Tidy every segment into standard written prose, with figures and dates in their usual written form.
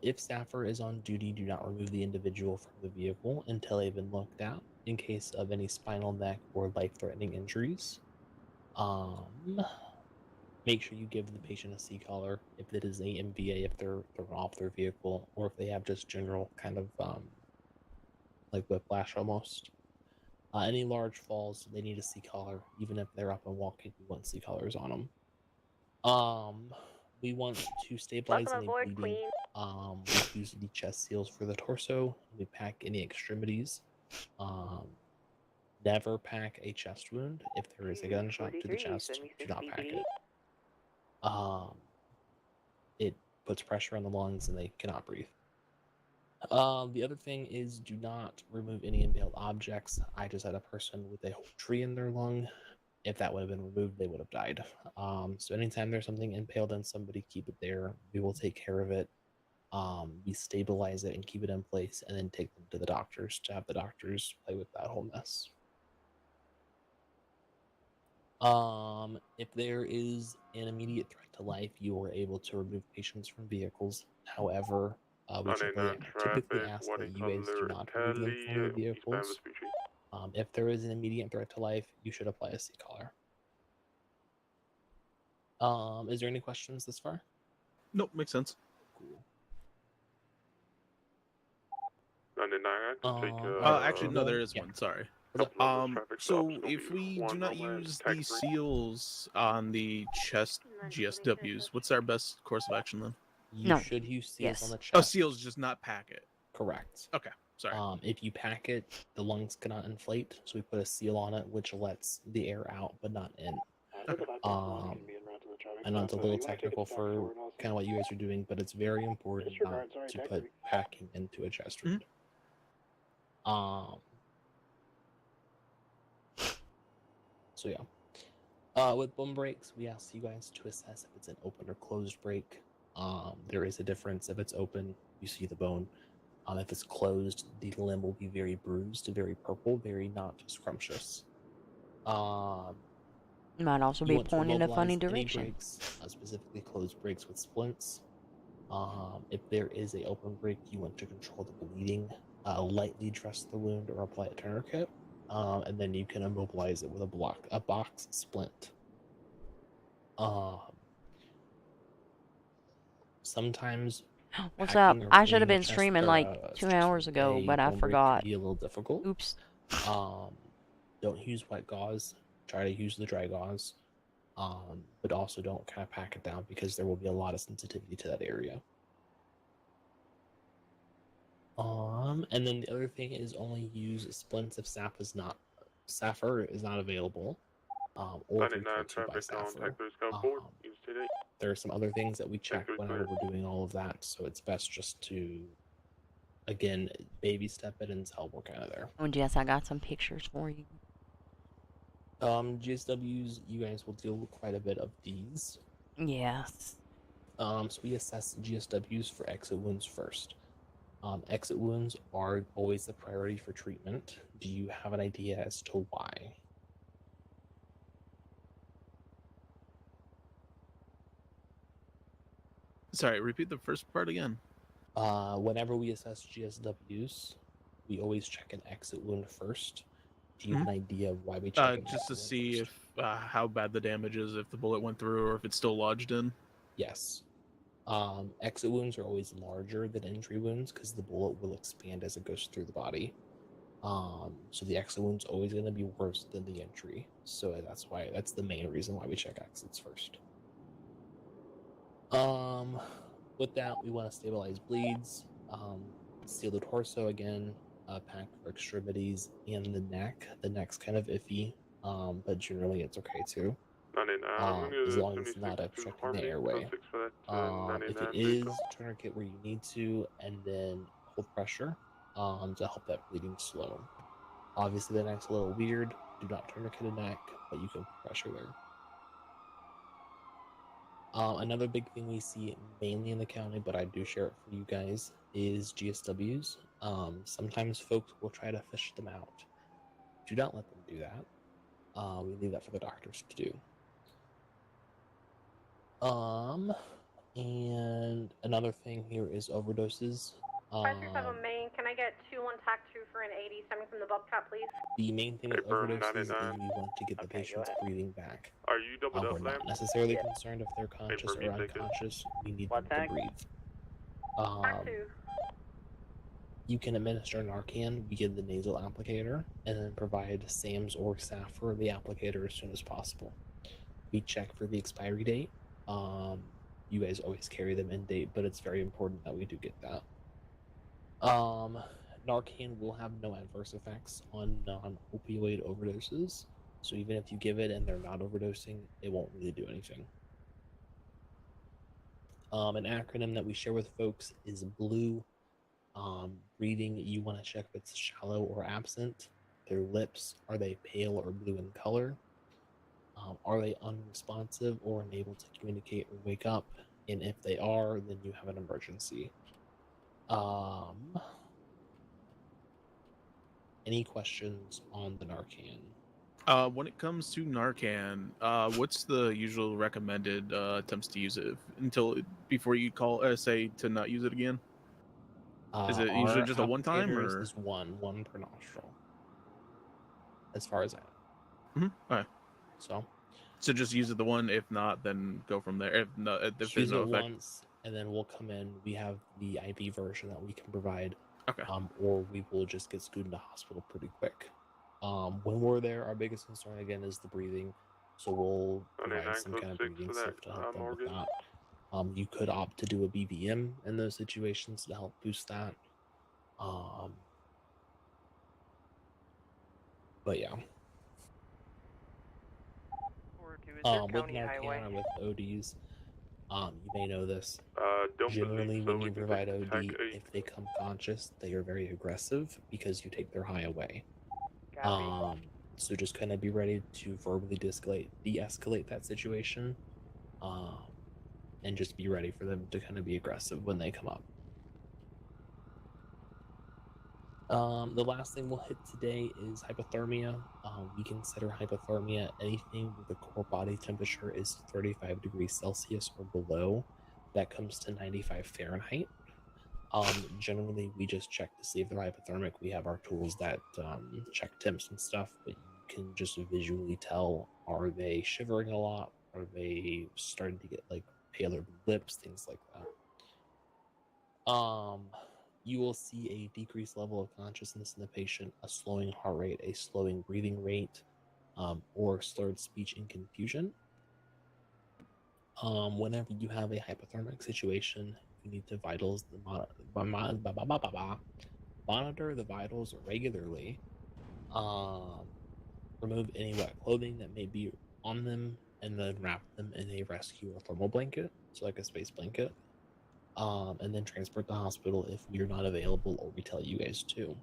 If staffer is on duty, do not remove the individual from the vehicle until they've been looked at in case of any spinal, neck, or life-threatening injuries. Make sure you give the patient a C-collar if it is a MVA, if they're thrown off their vehicle, or if they have just general kind of like whiplash almost. Any large falls, they need a C-collar. Even if they're up and walking, we want C-collars on them. We want to stabilize Welcome any aboard, bleeding. Queen. We use the chest seals for the torso. We pack any extremities. Never pack a chest wound. If there is a gunshot to the chest, do not pack it. It puts pressure on the lungs and they cannot breathe. The other thing is do not remove any impaled objects. I just had a person with a whole tree in their lung. If that would have been removed, they would have died. So anytime there's something impaled on somebody, keep it there. We will take care of it. We stabilize it and keep it in place, and then take them to the doctors to have the doctors play with that whole mess. If there is an immediate threat to life, you are able to remove patients from vehicles. However, we typically ask that you guys do not remove them from the vehicles. If there is an immediate threat to life, you should apply a C-collar. Is there any questions this far? Nope, makes sense. Cool. 99, actually, no, there is one. Sorry. So if we do not use the seals on the chest GSWs, what's our best course of action then? You should use seals on the chest. Oh, seals, just not pack it. Correct. Okay, sorry. If you pack it, the lungs cannot inflate, so we put a seal on it, which lets the air out but not in. Okay. I know it's a little technical for kind of what you guys are doing, but it's very important not to put packing into a chest wound. So yeah. With bone breaks, we ask you guys to assess if it's an open or closed break. There is a difference. If it's open, you see the bone. If it's closed, the limb will be very bruised, very purple, very not scrumptious. It might also be pointing in a funny direction. Breaks, specifically closed breaks with splints. If there is an open break, you want to control the bleeding. Lightly dress the wound or apply a tourniquet, and then you can immobilize it with a box splint. Sometimes. What's up? I should have been streaming like 2 hours ago, but I forgot. Be a little difficult. Oops. Don't use wet gauze. Try to use the dry gauze. But also don't kind of pack it down because there will be a lot of sensitivity to that area. And then the other thing is only use splints if Sapphire is not available. Or by Sapphire. There are some other things that we check whenever we're doing all of that, so it's best just to, again, baby step it until we're kind of there. Oh, Jess, I got some pictures for you. GSWs, you guys will deal with quite a bit of these. Yes. So we assess GSWs for exit wounds first. Exit wounds are always the priority for treatment. Do you have an idea as to why? Sorry, repeat the first part again. Whenever we assess GSWs, we always check an exit wound first. Do you have an idea of why we check it? Just to see if how bad the damage is, if the bullet went through, or if it's still lodged in? Yes. Exit wounds are always larger than entry wounds because the bullet will expand as it goes through the body. So the exit wound's always going to be worse than the entry. So that's the main reason why we check exits first. With that, we want to stabilize bleeds, seal the torso again, pack for extremities and the neck. The neck's kind of iffy, but generally it's okay too. As long as it's not obstructing the airway. If it is, tourniquet where you need to, and then hold pressure to help that bleeding slow. Obviously, the neck's a little weird. Do not tourniquet a neck, but you can put pressure there. Another big thing we see mainly in the county, but I do share it for you guys, is GSWs. Sometimes folks will try to fish them out. Do not let them do that. We leave that for the doctors to do. And another thing here is overdoses. 537 main, can I get 21 TAC 2 for an 80 stemming from the Bobcat, please? The main thing with Paper overdoses is 99. we want to get the patient's breathing back. Are you doubled up, We're not Lamb? necessarily concerned if they're conscious Paper, or me take it. unconscious. We need What them to tag? breathe. TAC 2. You can administer Narcan via the nasal applicator and then provide SAMs or SAF for the applicator as soon as possible. We check for the expiry date. You guys always carry them in date, but it's very important that we do get that. Narcan will have no adverse effects on non-opioid overdoses. So even if you give it and they're not overdosing, it won't really do anything. An acronym that we share with folks is BLUE. Breathing, you want to check if it's shallow or absent. Their lips, are they pale or blue in color? Are they unresponsive or unable to communicate or wake up? And if they are, then you have an emergency. Any questions on the Narcan? When it comes to Narcan, what's the usual recommended attempts to use it before you say to not use it again? Is it usually just a one time or is one per nostril? As far as I know. Mm-hmm. All right. So just use it the one. If not, then go from there. If there's use no it effect, once, and then we'll come in. We have the IV version that we can provide. Okay. Or we will just get scooted to hospital pretty quick. When we're there, our biggest concern again is the breathing. So we'll provide some kind of breathing stuff to help them with that. You could opt to do a BVM in those situations to help boost that. But yeah. With Narcan or with ODs, you may know this. Generally, when you provide OD, if they come conscious, they are very aggressive because you take their high away. So just kind of be ready to verbally de-escalate that situation, and just be ready for them to kind of be aggressive when they come up. The last thing we'll hit today is hypothermia. We consider hypothermia anything where the core body temperature is 35 degrees Celsius or below. That comes to 95 Fahrenheit. Generally, we just check to see if they're hypothermic. We have our tools that check temps and stuff, but you can just visually tell, are they shivering a lot? Are they starting to get like paler lips, things like that. You will see a decreased level of consciousness in the patient, a slowing heart rate, a slowing breathing rate, or slurred speech and confusion. Whenever you have a hypothermic situation, you need to monitor the vitals regularly. Remove any wet clothing that may be on them, and then wrap them in a rescue or thermal blanket, so like a space blanket. And then transport to the hospital if we're not available or we tell you guys to.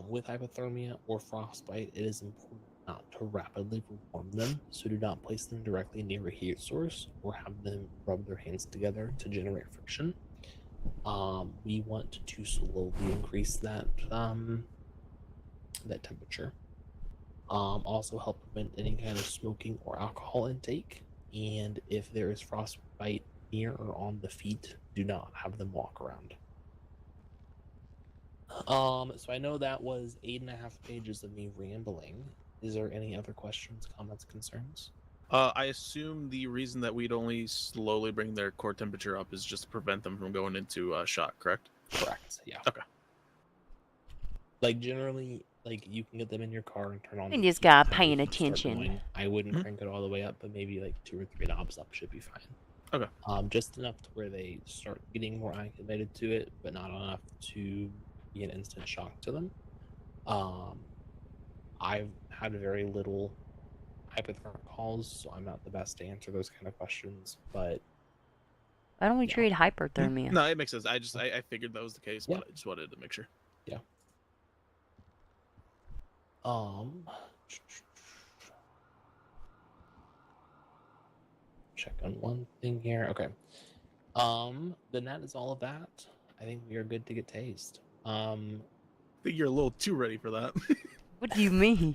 With hypothermia or frostbite, it is important not to rapidly warm them, so do not place them directly near a heat source or have them rub their hands together to generate friction. We want to slowly increase that temperature. Also help prevent any kind of smoking or alcohol intake, and if there is frostbite near or on the feet, do not have them walk around. So I know that was 8.5 pages of me rambling. Is there any other questions, comments, concerns? I assume the reason that we'd only slowly bring their core temperature up is just to prevent them from going into shock, correct? Correct, yeah. Okay. Like generally, like you can get them in your car and turn on. And this guy paying attention. I wouldn't crank it all the way up, but maybe like 2 or 3 knobs up should be fine. Okay. Just enough to where they start getting more acclimated to it, but not enough to be an instant shock to them. I've had very little hypothermic calls, so I'm not the best to answer those kind of questions, but why don't we treat hyperthermia? No, it makes sense. I figured that was the case, but I just wanted to make sure. Yeah. Check on one thing here. Okay. Then that is all of that. I think we are good to get tased. I think you're a little too ready for that. What do you mean?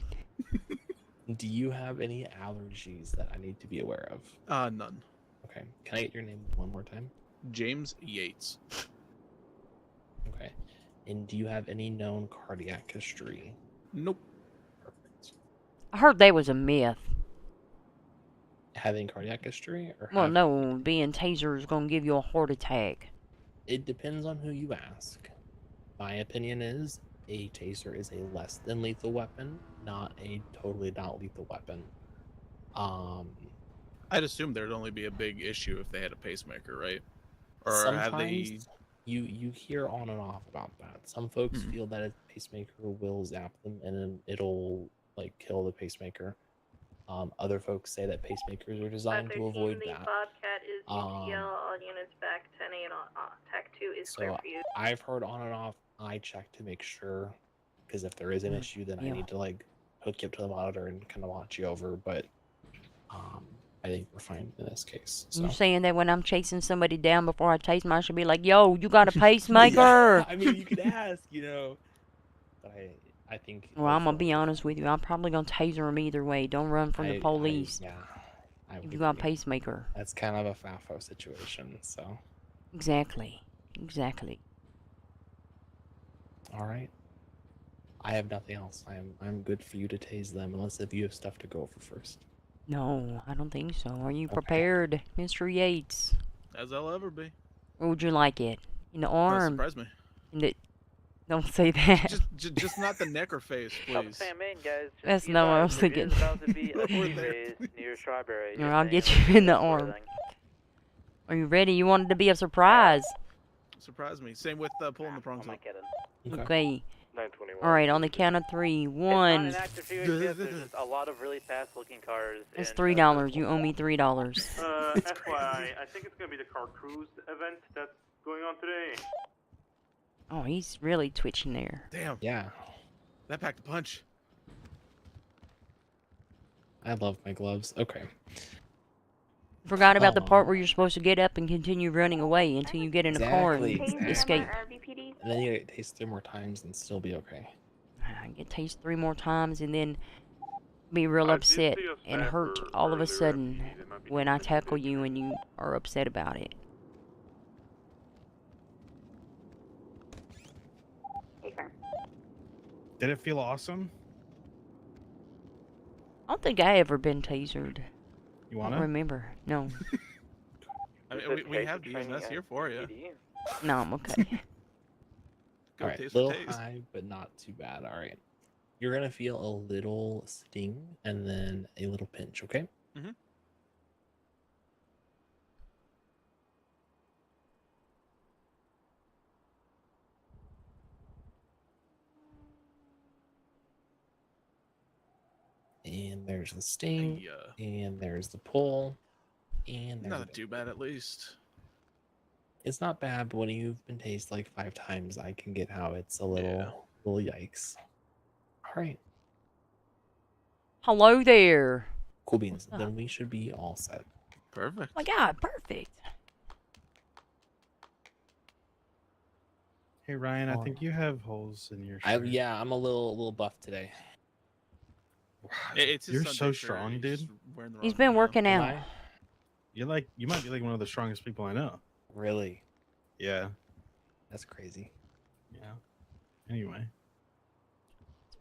Do you have any allergies that I need to be aware of? None. Okay. Can I get your name one more time? James Yates. Okay. And do you have any known cardiac history? Nope. Perfect. I heard that was a myth. Having cardiac history? Well, no, being tasered is going to give you a heart attack. It depends on who you ask. My opinion is a taser is a less than lethal weapon, not a totally not lethal weapon. I'd assume there'd only be a big issue if they had a pacemaker, right? Or sometimes have they... you hear on and off about that. Some folks feel that a pacemaker will zap them and it'll like kill the pacemaker. Other folks say that pacemakers are designed to avoid that. Bobcat is UTL, all units back 10-8 on Tech 2 is clear for you. I've heard on and off. I check to make sure, because if there is an issue, then I need to like hook you up to the monitor and kind of watch you over. But I think we're fine in this case. So. You saying that when I'm chasing somebody down before I tase them, I should be like, "Yo, you got a pacemaker?" Yeah, I mean, you could ask, but I think. Well, I'm gonna be honest with you. I'm probably gonna taser him either way. Don't run from the police. If you got a pacemaker. That's kind of a FAFO situation, so. Exactly. All right. I have nothing else. I'm good for you to tase them, unless if you have stuff to go over first. No, I don't think so. Are you prepared, Mr. Yates? As I'll ever be. Where would you like it? In the arm? Surprise me. Don't say that. Just not the neck or face, please. Guys, that's not what I was thinking. About to be a near Strawberry. Or I'll get you in the arm. Are you ready? You wanted to be a surprise. Surprise me. Same with pulling the prongs up. Okay. Alright, on the count of 3. 1. There's a lot of really fast-looking cars. That's $3. You owe me $3. FYI, I think it's gonna be the car cruise event that's going on today. Oh, he's really twitching there. Damn. Yeah. That packed a punch. I love my gloves. Okay. Forgot about the part where you're supposed to get up and continue running away until you get in a car and escape. And then you get tased 3 more times and still be okay. I get tased 3 more times and then be real upset and hurt all of a sudden when I tackle you and you are upset about it. Did it feel awesome? I don't think I ever been tasered. You wanna? I don't remember. No. I mean, we have these, and that's here for you. No, I'm okay. All right, little high, but not too bad. All right. You're going to feel a little sting and then a little pinch, okay? Mm-hmm. And there's the sting, and there's the pull, and there's not too bad, at least. It's not bad, but when you've been tased like 5 times, I can get how it's a little yikes. All right. Hello there. Cool beans. Then we should be all set. Perfect. Oh my God, perfect. Hey Ryan, I think you have holes in your shirt. Yeah, I'm a little buff today. You're so strong, dude. He's been working out. You might be like one of the strongest people I know. Really? Yeah. That's crazy. Yeah. Anyway.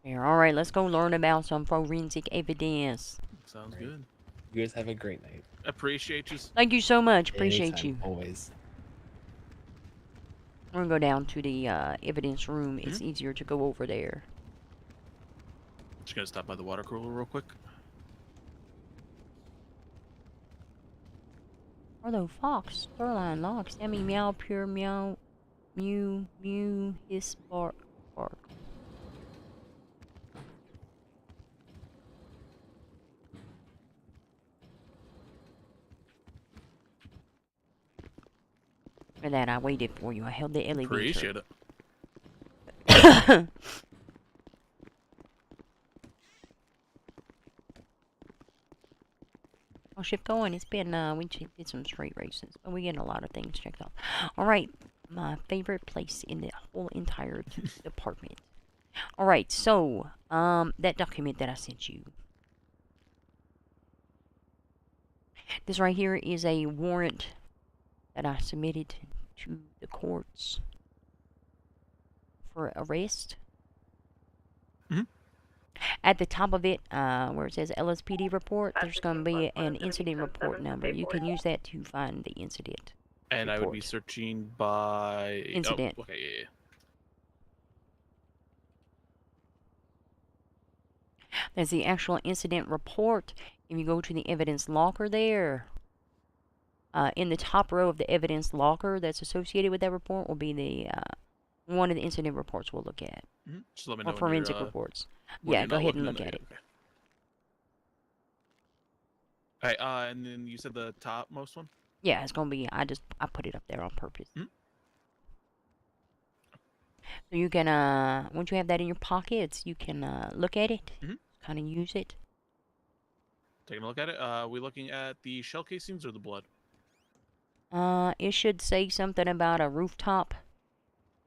All right, let's go learn about some forensic evidence. Sounds good. You guys have a great night. Appreciate you. Thank you so much. Appreciate Anytime, you. Always. We're gonna go down to the evidence room. It's easier to go over there. Just gonna stop by the water cooler real quick. Hello, Fox. Shoreline Lock. Sammy meow, pure meow, mew, mew, hiss, bark, bark. For that, I waited for you. I held the elevator. Appreciate it. Oh, shift going. It's been, we did some straight races, but we get a lot of things checked off. Alright, my favorite place in the whole entire department. Alright, so, that document that I sent you. This right here is a warrant that I submitted to the courts for arrest. Mhm. At the top of it, where it says LSPD report, there's going to be an incident report number. You can use that to find the incident. And I would be report. searching by Incident. Oh, okay, yeah. There's the actual incident report. If you go to the evidence locker there, in the top row of the evidence locker that's associated with that report will be the one of the incident reports we'll look at. Just let me Or know when forensic you're, reports. when Yeah, you're go not ahead and looking look at it. Okay. Alright, and then you said the topmost one? Yeah, it's gonna be. I put it up there on purpose. Mhm. So you can once you have that in your pockets, you can look at it, Mhm. kind of use it. Taking a look at it. Are we looking at the shell casings or the blood? It should say something about a rooftop,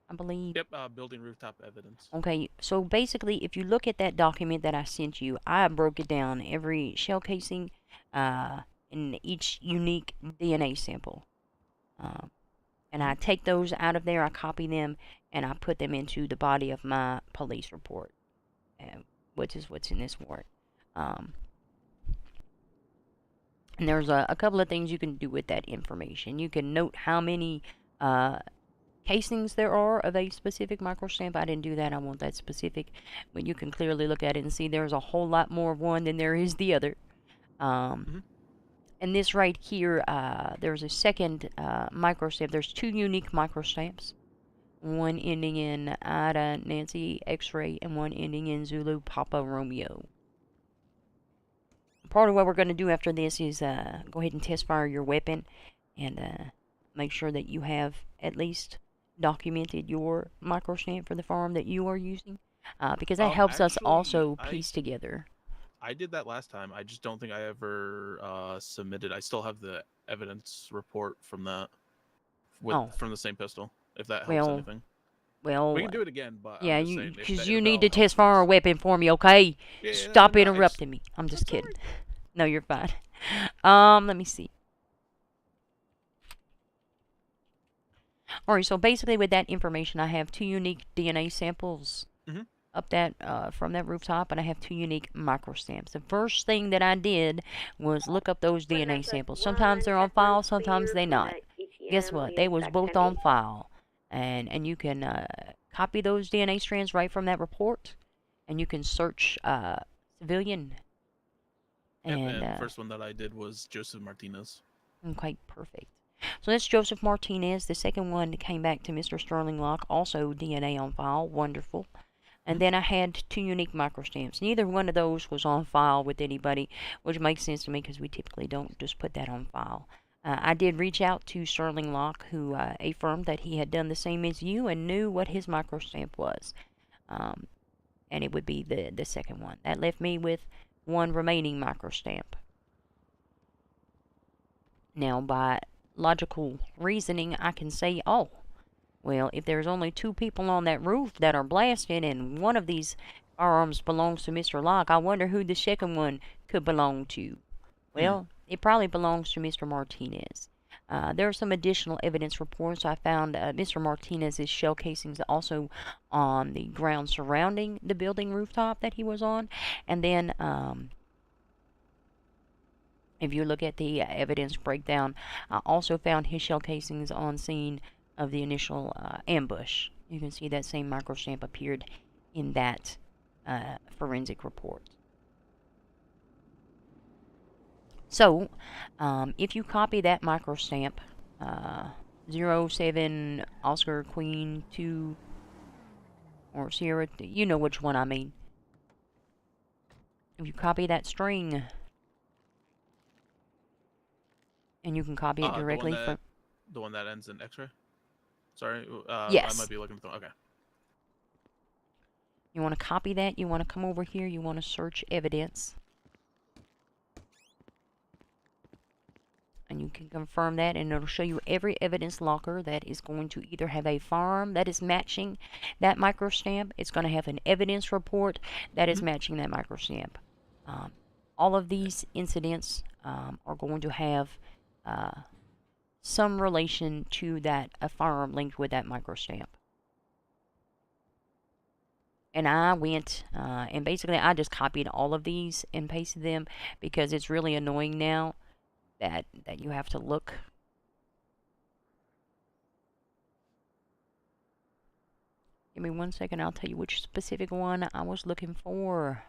I believe. Yep, building rooftop evidence. Okay, so basically, if you look at that document that I sent you, I broke it down every shell casing, and each unique DNA sample. And I take those out of there, I copy them, and I put them into the body of my police report, which is what's in this warrant. And there's a couple of things you can do with that information. You can note how many casings there are of a specific microstamp. I didn't do that. I want that specific. But you can clearly look at it and see there's a whole lot more of one than there is the other. And this right here, there's a second microstamp. There's two unique microstamps. One ending in Ida, Nancy, X-ray, and one ending in Zulu, Papa, Romeo. Part of what we're going to do after this is go ahead and test fire your weapon and make sure that you have at least documented your microstamp for the firearm that you are using, because that helps us also piece together. I did that last time. I just don't think I ever submitted. I still have the evidence report from that, from the same pistol. If that helps anything. Well, we can do it again, but yeah, I'm just saying, because you need to test fire a weapon for me, okay? Yeah, Stop interrupting me. I'm just kidding. Right. No, you're fine. Let me see. Alright, so basically with that information, I have two unique DNA samples up that from that rooftop, and I have two unique microstamps. The first thing that I did was look up those DNA samples. Sometimes they're on file, sometimes they're not. Guess what? They was both on file. And you can copy those DNA strands right from that report, and you can search civilian. And the first one that I did was Joseph Martinez. Okay, perfect. So that's Joseph Martinez. The second one came back to Mr. Sterling Locke, also DNA on file. Wonderful. And then I had two unique microstamps. Neither one of those was on file with anybody, which makes sense to me because we typically don't just put that on file. I did reach out to Sterling Locke, who affirmed that he had done the same as you and knew what his microstamp was. And it would be the second one. That left me with one remaining microstamp. Now, by logical reasoning, I can say, oh, well, if there's only two people on that roof that are blasted and one of these firearms belongs to Mr. Locke, I wonder who the second one could belong to. Well, it probably belongs to Mr. Martinez. There are some additional evidence reports. I found Mr. Martinez's shell casings also on the ground surrounding the building rooftop that he was on. And then, if you look at the evidence breakdown, I also found his shell casings on scene of the initial ambush. You can see that same microstamp appeared in that forensic report. So, if you copy that microstamp, 07 Oscar Queen 2, or Sierra, you know which one I mean. If you copy that string, and you can copy it directly from... The one that ends in X-ray? Sorry, yes. I might be looking for... Okay. You want to copy that, you want to come over here, you want to search evidence. And you can confirm that, and it'll show you every evidence locker that is going to either have a firearm that is matching that microstamp. It's going to have an evidence report that is matching that microstamp. All of these incidents are going to have some relation to that a firearm linked with that microstamp. And I went and basically I just copied all of these and pasted them because it's really annoying now that you have to look. Give me 1 second, I'll tell you which specific one I was looking for.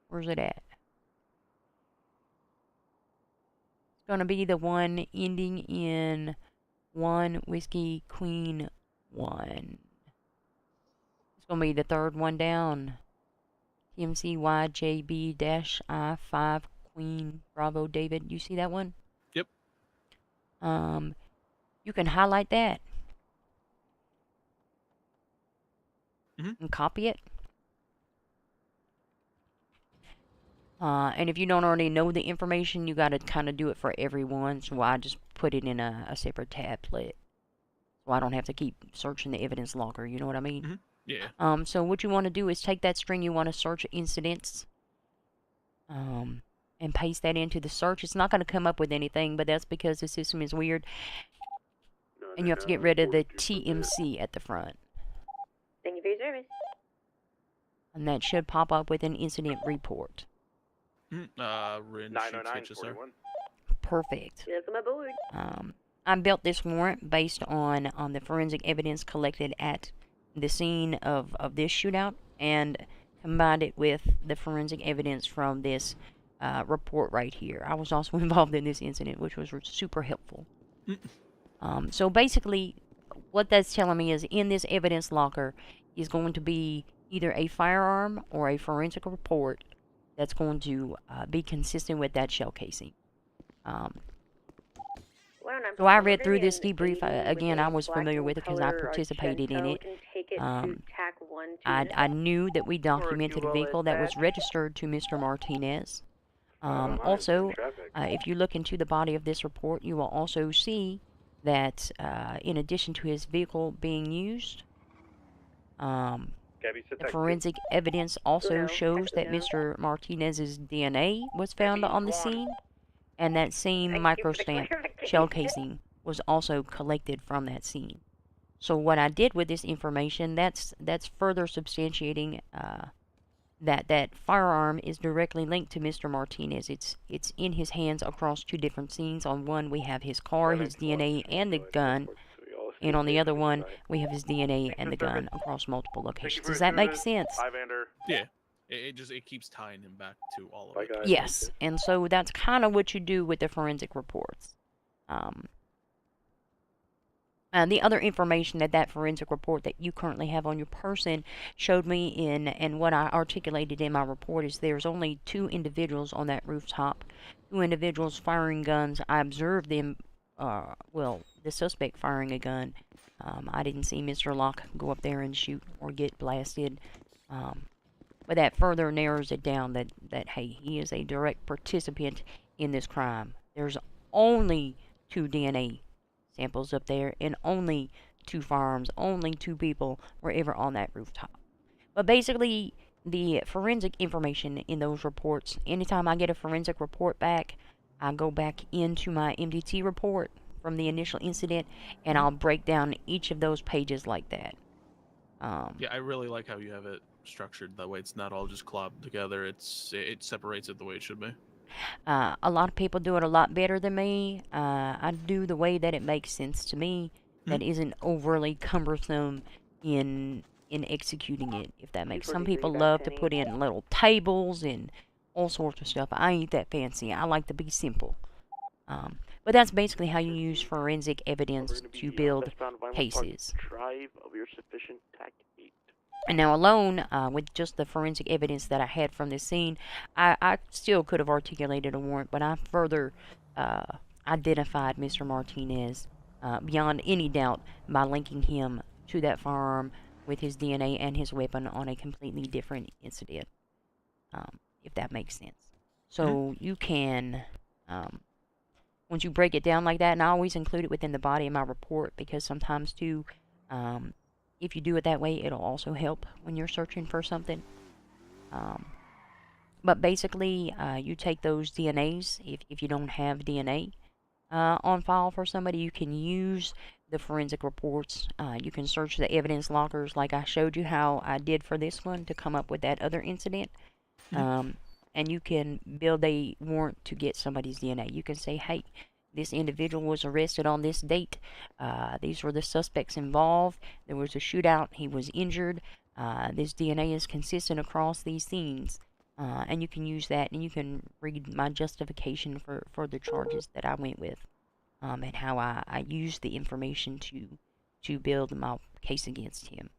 Where's it at? It's going to be the one ending in 1 Whiskey Queen 1. It's going to be the third one down. TMCYJB-I5 Queen Bravo David. You see that one? Yep. You can highlight that. And copy it. And if you don't already know the information, you got to kind of do it for everyone. So I just put it in a separate tablet. So I don't have to keep searching the evidence logger. You know what I mean? Yeah. So what you want to do is take that string you want to search incidents. And paste that into the search. It's not going to come up with anything, but that's because the system is weird. And you have to get rid of the TMC at the front. Thank you for your service. And that should pop up with an incident report. Rin 90941. Perfect. Welcome aboard. I built this warrant based on the forensic evidence collected at the scene of this shootout and combined it with the forensic evidence from this report right here. I was also involved in this incident, which was super helpful. So basically, what that's telling me is in this evidence locker is going to be either a firearm or a forensic report that's going to be consistent with that shell casing. So I read through this debrief. Again, I was familiar with it because I participated in it. I knew that we documented a vehicle that was registered to Mr. Martinez. Also, if you look into the body of this report, you will also see that in addition to his vehicle being used, the forensic evidence also shows that Mr. Martinez's DNA was found on the scene, and that same microstamp shell casing was also collected from that scene. So what I did with this information, that's further substantiating that firearm is directly linked to Mr. Martinez. It's in his hands across 2 different scenes. On one, we have his car, his DNA, and the gun. And on the other one, we have his DNA and the gun across multiple locations. Does that make sense? Yeah. It keeps tying him back to all of it. Yes. And so that's kind of what you do with the forensic reports. The other information that forensic report that you currently have on your person showed me and what I articulated in my report is there's only 2 individuals on that rooftop, 2 individuals firing guns. I observed them, the suspect firing a gun. I didn't see Mr. Locke go up there and shoot or get blasted. But that further narrows it down that hey, he is a direct participant in this crime. There's only 2 DNA samples up there, and only 2 firearms, only 2 people were ever on that rooftop. But basically, the forensic information in those reports, anytime I get a forensic report back, I go back into my MDT report from the initial incident, and I'll break down each of those pages like that. Yeah, I really like how you have it structured that way. It's not all just clobbed together. It separates it the way it should be. A lot of people do it a lot better than me. I do the way that it makes sense to me, that isn't overly cumbersome in executing it, if that makes. Some people love to put in little tables and all sorts of stuff. I ain't that fancy. I like to be simple. But that's basically how you use forensic evidence to build cases. And now alone, with just the forensic evidence that I had from this scene, I still could have articulated a warrant, but I further identified Mr. Martinez beyond any doubt by linking him to that firearm with his DNA and his weapon on a completely different incident, if that makes sense. So you can, once you break it down like that, and I always include it within the body of my report, because sometimes too, if you do it that way, it'll also help when you're searching for something. But basically, you take those DNAs, if you don't have DNA on file for somebody, you can use the forensic reports. You can search the evidence lockers like I showed you how I did for this one to come up with that other incident. And you can build a warrant to get somebody's DNA. You can say, hey, this individual was arrested on this date. These were the suspects involved. There was a shootout. He was injured. This DNA is consistent across these scenes. And you can use that, and you can read my justification for the charges that I went with, and how I used the information to build my case against him.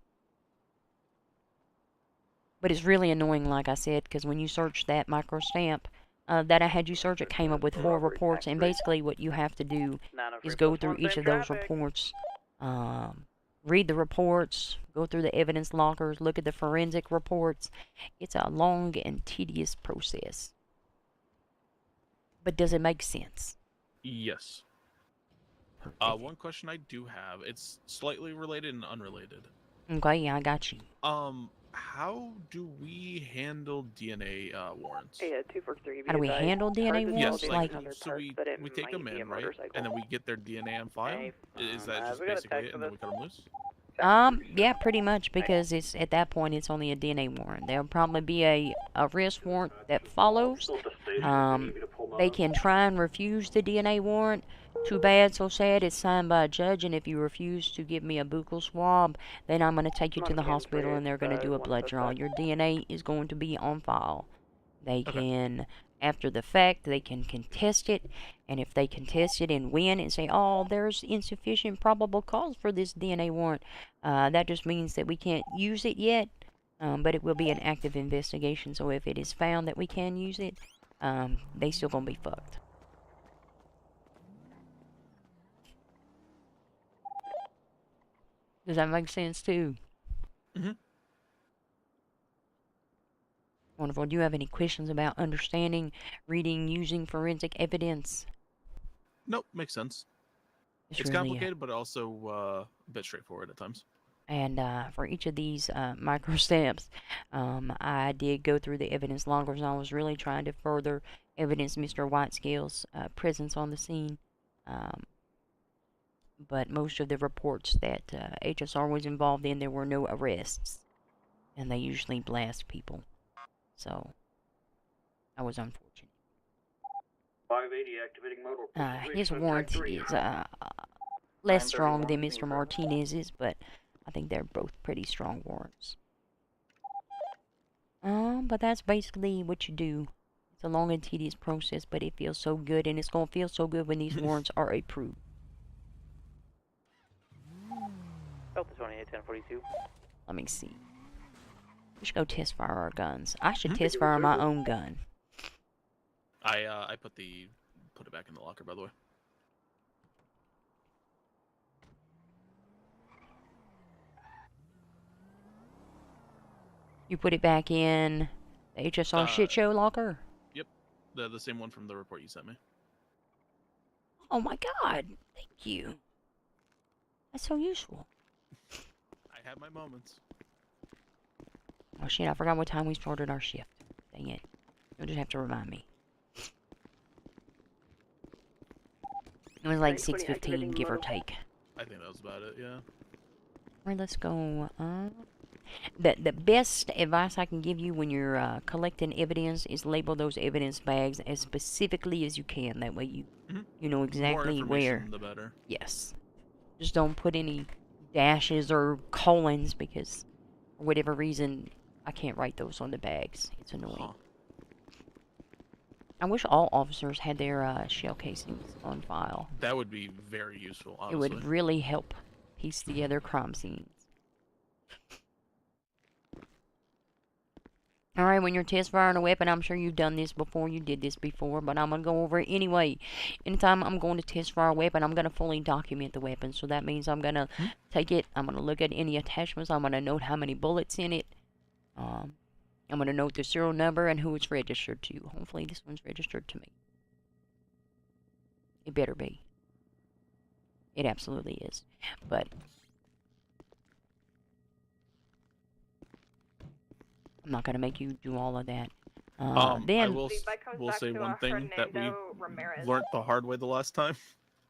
But it's really annoying, like I said, because when you search that microstamp that I had you search, it came up with 4 reports, and basically what you have to do is go through each of those reports, read the reports, go through the evidence lockers, look at the forensic reports. It's a long and tedious process. But does it make sense? Yes. One question I do have, it's slightly related and unrelated. Okay, yeah, I got you. How do we handle DNA warrants? Yeah, 243. How do we handle DNA warrants? Yes, like so we take them in, right? And then we get their DNA on file? Is that just basically it, and then we cut them loose? Yeah, pretty much, because it's at that point it's only a DNA warrant. There'll probably be a arrest warrant that follows. They can try and refuse the DNA warrant. Too bad, so sad, it's signed by a judge, and if you refuse to give me a buccal swab, then I'm going to take you to the hospital and they're going to do a blood draw. Your DNA is going to be on file. They can, after the fact, they can contest it, and if they contest it and win and say, oh, there's insufficient probable cause for this DNA warrant, that just means that we can't use it yet, but it will be an active investigation, so if it is found that we can use it, they still gonna be fucked. Does that make sense too? Mm-hmm. Wonderful. Do you have any questions about understanding, reading, using forensic evidence? Nope, makes sense. It's really, complicated, but also a bit straightforward at times. And for each of these microstamps, I did go through the evidence loggers. I was really trying to further evidence Mr. Whitescale's presence on the scene. But most of the reports that HSR was involved in, there were no arrests. And they usually blast people. So, I was unfortunate. 580 activating motor. His warrant is less strong than Mr. Martinez's, but I think they're both pretty strong warrants. But that's basically what you do. It's a long and tedious process, but it feels so good, and it's going to feel so good when these warrants are approved. Delta 28, 1042. Let me see. We should go test fire our guns. I should test fire my own gun. I put it back in the locker, by the way. You put it back in the HSR shit show locker? Yep. The same one from the report you sent me. Oh my god. Thank you. That's so useful. I have my moments. Oh shit, I forgot what time we started our shift. Dang it. You'll just have to remind me. It was like 6:15, give or take. I think that was about it, yeah. Alright, let's go. The best advice I can give you when you're collecting evidence is label those evidence bags as specifically as you can. That way you know exactly where. The better. Yes. Just don't put any dashes or colons because for whatever reason I can't write those on the bags. It's annoying. Huh. I wish all officers had their shell casings on file. That would be very useful, honestly. It would really help piece together crime scenes. Alright, when you're test firing a weapon, I'm sure you've done this before, you did this before, but I'm going to go over it anyway. Anytime I'm going to test fire a weapon, I'm going to fully document the weapon. So that means I'm going to take it, I'm going to look at any attachments, I'm going to note how many bullets in it. I'm going to note the serial number and who it's registered to. Hopefully this one's registered to me. It better be. It absolutely is. But I'm not gonna make you do all of that. I Then will Levi comes will back say to, one thing that we Hernando Ramirez. learned the hard way the last time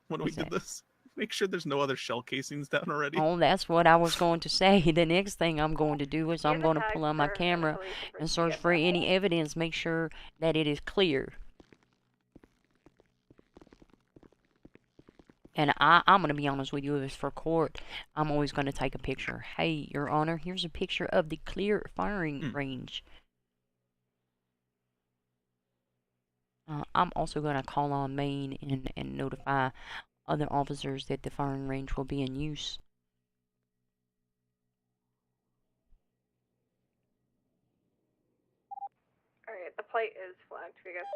when we What's did that? this. Make sure there's no other shell casings down already. Oh, that's what I was going to say. The next thing I'm going to do is Do you I'm have a going to tag pull out my for camera police and search for investigation? any evidence, make sure that it is clear. And I'm going to be honest with you, if it's for court, I'm always going to take a picture. Hey, Your Honor, here's a picture of the clear firing range. I'm also going to call on Maine and notify other officers that the firing range will be in use. Alright, the plate is flagged for you guys.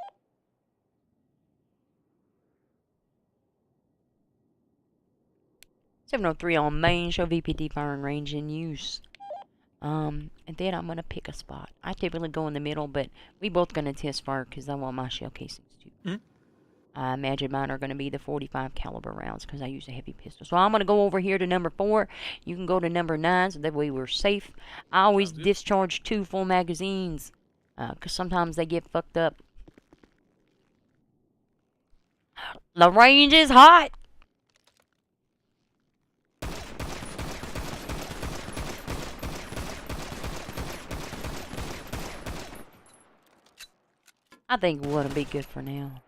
703 on Main, show VPD firing range in use. And then I'm gonna pick a spot. I typically go in the middle, but we both gonna test fire because I want my shell casings too. I imagine mine are gonna be the 45 caliber rounds because I use a heavy pistol. So I'm gonna go over here to number 4. You can go to number 9, so that way we're safe. I always discharge 2 full magazines because sometimes they get fucked up. The range is hot. I think it wouldn't be good for now.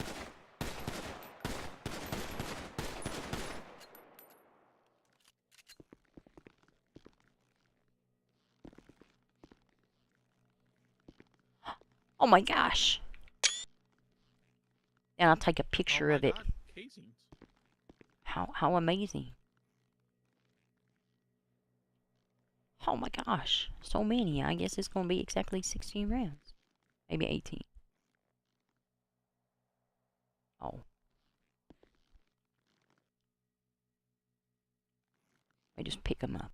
Oh my gosh. And I'll take a picture of it. Casings. How amazing. Oh my gosh. So many. I guess it's going to be exactly 16 rounds. Maybe 18. Oh. I just pick them up.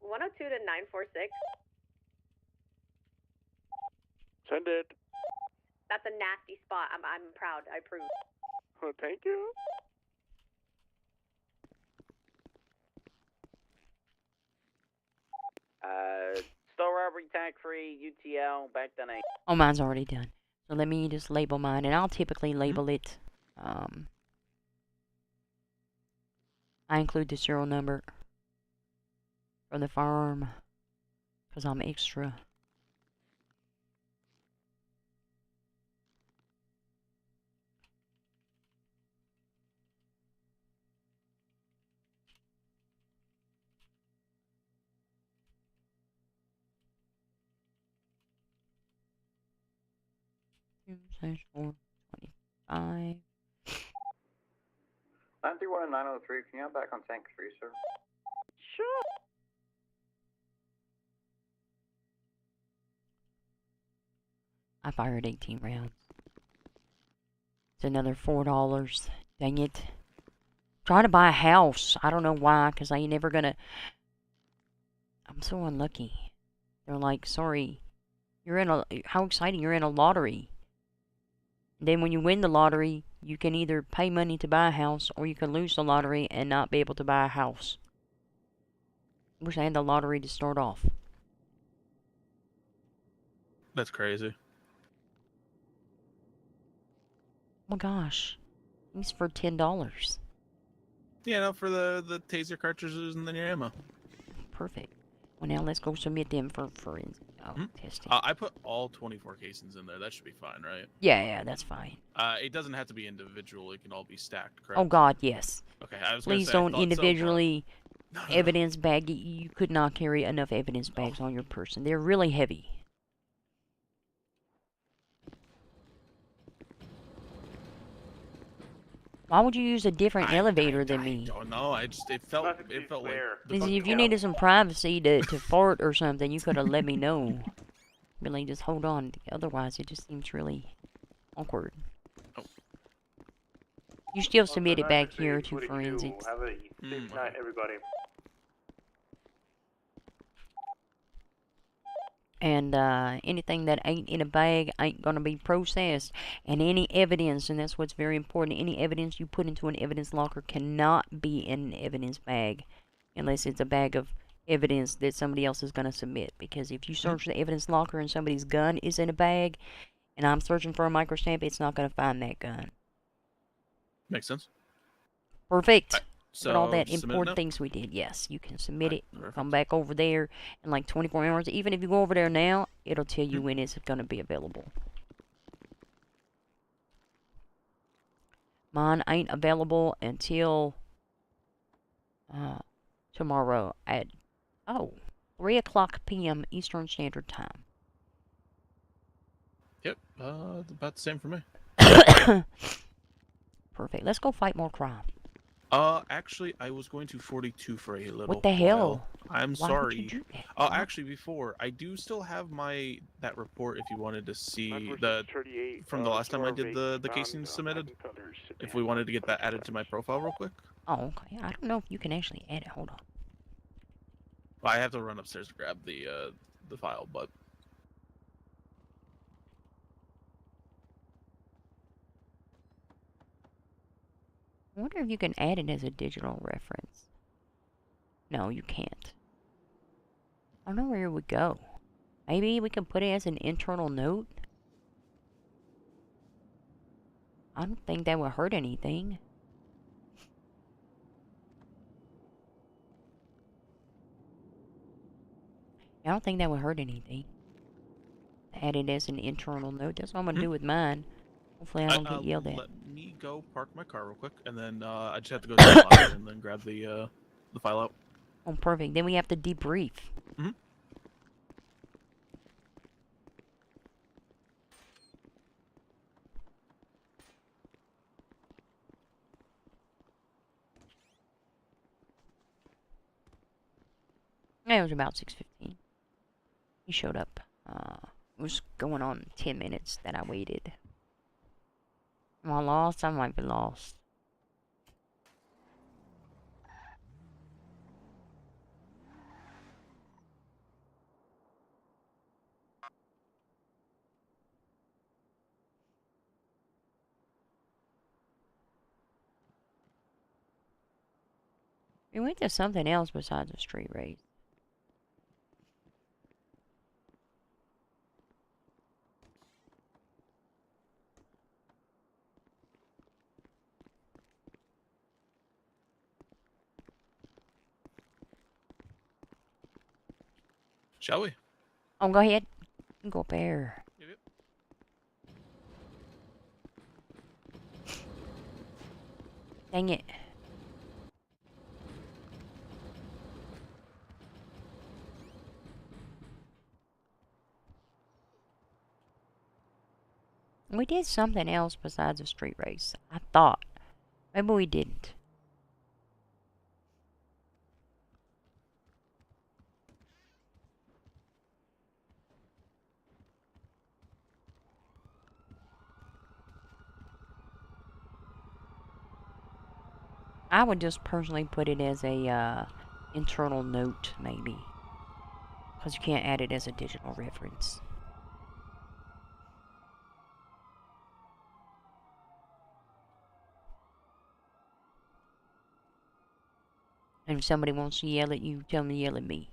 (102 to 946). Send it. That's a nasty spot. I'm proud. I approve. Oh, thank you. Store robbery, tag free, UTL, back to 8. Oh, mine's already done. So let me just label mine. And I'll typically label it. I include the serial number for the firearm because I'm extra. (2/425) 931 and 903, can you have back on tank 3, sir? Sure. I fired 18 rounds. It's another $4. Dang it. Trying to buy a house. I don't know why, because I ain't never gonna... I'm so unlucky. They're like, sorry, you're in a... How exciting, you're in a lottery. And then when you win the lottery, you can either pay money to buy a house, or you can lose the lottery and not be able to buy a house. Wish I had the lottery to start off. That's crazy. Oh my gosh. These for $10. Yeah, no, for the taser cartridges and then your ammo. Perfect. Well, now let's go submit them for forensic testing. I put all 24 casings in there. That should be fine, right? Yeah, that's fine. It doesn't have to be individual. It can all be stacked, correct? Oh God, yes. Okay, I was Please gonna say, don't individually No. evidence bag. You could not carry enough evidence bags on your person. They're really heavy. Why would you use a different elevator than me? I don't know. It felt like Listen, if you needed some privacy to fart or something, you could have let me know. Really, just hold on. Otherwise, it just seems really awkward. Oh. You still submit it back here to forensics. Have a safe night, everybody. And anything that ain't in a bag ain't gonna be processed. And any evidence, and that's what's very important, any evidence you put into an evidence locker cannot be in an evidence bag unless it's a bag of evidence that somebody else is gonna submit. Because if you search the evidence locker and somebody's gun is in a bag, and I'm searching for a microstamp, it's not gonna find that gun. Makes sense. Perfect. So But all that submit important it things we did, yes, you can submit it. perfect. Come back over there in like 24 hours. Even if you go over there now, it'll tell you when it's going to be available. Mine ain't available until tomorrow at 3 o'clock p.m. Eastern Standard Time. Yep, about the same for me. Perfect. Let's go fight more crime. Actually, I was going to 42 for a little. What the hell? I'm Why sorry. would you do that? Actually, before I do still have that report. If you wanted to see from the last time I did the casings submitted, if we wanted to get that added to my profile real quick. Oh, okay. I don't know if you can actually add it. Hold on. Well, I have to run upstairs to grab the file, but. I wonder if you can add it as a digital reference. No, you can't. I don't know where it would go. Maybe we can put it as an internal note? I don't think that would hurt anything. I don't think that would hurt anything. Add it as an internal note. That's what I'm going to do with mine. Hopefully I don't get yelled at. Let me go park my car real quick, and then I just have to go to the locker and then grab the file out. Oh, perfect. Then we have to debrief. Mm-hmm. Yeah, it was about 6:15. He showed up. It was going on 10 minutes that I waited. Am I lost? I might be lost. We went to something else besides a street race. Shall we? Oh, go ahead. You can go up there. Yep. Dang it. We did something else besides a street race. I thought. Maybe we didn't. I would just personally put it as a internal note, maybe. Because you can't add it as a digital reference. And if somebody wants to yell at you, tell them to yell at me.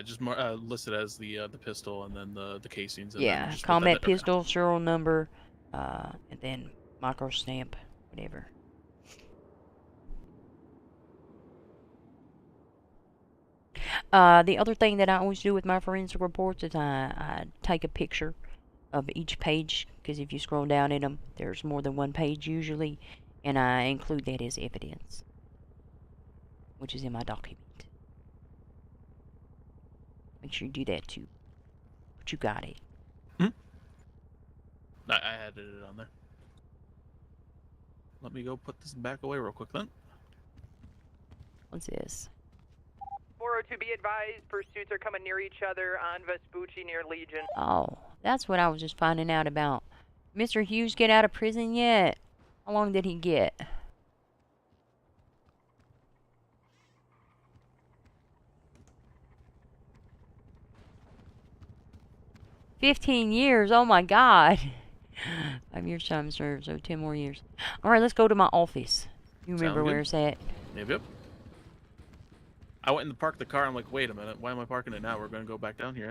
Just listed as the pistol and then the casings. And Yeah, then just combat okay. pistol, serial number, and then micro stamp, whatever. The other thing that I always do with my forensic reports is I take a picture of each page, because if you scroll down in them, there's more than one page usually, and I include that as evidence, which is in my document. Make sure you do that too. But you got it. I added it on there. Let me go put this back away real quick then. What's this? 402, be advised, pursuits are coming near each other on Vespucci near Legion. Oh, that's what I was just finding out about. Mr. Hughes get out of prison yet? How long did he get? "15 years, oh my God." 5 years time served, so 10 more years. Alright, let's go to my office. You remember where it's at? Yep. I went and parked the car. I'm like, wait a minute. Why am I parking it now? We're going to go back down here.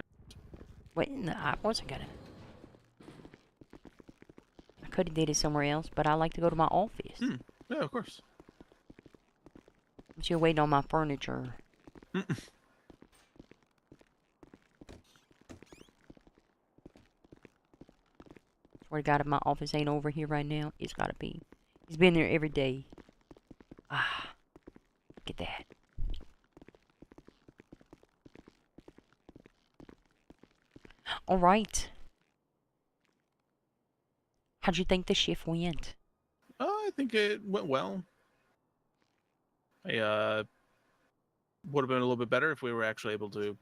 Wait, no, I wasn't gonna. I could have did it somewhere else, but I like to go to my office. Yeah, of course. I'm still waiting on my furniture. Swear to God, if my office ain't over here right now, it's gotta be. He's been there every day. Ah, get that. Alright. How'd you think the shift went? I think it went well. I would have been a little bit better if we were actually able to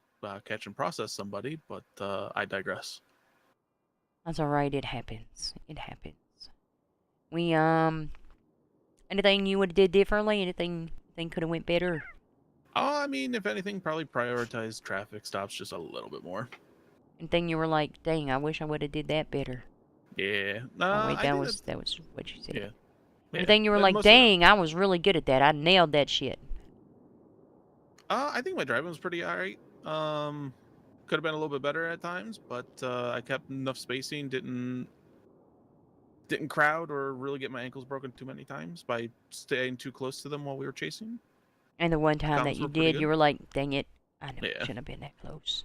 catch and process somebody, but I digress. That's alright, it happens. It happens. We, anything you would have did differently? Anything could have went better? I mean, if anything, probably prioritize traffic stops just a little bit more. Anything you were like, dang, I wish I would have did that better. Yeah. Oh wait, that was what you said. Yeah. Anything you were like, dang, I was really good at that. I nailed that shit. I think my driving was pretty alright. Could have been a little bit better at times, but I kept enough spacing, didn't crowd or really get my ankles broken too many times by staying too close to them while we were chasing. And the one time that you did, you were like, dang it, I know Yeah. shouldn't have been that close.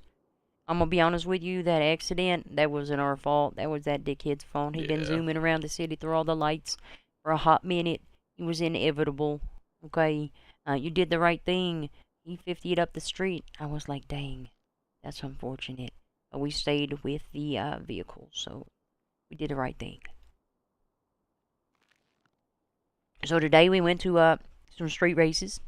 I'm gonna be honest with you, that accident, that wasn't our fault. That was that dickhead's fault. He'd been zooming around the city through all the lights for a hot minute. It was inevitable. Okay, you did the right thing. He 50'd up the street. I was like, dang, that's unfortunate. But we stayed with the vehicle, so we did the right thing. So today we went to some street races.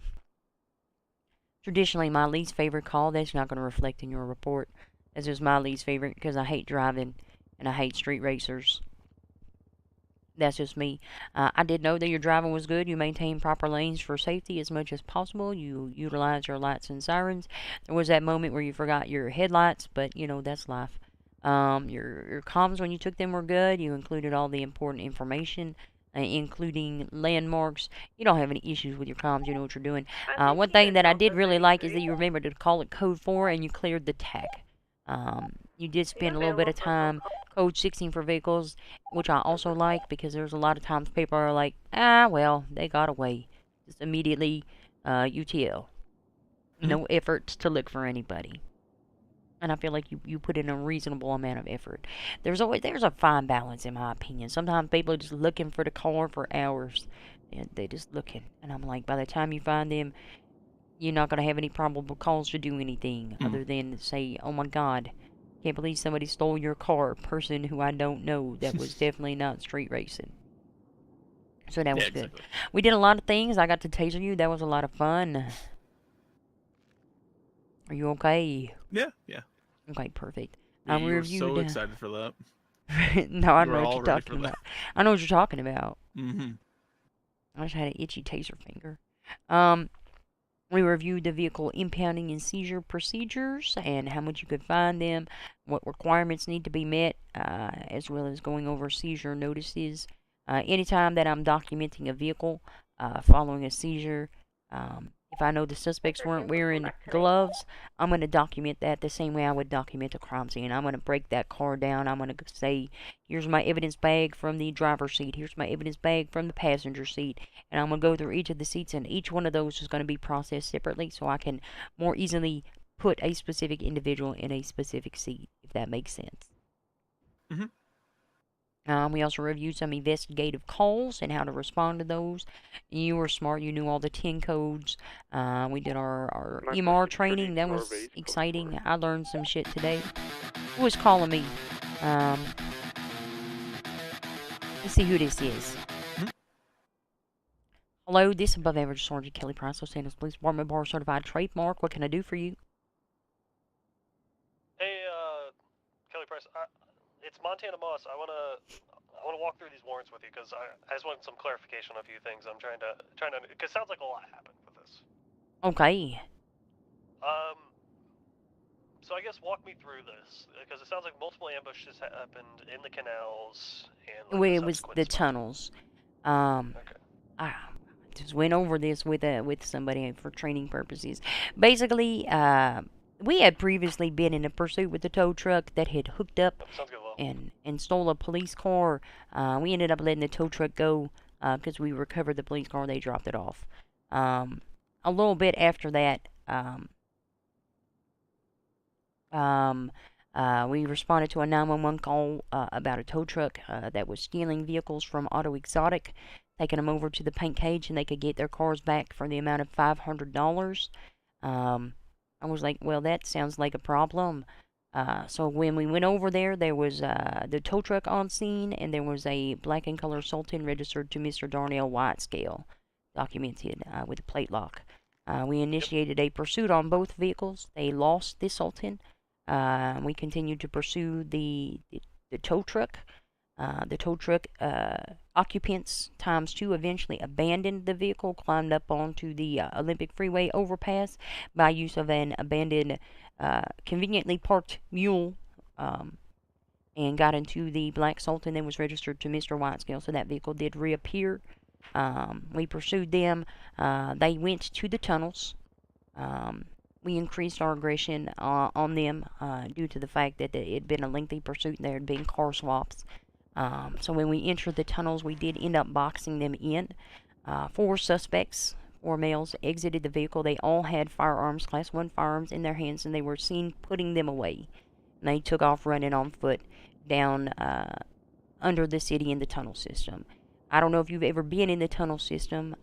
Traditionally, my least favorite call. That's not going to reflect in your report. That's just my least favorite because I hate driving and I hate street racers. That's just me. I did know that your driving was good. You maintained proper lanes for safety as much as possible. You utilized your lights and sirens. There was that moment where you forgot your headlights, but you know, that's life. Your comms when you took them were good. You included all the important information, including landmarks. You don't have any issues with your comms. You know what you're doing. One thing that I did really like is that you remembered to call it code 4 and you cleared the tag. You did spend a little bit of time code 16 for vehicles, which I also like because there's a lot of times people are like, well, they got away. Just immediately UTL. No efforts to look for anybody. And I feel like you put in a reasonable amount of effort. There's a fine balance in my opinion. Sometimes people are just looking for the car for hours. They're just looking. And I'm like, by the time you find them, you're not going to have any probable cause to do anything other than say, oh my God, can't believe somebody stole your car. Person who I don't know. That was definitely not street racing. So that was good. Exactly. We did a lot of things. I got to taser you. That was a lot of fun. Are you okay? Yeah, yeah. Okay, perfect. We We were reviewed. so excited for that. No, I We know were what all you're ready talking for that. about. I know what you're talking about. Mm-hmm. I just had an itchy taser finger. We reviewed the vehicle impounding and seizure procedures and how much you could fine them, what requirements need to be met, as well as going over seizure notices. Anytime that I'm documenting a vehicle following a seizure, if I know the suspects weren't wearing gloves, I'm going to document that the same way I would document a crime scene. I'm going to break that car down. I'm going to say, here's my evidence bag from the driver's seat. Here's my evidence bag from the passenger seat. And I'm going to go through each of the seats, and each one of those is going to be processed separately so I can more easily put a specific individual in a specific seat, if that makes sense. Mm-hmm. We also reviewed some investigative calls and how to respond to those. You were smart. You knew all the 10 codes. We did our EMR training. That was exciting. I learned some shit today. Who was calling me? Let's see who this is. Hello, this is Above Average Sergeant Kelly Price, Los Angeles Police Department, bar certified trademark. What can I do for you? Hey, Kelly Price, it's Montana Moss. I wanna walk through these warrants with you because I just want some clarification on a few things. I'm trying to, because it sounds like a lot happened with this. Okay. So I guess walk me through this because it sounds like multiple ambushes happened in the canals and. Like, Well, it was the tunnels. Okay. I just went over this with somebody for training purposes. Basically, we had previously been in a pursuit with a tow truck that had hooked up and stole a police car. We ended up letting the tow truck go because we recovered the police car. They dropped it off. A little bit after that, we responded to a 911 call about a tow truck that was stealing vehicles from Auto Exotic, taking them over to the paint cage, and they could get their cars back for the amount of $500. I was like, well, that sounds like a problem. So when we went over there, there was the tow truck on scene, and there was a black and color Sultan registered to Mr. Darnell Whitescale, documented with a plate lock. We initiated a pursuit on both vehicles. They lost the Sultan. We continued to pursue the tow truck. The tow truck occupants ×2 eventually abandoned the vehicle, climbed up onto the Olympic Freeway overpass by use of an abandoned, conveniently parked mule, and got into the black Sultan that was registered to Mr. Whitescale. So that vehicle did reappear. We pursued them. They went to the tunnels. We increased our aggression on them due to the fact that it had been a lengthy pursuit and there had been car swaps. So when we entered the tunnels, we did end up boxing them in. 4 suspects, 4 males, exited the vehicle. They all had firearms, Class 1 firearms in their hands, and they were seen putting them away. And they took off running on foot down under the city in the tunnel system. I don't know if you've ever been in the tunnel system,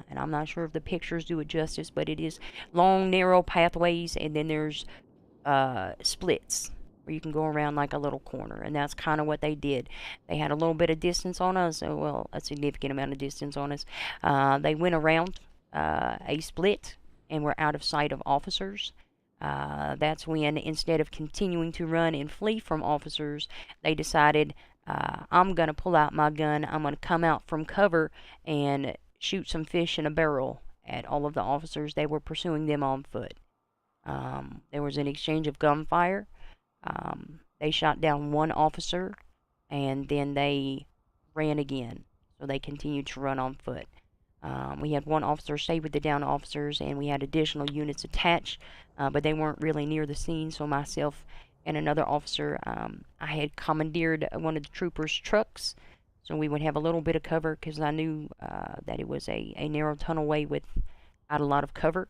and I'm not sure if the pictures do it justice, but it is long, narrow pathways, and then there's splits where you can go around like a little corner, and that's kind of what they did. They had a little bit of distance on us, well, a significant amount of distance on us. They went around a split and were out of sight of officers. That's when, instead of continuing to run and flee from officers, they decided, I'm going to pull out my gun, I'm going to come out from cover and shoot some fish in a barrel at all of the officers. They were pursuing them on foot. There was an exchange of gunfire. They shot down 1 officer, and then they ran again. So they continued to run on foot. We had 1 officer stay with the downed officers, and we had additional units attached, but they weren't really near the scene, so myself and another officer, I had commandeered one of the troopers' trucks, so we would have a little bit of cover, because I knew that it was a narrow tunnelway without a lot of cover.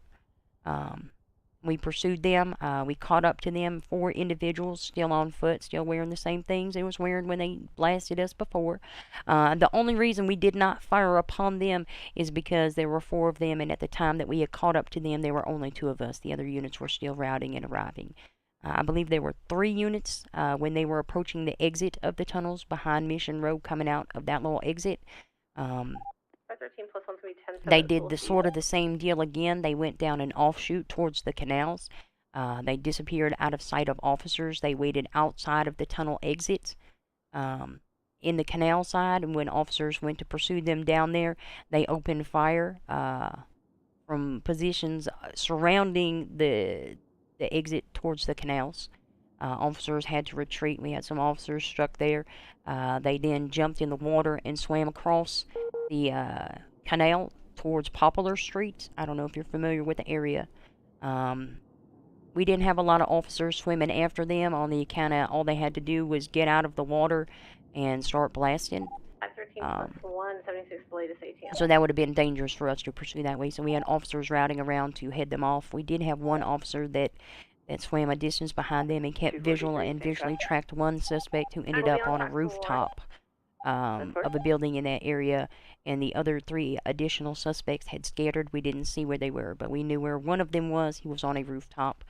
We pursued them. We caught up to them. 4 individuals still on foot, still wearing the same things they was wearing when they blasted us before. The only reason we did not fire upon them is because there were 4 of them, and at the time that we had caught up to them, there were only 2 of us. The other units were still routing and arriving. I believe there were 3 units when they were approaching the exit of the tunnels behind Mission Road, coming out of that little exit. 13 plus 1 to be 10. They did the sort of the same deal again. They went down an offshoot towards the canals. They disappeared out of sight of officers. They waited outside of the tunnel exit in the canal side, and when officers went to pursue them down there, they opened fire from positions surrounding the exit towards the canals. Officers had to retreat. We had some officers struck there. They then jumped in the water and swam across the canal towards Poplar Street. I don't know if you're familiar with the area. We didn't have a lot of officers swimming after them. On the account of all they had to do was get out of the water and start blasting. 13 1, 76 the latest ATM. So that would have been dangerous for us to pursue that way. So we had officers routing around to head them off. We did have one officer that swam a distance behind them and kept visual and visually tracked one suspect who ended up on a rooftop of a building in that area, and the other 3 additional suspects had scattered. We didn't see where they were, but we knew where one of them was. He was on a rooftop.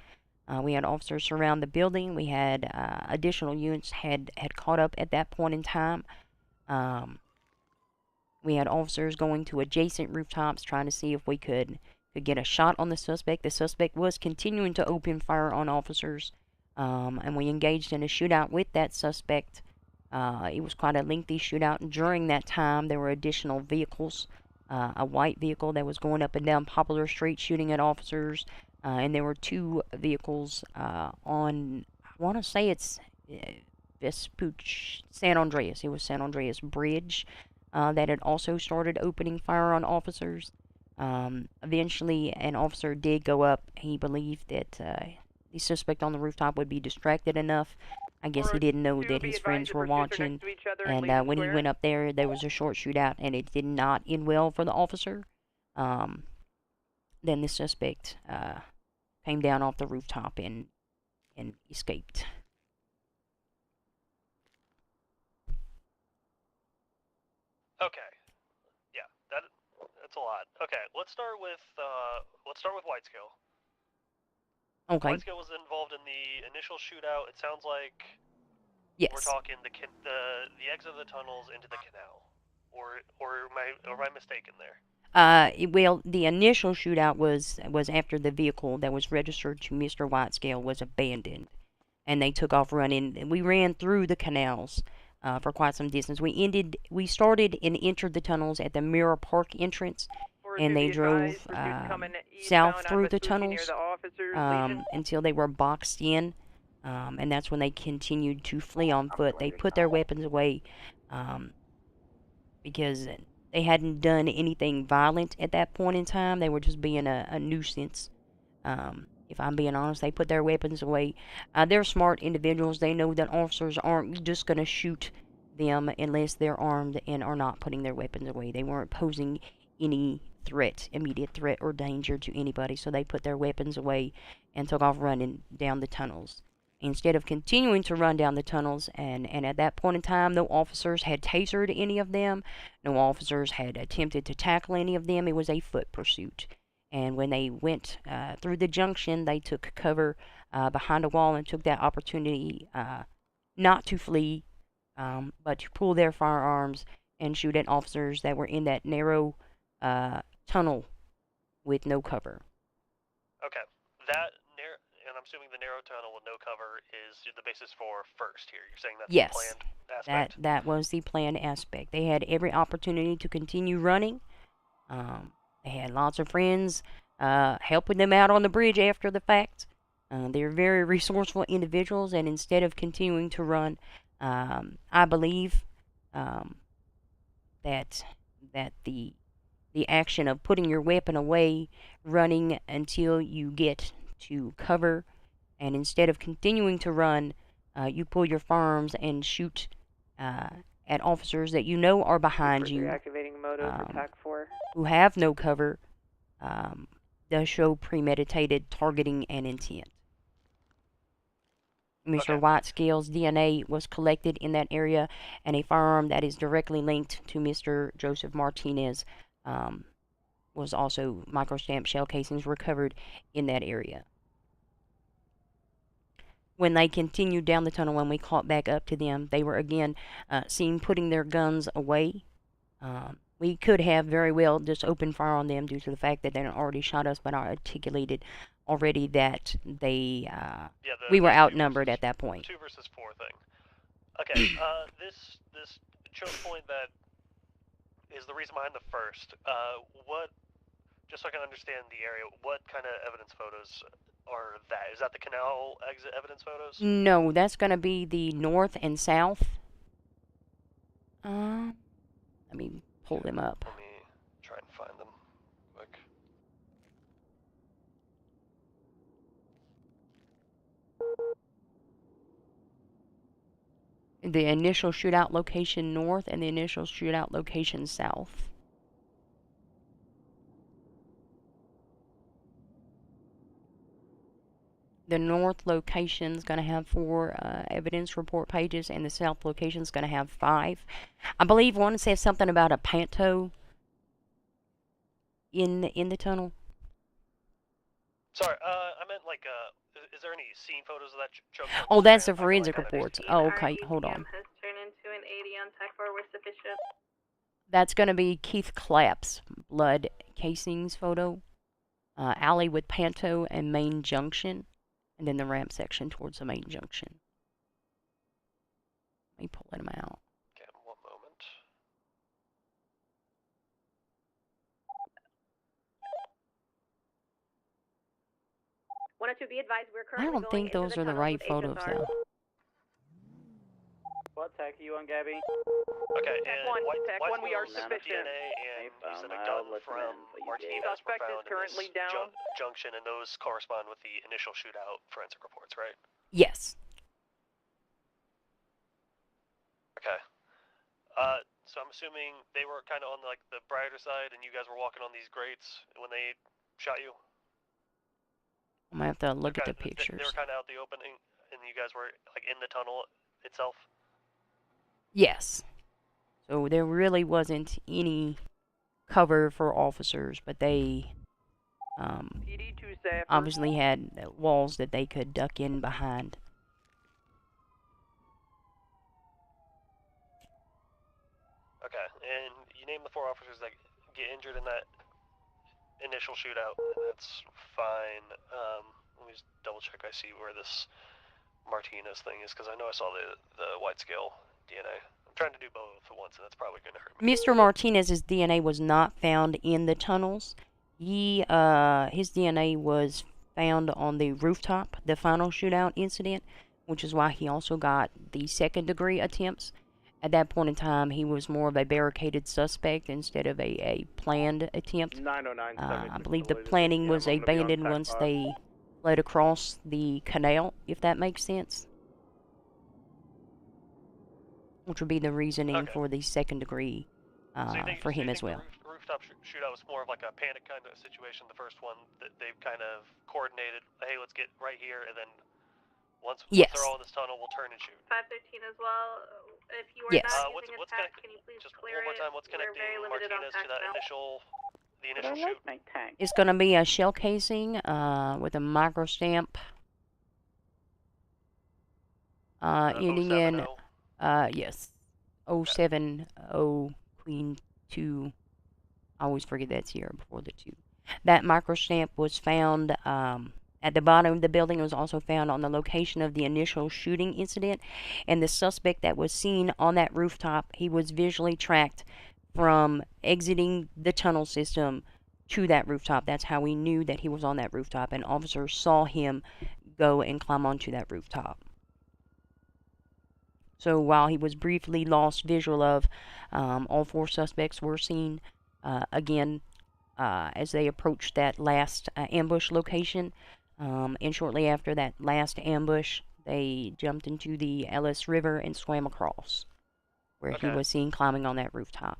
We had officers surround the building. We had additional units had caught up at that point in time. We had officers going to adjacent rooftops trying to see if we could get a shot on the suspect. The suspect was continuing to open fire on officers, and we engaged in a shootout with that suspect. It was quite a lengthy shootout, and during that time there were additional vehicles. A white vehicle that was going up and down Poplar Street shooting at officers, and there were 2 vehicles on, I want to say it's Vespucci, San Andreas. It was San Andreas Bridge that had also started opening fire on officers. Eventually, an officer did go up. He believed that the suspect on the rooftop would be distracted enough. I guess he didn't know that his friends were watching, and when he went up there was a short shootout, and it did not end well for the officer. Then the suspect came down off the rooftop and escaped. Okay. Yeah, that's a lot. Okay, let's start with Whitescale. Okay. Whitescale was involved in the initial shootout. It sounds like yes. We're talking the exit of the tunnels into the canal, or am I mistaken there? Well, the initial shootout was after the vehicle that was registered to Mr. Whitescale was abandoned, and they took off running. We ran through the canals for quite some distance. We started and entered the tunnels at the Mirror Park entrance, and they drove south through the tunnels until they were boxed in, and that's when they continued to flee on foot. They put their weapons away because they hadn't done anything violent at that point in time. They were just being a nuisance. If I'm being honest, they put their weapons away. They're smart individuals. They know that officers aren't just going to shoot them unless they're armed and are not putting their weapons away. They weren't posing any immediate threat or danger to anybody, so they put their weapons away and took off running down the tunnels. Instead of continuing to run down the tunnels, and at that point in time, no officers had tasered any of them, no officers had attempted to tackle any of them. It was a foot pursuit. And when they went through the junction, they took cover behind a wall and took that opportunity not to flee, but to pull their firearms and shoot at officers that were in that narrow tunnel with no cover. Okay. And I'm assuming the narrow tunnel with no cover is the basis for first here. You're saying that's yes, the planned aspect? That was the planned aspect. They had every opportunity to continue running. They had lots of friends helping them out on the bridge after the fact. They're very resourceful individuals, and instead of continuing to run, I believe that the action of putting your weapon away, running until you get to cover, and instead of continuing to run, you pull your firearms and shoot at officers that you know are behind you, who have no cover, does show premeditated targeting and intent. Mr. Whitescale's DNA was collected in that area, and a firearm that is directly linked to Mr. Joseph Martinez was also microstamp shell casings recovered in that area. When they continued down the tunnel, when we caught back up to them, they were again seen putting their guns away. We could have very well just opened fire on them due to the fact that they had already shot us, but I articulated already that they Yeah, we were the outnumbered at that point. 2 versus 4 thing. Okay, this choke point that is the reason behind the first. What? Just so I can understand the area, what kind of evidence photos are that? Is that the canal exit evidence photos? No, that's going to be the north and south. Let me pull them up. Let me try and find them quick. The initial shootout location north and the initial shootout location south. The north location is going to have 4 evidence report pages, and the south location is going to have 5. I believe one says something about a panto in the tunnel. Sorry, I meant like, is there any scene photos of that choke point? Oh, that's the I can, forensic like, reports. Our Oh, okay, hold ATM on. has turned into an 80 on tech 4 with sufficient. That's going to be Keith Clapp's blood casings photo. Alley with Panto and Main Junction. And then the ramp section towards the Main Junction. Let me pull them out. Okay, one moment. To be advised, we're I currently don't think those are the right photos, though. What tech are you on, Gabby? Okay, Tech and one, White Tech one, we are Will's sufficient. DNA and you said a I'll gun let them from in, but you Martinez did. were Suspect is found currently in this down. junction, and those correspond with the initial shootout forensic reports, right? Yes. Okay. So I'm assuming they were kind of on like the brighter side, and you guys were walking on these grates when they shot you. I'm going to have to look at the They pictures. were kind of out the opening, and you guys were like in the tunnel itself. Yes. So there really wasn't any cover for officers, but they PD2 staffers. obviously had walls that they could duck in behind. Okay, and you name the 4 officers that get injured in that initial shootout. That's fine. Let me just double check. I see where this Martinez thing is, because I know I saw the wide scale DNA. I'm trying to do both at once, and that's probably going to hurt me. Mr. Martinez's DNA was not found in the tunnels. His DNA was found on the rooftop, the final shootout incident, which is why he also got the second-degree attempts. At that point in time, he was more of a barricaded suspect instead of a planned attempt. 909 I believe the planning was abandoned once they fled across the canal, if that makes sense. Which would be the reasoning for the second degree for him as well. The rooftop shootout was more of like a panic kind of situation. The first one that they've kind of coordinated. Hey, let's get right here, and then once they're all in this tunnel, we'll turn and shoot. 513 as well. If you are Yes. not using a tech, can you please just clear one more time? What's it? We're connecting very limited on Martinez tech to that now. the initial shoot? It's going to be a shell casing with a micro stamp ending in yes, 070 Queen 2. I always forget that's here before the 2. That micro stamp was found at the bottom of the building. It was also found on the location of the initial shooting incident, and the suspect that was seen on that rooftop, he was visually tracked from exiting the tunnel system to that rooftop. That's how we knew that he was on that rooftop, and officers saw him go and climb onto that rooftop. So while he was briefly lost visual of, all 4 suspects were seen again as they approached that last ambush location. And shortly after that last ambush, they jumped into the Ellis River and swam across, where he was seen climbing on that rooftop.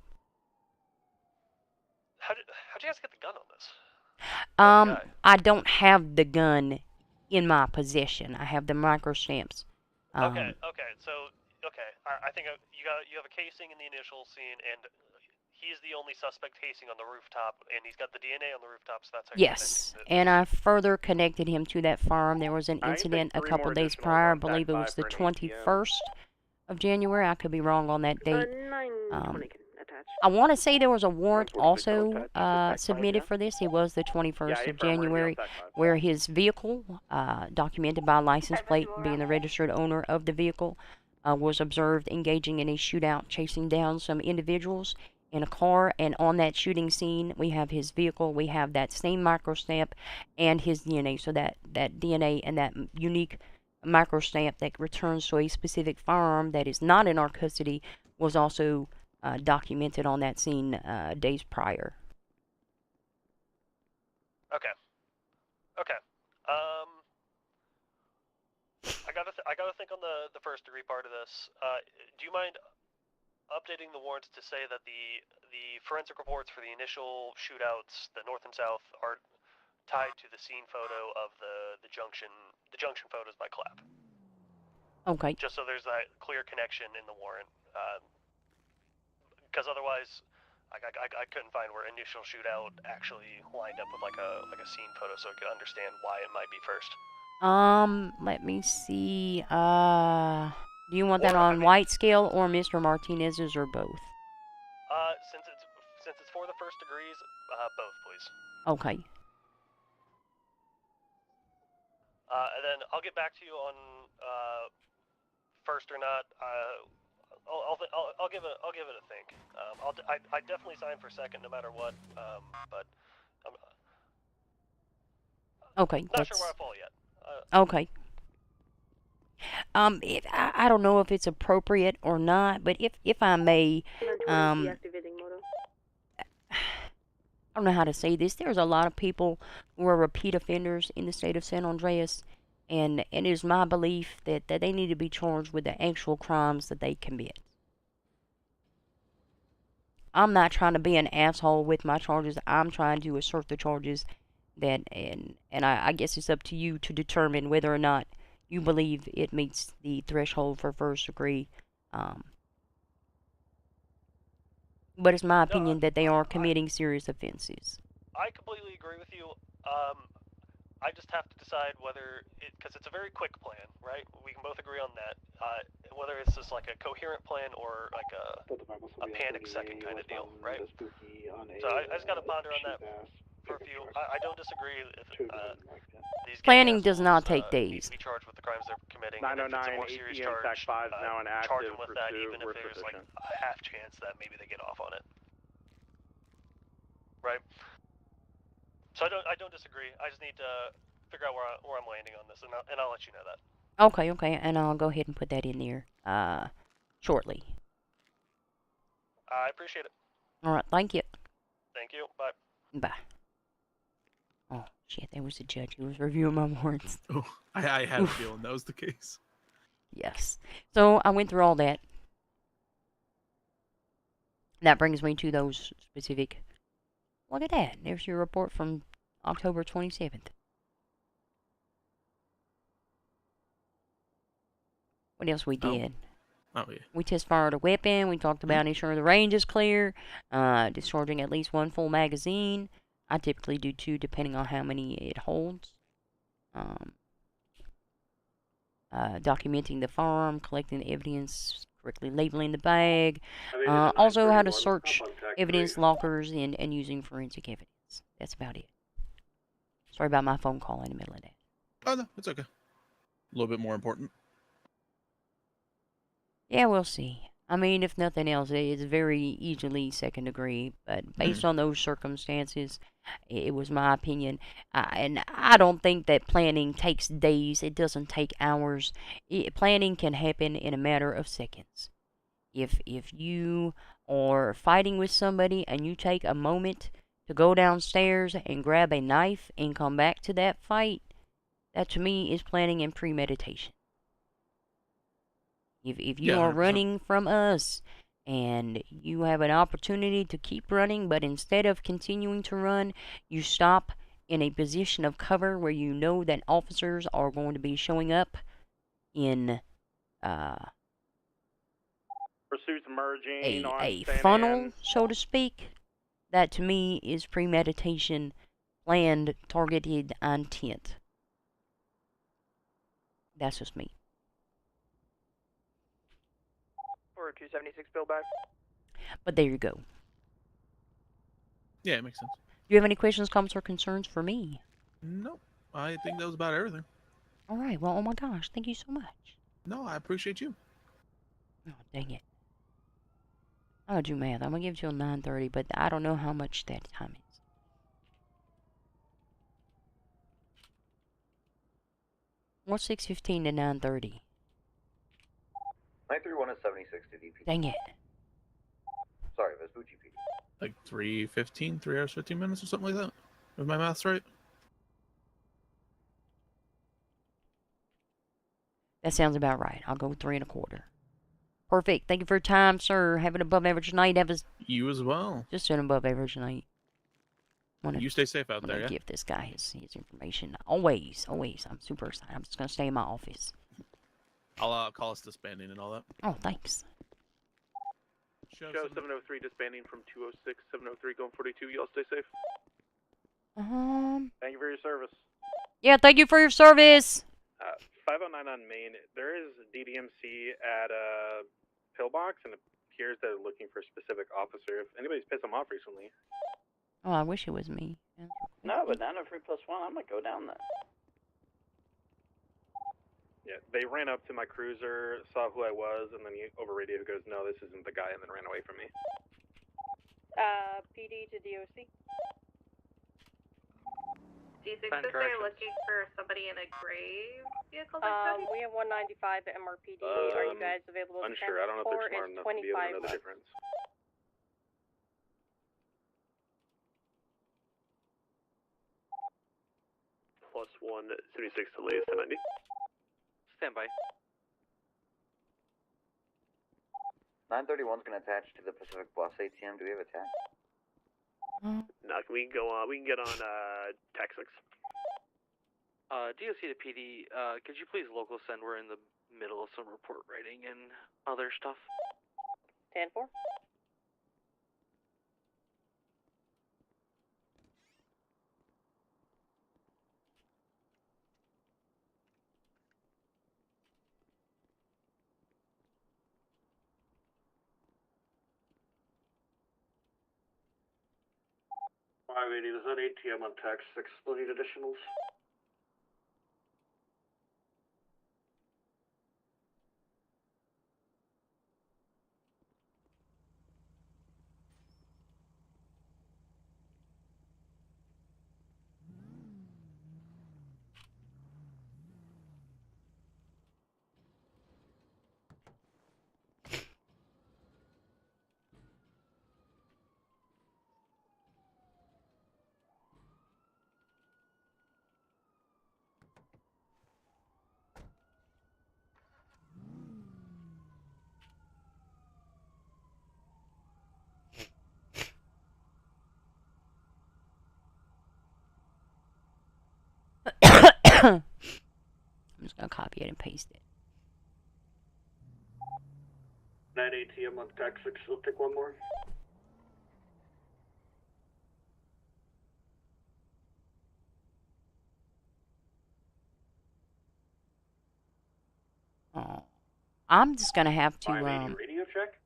How'd you guys get the gun on this? I don't have the gun in my possession. I have the micro stamps. Okay. So I think you have a casing in the initial scene, and he's the only suspect casing on the rooftop, and he's got the DNA on the rooftop, so that's how yes, and I further connected him to that farm. There was an incident a couple days prior. I believe it was the 21st of January. I could be wrong on that date. I want to say there was a warrant also submitted for this. It was the 21st of January, where his vehicle, documented by license plate being the registered owner of the vehicle, was observed engaging in a shootout, chasing down some individuals in a car. And on that shooting scene, we have his vehicle, we have that same microstamp, and his DNA. So that DNA and that unique microstamp that returns to a specific firearm that is not in our custody was also documented on that scene days prior. Okay. Okay. I gotta think on the first degree part of this. Do you mind updating the warrants to say that the forensic reports for the initial shootouts, the north and south, are tied to the scene photo of the junction photos by Clapp? Okay. Just so there's that clear connection in the warrant. Because otherwise, I couldn't find where initial shootout actually lined up with like a scene photo, so I could understand why it might be first. Let me see. Do you want that on white scale or Mr. Martinez's or both? Since it's for the first degrees, both, please. Okay. And then I'll get back to you on first or not. I'll give it a think. I definitely sign for second no matter what. But I'm okay. Not sure where I fall yet. Okay. I don't know if it's appropriate or not, but if I may, I don't know how to say this. There's a lot of people who are repeat offenders in the state of San Andreas, and it is my belief that they need to be charged with the actual crimes that they commit. I'm not trying to be an asshole with my charges. I'm trying to assert the charges that, and I guess it's up to you to determine whether or not you believe it meets the threshold for first degree. But it's my opinion that they are committing serious offenses. I completely agree with you. I just have to decide whether because it's a very quick plan, right? We can both agree on that. Whether it's just like a coherent plan or like a panic second kind of deal, right? So I just got to ponder on that for a few. I don't disagree if these planning does not take days. Need to be charged with the crimes they're committing. And if it's a more serious charge, charge them with that, even if there's like a half chance that maybe they get off on it, right? So I don't disagree. I just need to figure out where I'm landing on this, and I'll let you know that. Okay, and I'll go ahead and put that in there shortly. I appreciate it. All right, thank you. Thank you. Bye. Bye. Oh shit, there was a judge who was reviewing my warrants. Oh, I had a feeling that was the case. Yes. So I went through all that. That brings me to those specific. Look at that. There's your report from October 27th. What else we did? Oh, yeah. We test fired a weapon. We talked about ensuring the range is clear. Discharging at least one full magazine. I typically do 2 depending on how many it holds. Documenting the firearm, collecting the evidence, correctly labeling the bag. Also how to search evidence lockers and using forensic evidence. That's about it. Sorry about my phone call in the middle of that. Oh, no, it's okay. A little bit more important. Yeah, we'll see. I mean, if nothing else, it's very easily second degree, but based on those circumstances, it was my opinion. And I don't think that planning takes days. It doesn't take hours. Planning can happen in a matter of seconds. If you are fighting with somebody and you take a moment to go downstairs and grab a knife and come back to that fight, that to me is planning and premeditation. If you are running from us and you have an opportunity to keep running, but instead of continuing to run, you stop in a position of cover where you know that officers are going to be showing up in Pursuits merging a funnel, so to speak, that to me is premeditation, planned, targeted intent. That's just me. 276 Bill back. But there you go. Yeah, it makes sense. Do you have any questions, comments, or concerns for me? Nope. I think that was about everything. All right. Well, oh my gosh, thank you so much. No, I appreciate you. Oh, dang it. I'm gonna do math. I'm gonna give it till 9:30, but I don't know how much that time is. What's 6:15 to 9:30? 931 is 76 to DP. Dang it. Sorry, Vespucci PD. Like 3:15, 3 hours 15 minutes or something like that. If my math's right. That sounds about right. I'll go with 3 1/4. Perfect. Thank you for your time, sir. Have an above average night. You as well. Just an above average night. You stay safe out there, I'm yeah? gonna give this guy his information. Always. I'm super excited. I'm just gonna stay in my office. I'll call us disbanding and all that. Oh, thanks. Show 703 disbanding from 206, 703 going 42. Y'all stay safe. Thank you for your service. Yeah, thank you for your service. 509 on Main. There is DDMC at a pillbox, and it appears they're looking for a specific officer. If anybody's pissed them off recently. Oh, I wish it was me. No, but 903+1, I'm gonna go down there. Yeah, they ran up to my cruiser, saw who I was, and then he over radio goes, "No, this isn't the guy," and then ran away from me. PD to DOC. D6 says they're looking for somebody in a gray vehicle. We have 195 at MRPD. Are you guys available? Unsure. I don't know if they're smart enough to be able to know the difference. +1 76 to latest 1090. Stand by. 931's gonna attach to the Pacific Bus ATM. Do we have a tag? Now, can we go on? We can get on Tech 6. DOC to PD, could you please local send? We're in the middle of some report writing and other stuff. 10-4. There's an ATM on Tech 6. Still need additionals. I'm just gonna copy it and paste it. 9 ATM on Tech 6. We'll take one more. Oh, I'm just gonna have to 580 radio check.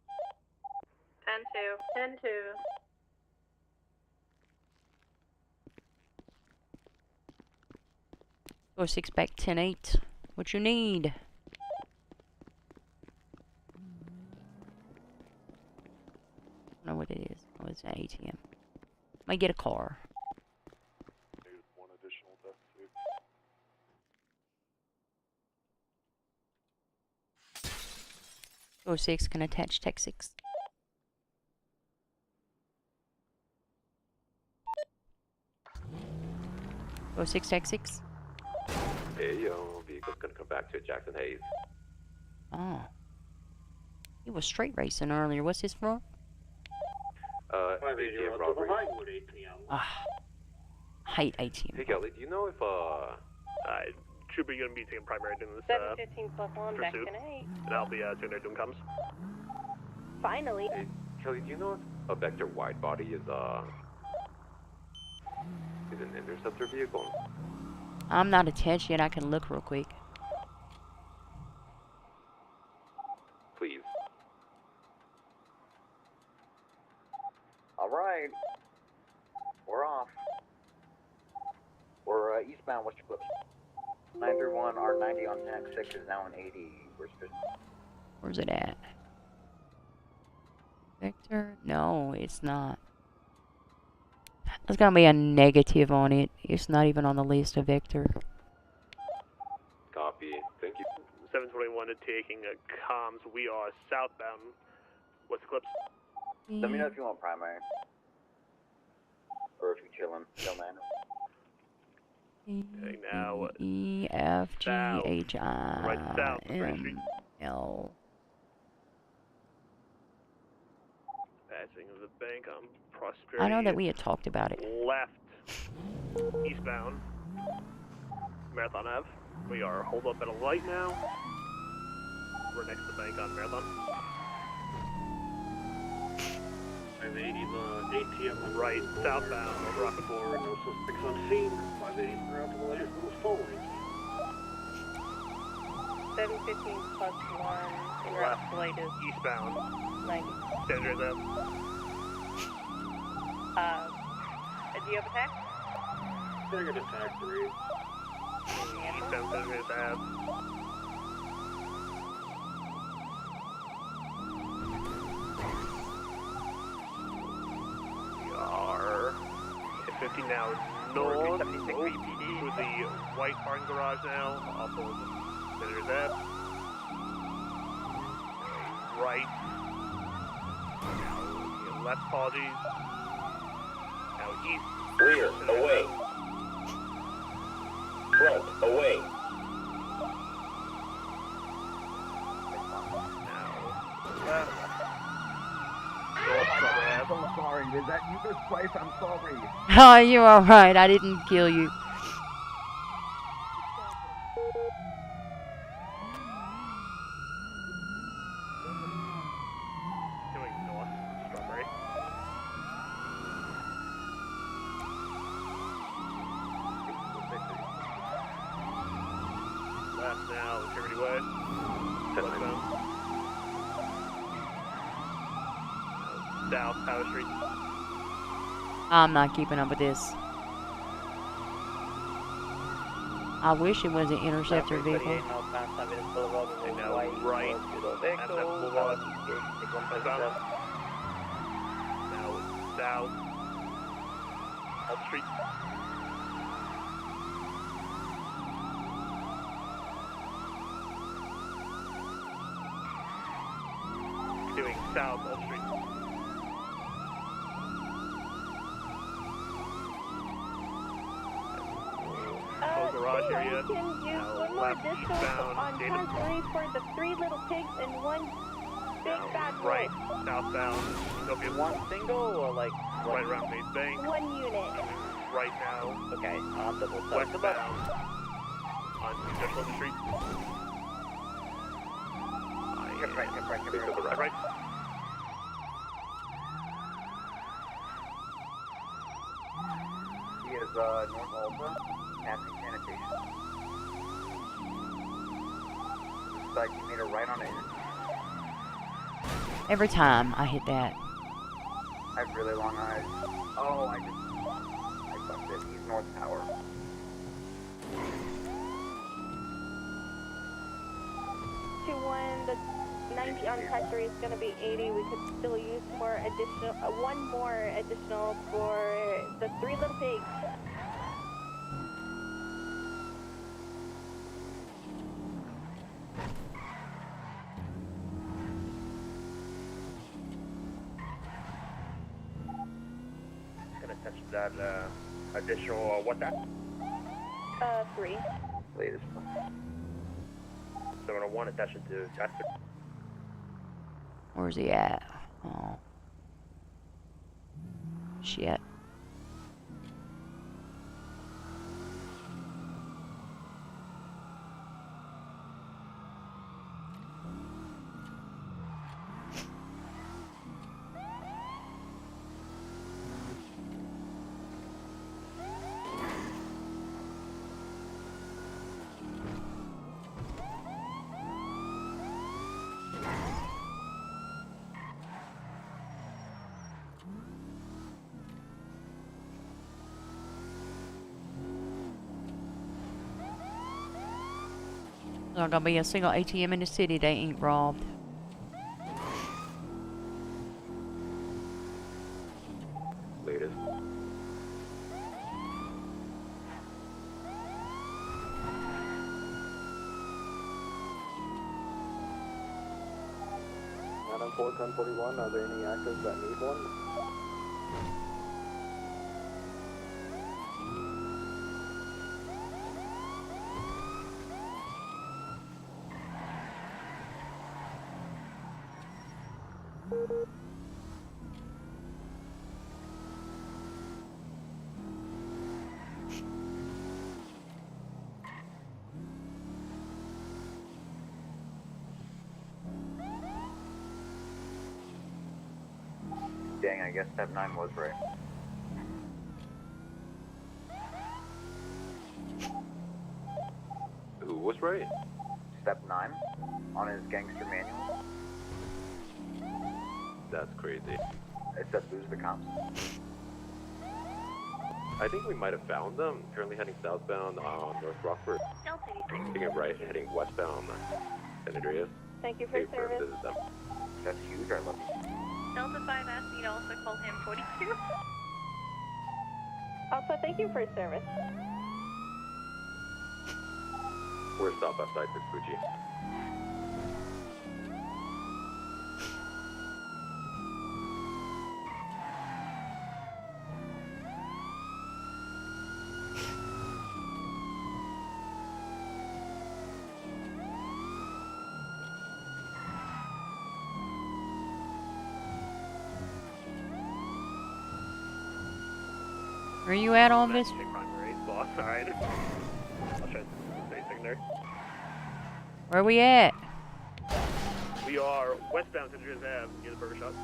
10-2. 10-2. Go 6 back 10-8. What you need? I don't know what it is. Oh, it's an ATM. Might get a car. One additional death too. Go 6 can attach Tech 6. Go 6 Tech 6. Hey, yo, vehicle's gonna come back to Jackson Hayes. Oh. He was straight racing earlier. What's his from? ATM robbery. Ah. Hate ATM. Hey, Kelly, do you know if, Trooper, you're gonna be taking primary doing this, 715+1 back pursuit? 10-8. And I'll be, soon there doing comes. Finally. Hey, Kelly, do you know if a Vector wide body is an interceptor vehicle? I'm not attached yet. I can look real quick. Please. Standard 1, R90 on tank 6 is now an 80. Where's it at? Victor? No, it's not. There's gonna be a negative on it. It's not even on the list of Victor. Copy. Thank you. 721 to taking comms. We are southbound. What's the clips? Let me know if you want primary. Or if you're chilling. Chill, man. Okay, now E F G H I right south of Green M Street. L. Passing of the bank on Prosperity. I know that we had talked about it. Left. Eastbound. Marathon Ave. We are holed up at a light now. We're next to the bank on Marathon. 580, the ATM. Right, southbound. Over Rocket Forward, no suspects on scene. 580 throughout the latest move forward. 715 plus 1 in route to latest. Eastbound. 90. Standard Ave. Do you have a tag? Target attack 3. Eastbound Standard Ave. We are at 50 now. North to the white parking garage now. Off of Standard Ave. Right. Now, left, apologies. Now east. Rear, away. Front, away. Now left. North, I'm so sorry. Is that you, Miss Price? I'm sorry. Oh, you're alright. I didn't kill you. Doing north, Strawberry. Left now, Integrity Way. Westbound. South, Power Street. I'm not keeping up with this. I wish it was an interceptor vehicle. And now right. And left Boulevard. Westbound. Now south. Alt Street. Doing south, Alt Street. Garage area. Can use Now one more left, distance eastbound, on David. Conway for the 3 little pigs and 1 big bad wolf. Right, southbound. There'll be One single or like right around Maze Bank. 1 unit. Right now, Okay, on double westbound on Industrial Street. Right. He is North Alta, passing sanitation. Looks like you made a right on it. Every time I hit that. I have really long eyes. Oh, I fucked it. He's North Tower. To 1, the 90 on track 3 is going to be 80. We could still use more additional, 1 more additional for the 3 little pigs. Gonna touch that additional, what's that? 3. Latest one. 701 attention to Jasper. Where's he at? Oh. Shit. There's not gonna be a single ATM in the city they ain't robbed. Latest. Madam 41041, are there any actors that need one? Dang, I guess step 9 was right. Who was right? Step 9 on his gangster manual. That's crazy. It said lose the cops. I think we might have found them. Currently heading southbound on North Rockford. Taking a right, heading westbound San Andreas. Thank you for your service. This is them. That's huge, I love you. Delta 5 asked me to also call him 42. Also, thank you for your service. We're stop outside Vespucci. Where you at on this? Primary boss side. I'll try spacing there. Where we at? We are westbound San Andreas Ave near the burger shop.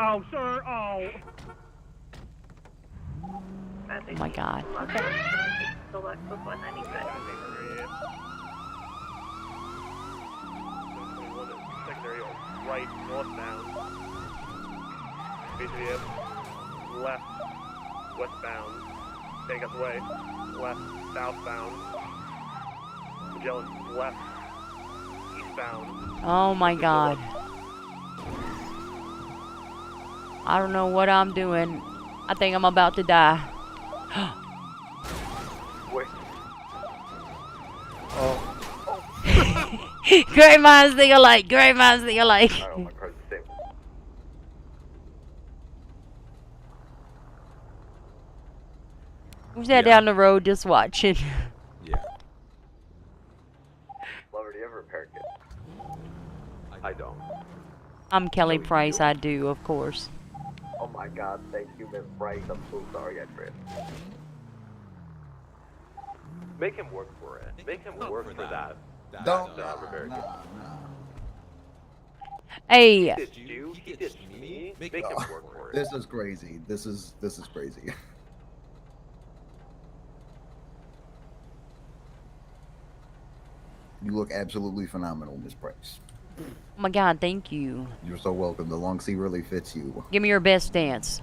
Oh, sir, oh. Oh my god. Okay. Select with 195. Secondary right northbound. Basically, left westbound. Take us away. Left southbound. Magellan left eastbound. Oh my god. I don't know what I'm doing. I think I'm about to die. Wait. Great minds think alike. Great minds think alike. Oh, my car's disabled. Who's that down the road just watching? Yeah. Lover, do you ever repair kit? I don't. I'm Kelly Price. I do, of course. Oh my god, thank you, Miss Price. I'm so sorry I tripped. Make him work for it. Make him work for that. Don't. repair kit. Hey. He did you. He did me. Make him work for it. This is crazy. This is crazy. You look absolutely phenomenal, Miss Price. Oh my god, thank you. You're so welcome. The long C really fits you. Give me your best dance.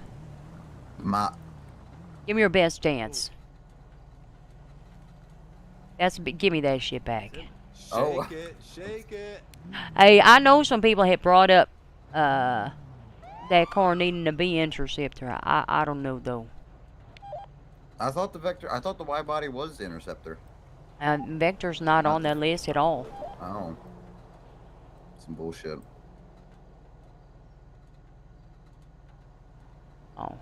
Give me your best dance. Give me that shit back. Shake it. Hey, I know some people had brought up that car needing to be interceptor. I don't know though. I thought the Y body was the interceptor. Vector's not on that list at all. Oh. Some bullshit. Oh.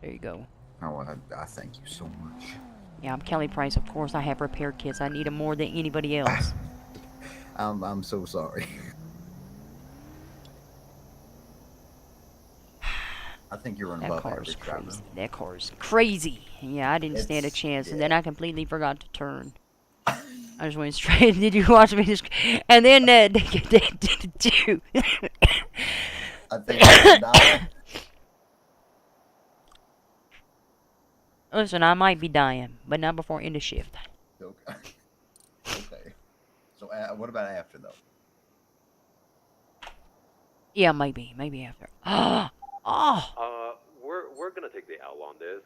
There you go. Oh, I thank you so much. Yeah, I'm Kelly Price. Of course, I have repair kits. I need them more than anybody else. I'm so sorry. I think you're an above average driver. That car's crazy. Yeah, I didn't stand a chance, and then I completely forgot to turn. I just went straight. Did you watch me just? And then they did too. I think I'm dying. Listen, I might be dying, but not before end of shift. Okay. Okay. So what about after though? Yeah, maybe after. Oh. We're gonna take the L on this.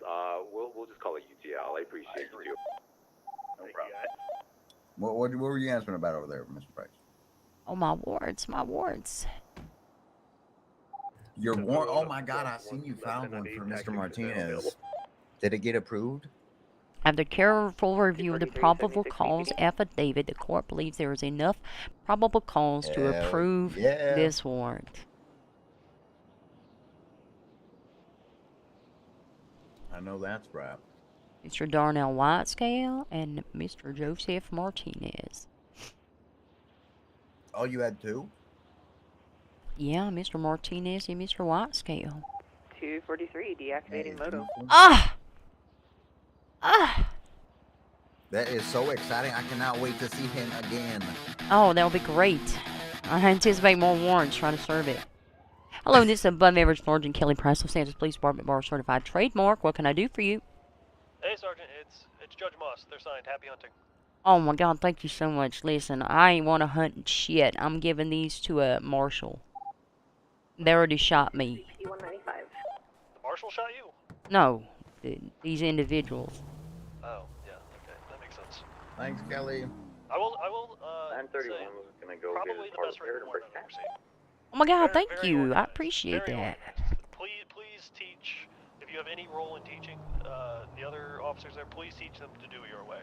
We'll just call it UTL. I appreciate you. No problem. What were you answering about over there, Mr. Price? Oh, my warrants. Your warrant? Oh my God! I seen you found one for Mr. Martinez. Did it get approved? After careful review of the probable cause affidavit, the court believes there is enough probable cause to approve this warrant. I know that's right. Mr. Darnell Whitescale and Mr. Joseph Martinez. Oh, you had two? Yeah, Mr. Martinez and Mr. Whitescale. 243, deactivating moto. That is so exciting. I cannot wait to see him again. Oh, that'll be great. I anticipate more warrants trying to serve it. Hello, this is Above Average Sergeant Kelly Price of Santos Police Department Bar Certified Trademark. What can I do for you? Hey, Sergeant, it's Judge Moss. They're signed. Happy hunting. Oh my God, thank you so much. Listen, I ain't want to hunt shit. I'm giving these to a marshal. They already shot me. The marshal shot you? No, these individuals. Oh, yeah, okay, that makes sense. Thanks, Kelly. I will, 931 was gonna go probably the best written warrant I've ever seen. Oh my God, Very, thank very you. I organized. appreciate Very that. organized. Please teach, if you have any role in teaching the other officers there, please teach them to do it your way.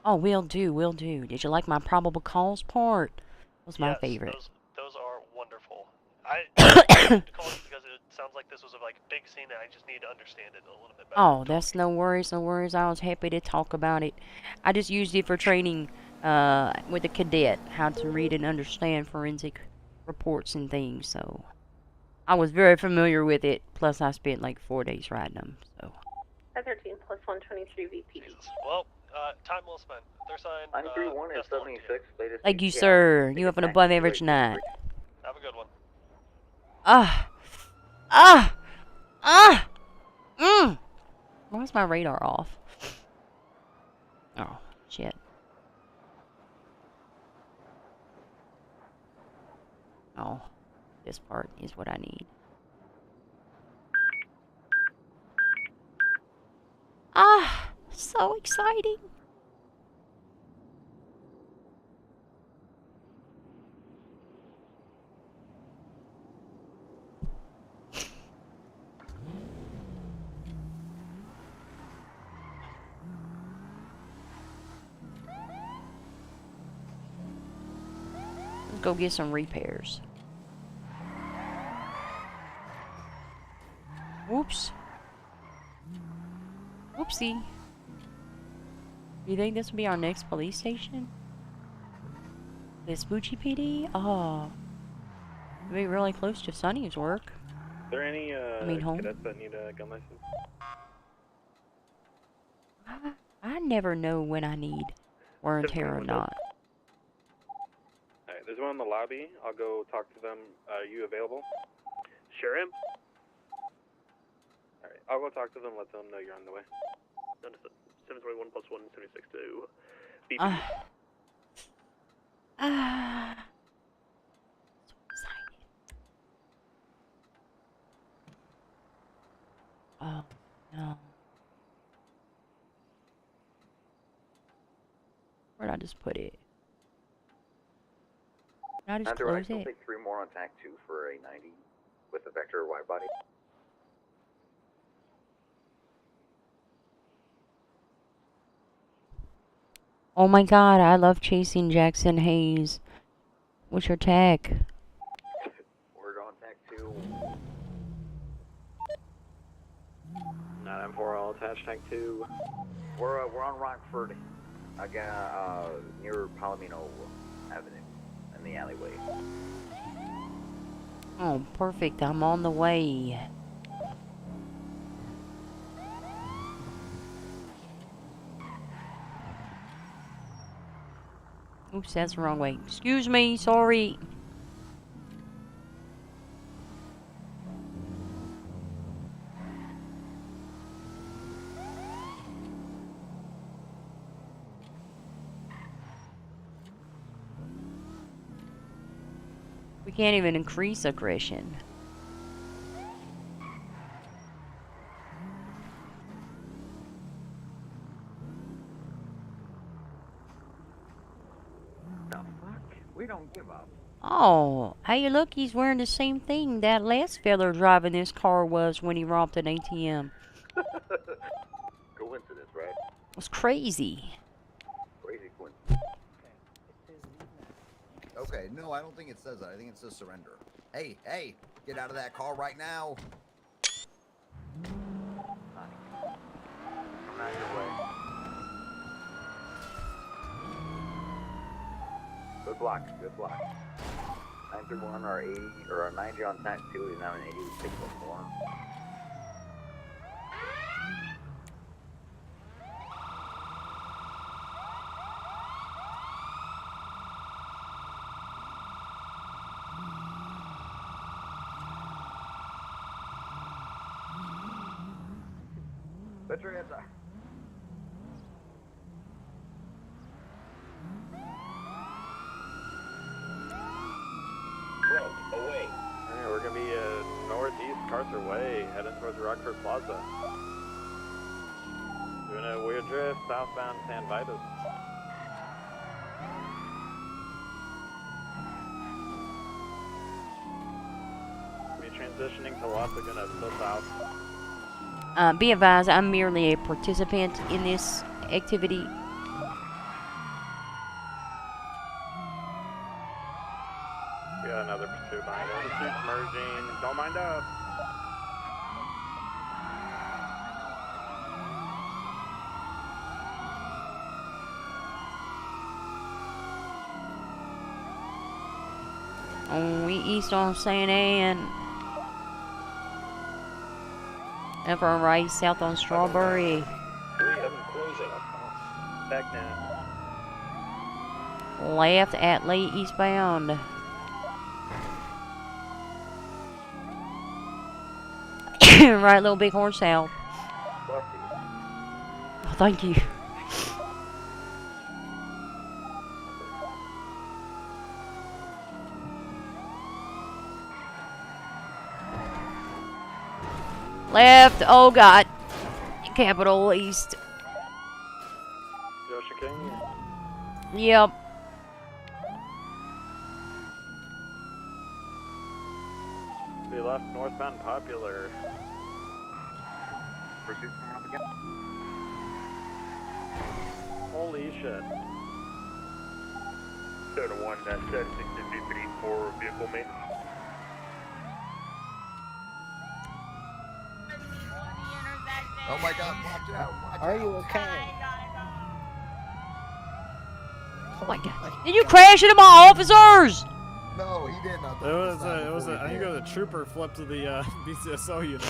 Oh, will do. Did you like my probable cause part? Was my Yes, favorite. Those are wonderful. I wanted to call you because it sounds like this was a big scene and I just need to understand it a little bit better. Oh, that's no worries. I was happy to talk about it. I just used it for training with a cadet, how to read and understand forensic reports and things, so I was very familiar with it, plus I spent like 4 days writing them, so. 13 plus 123 VP. Well, time well spent. They're signed. 931 is 76. Latest. Thank you, sir. You have an above average night. Have a good one. Why's my radar off? Oh, shit. Oh, this part is what I need. So exciting. Let's go get some repairs. Whoops. Whoopsie. Do you think this will be our next police station? Vespucci PD? Oh. It'll be really close to Sonny's work. Are there any home. cadets that need a gun license? I never know when I need wear and tear or not. Alright, there's one in the lobby. I'll go talk to them. Are you available? Sure am. Alright, I'll go talk to them, let them know you're on the way. Understood. 721 plus 176 to BP. So excited. Oh, no. Where'd I just put it? Did I just Andrew, I close still it? take 3 more on TAC 2 for a 90 with a vector wide body. Oh my God, I love chasing Jackson Hayes. What's your tag? We're on TAC 2. 994, I'll attach tank 2. We're on Rockford, again, near Palomino Avenue, in the alleyway. Oh, perfect. I'm on the way. Oops, that's the wrong way. Excuse me, sorry. We can't even increase aggression. The fuck? We don't give up. Oh, hey, look, he's wearing the same thing that last fella driving this car was when he robbed an ATM. Coincidence, right? It was crazy. Crazy coincidence. Okay, no, I don't think it says that. I think it says surrender. Hey, hey, get out of that car right now. I'm out your way. Good block, good block. 931 or 80 or a 90 on tax 2 is now an 80 with 604. Put your hands up. Away. Alright, we're gonna be northeast Carter Way, heading towards Rockford Plaza. Doing a weird drift southbound San Vitus. Be transitioning to Wasaga still south. Be advised, I'm merely a participant in this activity. We got another pursuit behind us. Pursuit's merging. Don't mind us. We east on St. Anne. Up our right, south on Strawberry. Back now. Left at late eastbound. Right, little big horse south. Oh, thank you. Left, oh god. Capital East. Yoshi King. Yep. We left northbound Popular. Pursuit coming up again. Holy shit. 701, that's 653 for vehicle maintenance. Oh my god, watch out, watch Are out. you okay? Oh my god. Did you crash into my officers? No, he didn't. It was I think it was a trooper flipped to the BCSO unit.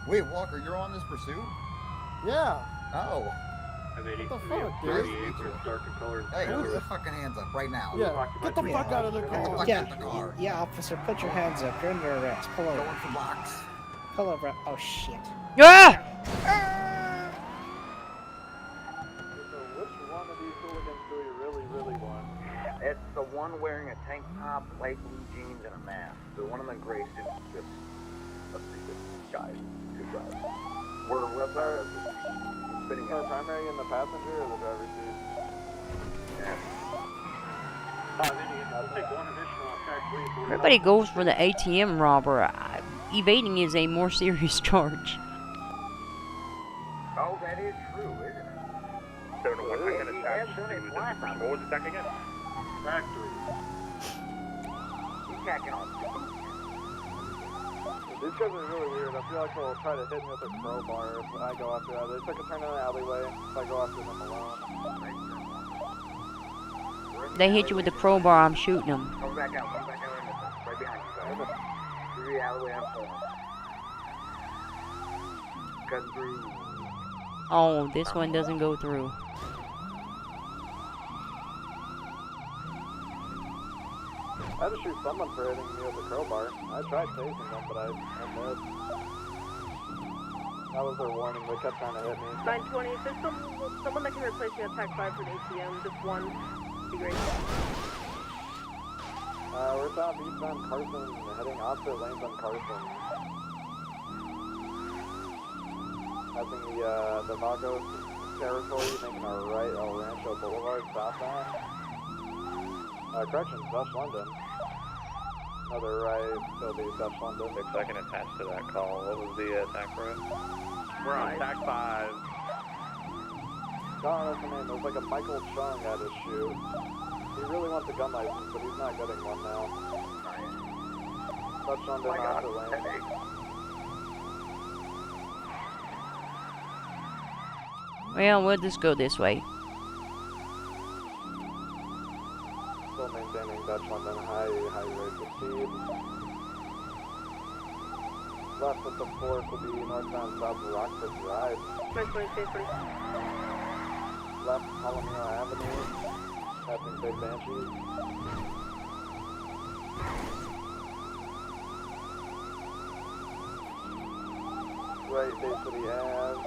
Wait, Walker, you're on this pursuit? Yeah. Oh. What the fuck, dude? Hey, put your fucking hands up right now. Yeah, get the fuck out of the car. Get the fuck out of the car. Yeah, officer, put your hands up. You're under arrest. Pull over. Going for box. Pull over. Oh, shit. Yeah! So which one of these hooligans do we really want? It's the one wearing a tank top, light blue jeans, and a mask. The one in the gray suit is just, let's see, this guy, two guys. We're spinning The primary in the passenger or the driver's seat? Everybody goes for the ATM robber. Evading is a more serious charge. Oh, that is true, isn't it? 701, I'm gonna attack you. What was the attack again? Factory. He's tacking on. These guys are really weird. I feel like they'll try to hit me with a crowbar if I go after that. They took a turn in the alleyway if I go after them alone. They hit you with the crowbar, I'm shooting them. Come back out, right behind you guys. Through the alleyway I'm pulling. Cutting through. Oh, this one doesn't go through. I had to shoot someone for hitting me with a crowbar. I tried tasing them, but I missed. That was their warning. They kept trying to hit me. 920, if there's someone that can replace me at Tech 5 for an ATM, just one, be great. We're southeastbound Carson, heading opposite lanes on Carson. Passing the Vagos territory, making our right El Rancho Boulevard southbound. Correction, Dutch London. Another right, still be Dutch London. 6, I can attach to that call. What was the attack route? We're on attack 5. God, that's the name. It was like a Michael Chung had to shoot. He really wants a gun license, but he's not getting one now. Dutch London, opposite lane. Well, we'll just go this way. Still maintaining Dutch London, high rates of speed. Left at the fork will be northbound South Rockford Drive. Left Palomino Avenue, passing Big Banshees. Right, Bay City Ave.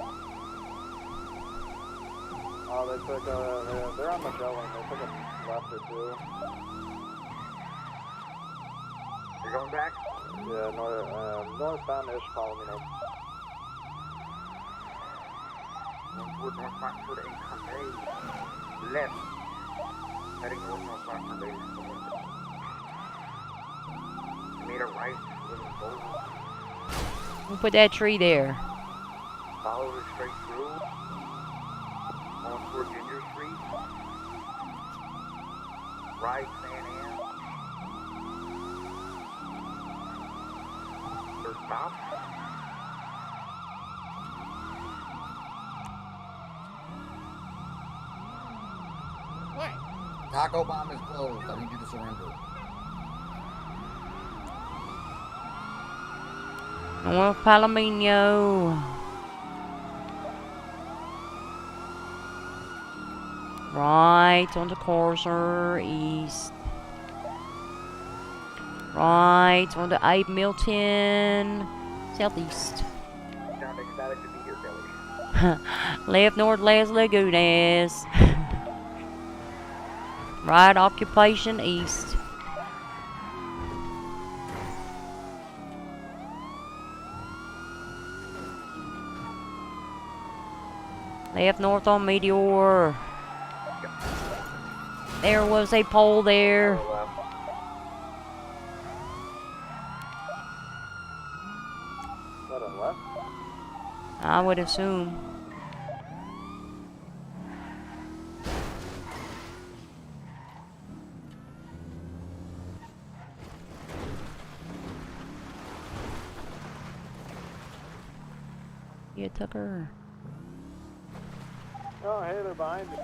Oh, they took they're on Magellan. They took a left or two. You're going back? Yeah, northbound-ish Palomino. One toward North Rockford and Conde. Left. Heading north North Rockford Bay. You made a right. We'll put that tree there. Follow it straight through. On toward Ginger Street. Right, San Ann. Third stop. What? Taco bomb is closed. I need you to surrender. North Palomino. Right on the Corsair east. Right on the Abe Milton southeast. Sound ecstatic to be here, Billy. Left north Las Lagunas. Right occupation east. Left north on Meteor. There was a pole there. Is that a left? I would assume. Yeah, Tucker. Oh, hey, they're behind you.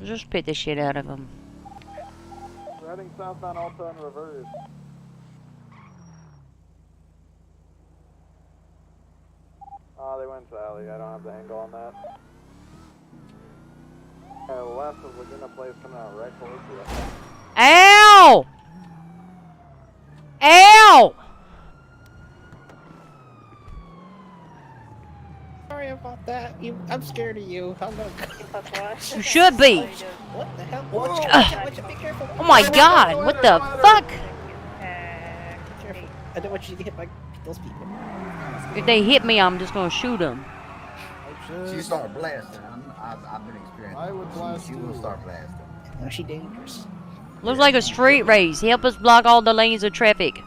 Just pit the shit out of them. We're heading southbound Alta in reverse. Oh, they went to alley. I don't have the angle on that. Left of Laguna Place coming out right towards you. Ow! Ow! Sorry about that. I'm scared of you. I'm gonna go. You should be. What the hell? Watch out, be careful. Oh my god, what the fuck? Be careful. I don't want you to get hit by those people. If they hit me, I'm just gonna shoot them. She start blasting. I've been experiencing. I would blast. She will start blasting. No, she dangerous. Looks like a street race. Help us block all the lanes of traffic.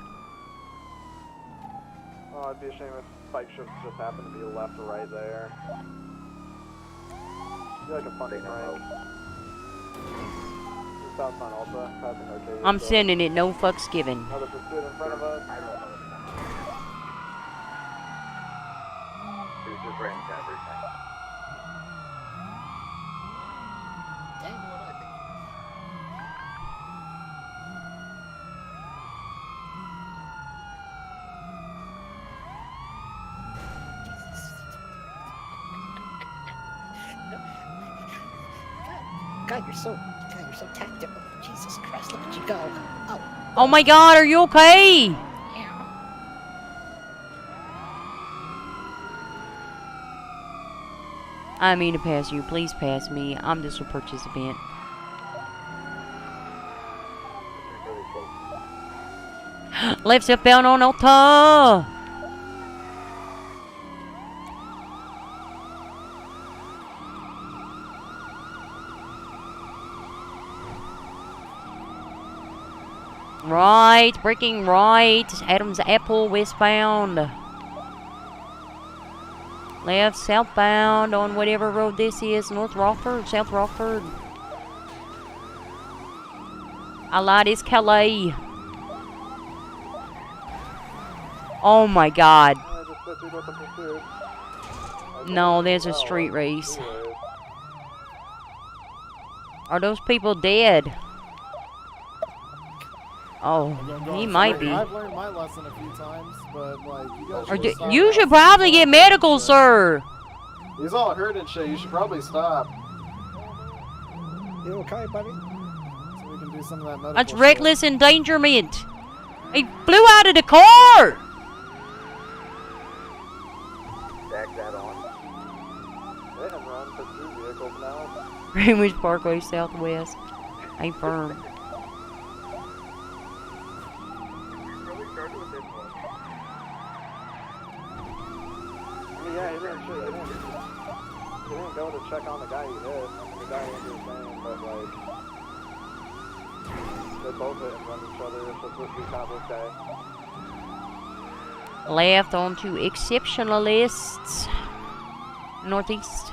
Oh, it'd be a shame if spike shifts just happened to be left or right there. Be like a funny prank. Southbound Alta, passing Arcadia. I'm sending it, no fucks given. Another pursuit in front of us. It was just ran into everything. God, you're so tactical. Jesus Christ, look at you go. Oh. Oh my God, are you okay? I mean to pass you. Please pass me. I'm just a participant. Left southbound on Alta. Right, breaking right. Adams Apple westbound. Left southbound on whatever road this is. North Rockford, South Rockford. I lied, it's Calais. Oh my God. No, there's a street race. Are those people dead? Oh, he might be. I've learned my lesson a few times, but like you guys You should probably get medical, sir. He's all hurt and shit. You should probably stop. You okay, buddy? So we can do some of that medical That's shit. reckless endangerment. He flew out of the car. Back that on. They have run for 2 vehicles now. Greenwich Parkway Southwest. Ain't firm. Yeah, he didn't go to check on the guy he hit. The guy didn't do anything, but like, they both hit and run each other. It's supposed to be kind of okay. Left onto Exceptionalists. Northeast.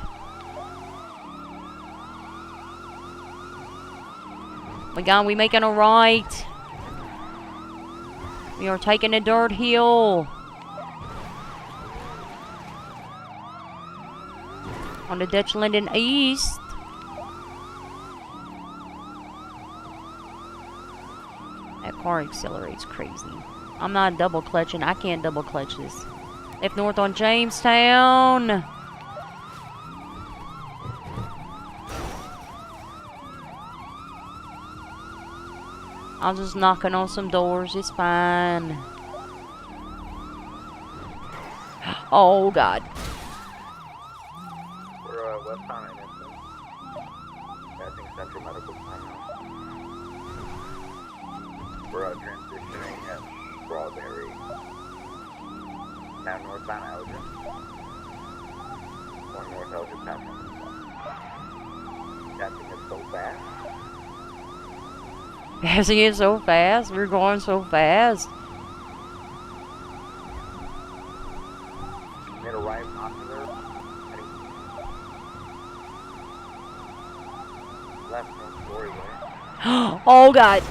My God, we making a right. We are taking a dirt hill. On the Dutch Linden East. That car accelerates crazy. I'm not double clutching. I can't double clutch this. Left north on Jamestown. I'm just knocking on some doors. It's fine. Oh, God. We're westbound in Instant. Passing Central Medical Center. We're transitioning at Strawberry. Now northbound Elgin. Going north Elgin passing. That thing is so fast. Passing it so fast. We're going so fast. Made a right onto there. Left North Story Way. Oh, God.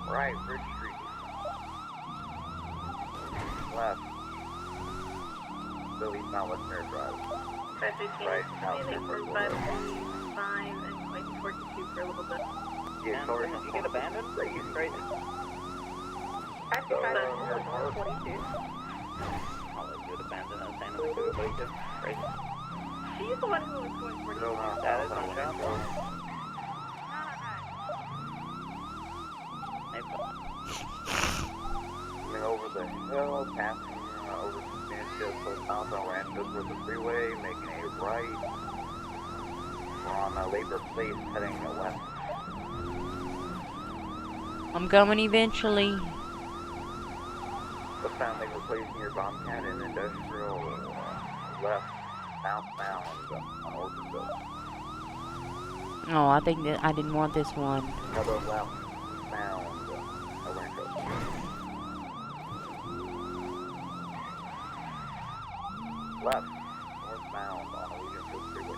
Right, Bridge Street. Left. Still eastbound West Mare Drive. Right, now it's Purple Road. 5 and like 42 for a little bit. Yeah, sorry. Did you get abandoned? Right, you straight. Actually, 42. I'll let you abandon us and we could wait to right. She's the one who was going 42. No, no, That is no, on job. no. Coming over the hill, passing over Substantia, so south on Ranchos with the freeway, making a right. We're on Labor Place, heading west. I'm coming eventually. Westbound, they replacing your Bombcat in Industrial, left, southbound on Ortonville. Oh, I think that I didn't want this one. Another left, bound, Ranchos. Left, northbound on Allegiance Freeway.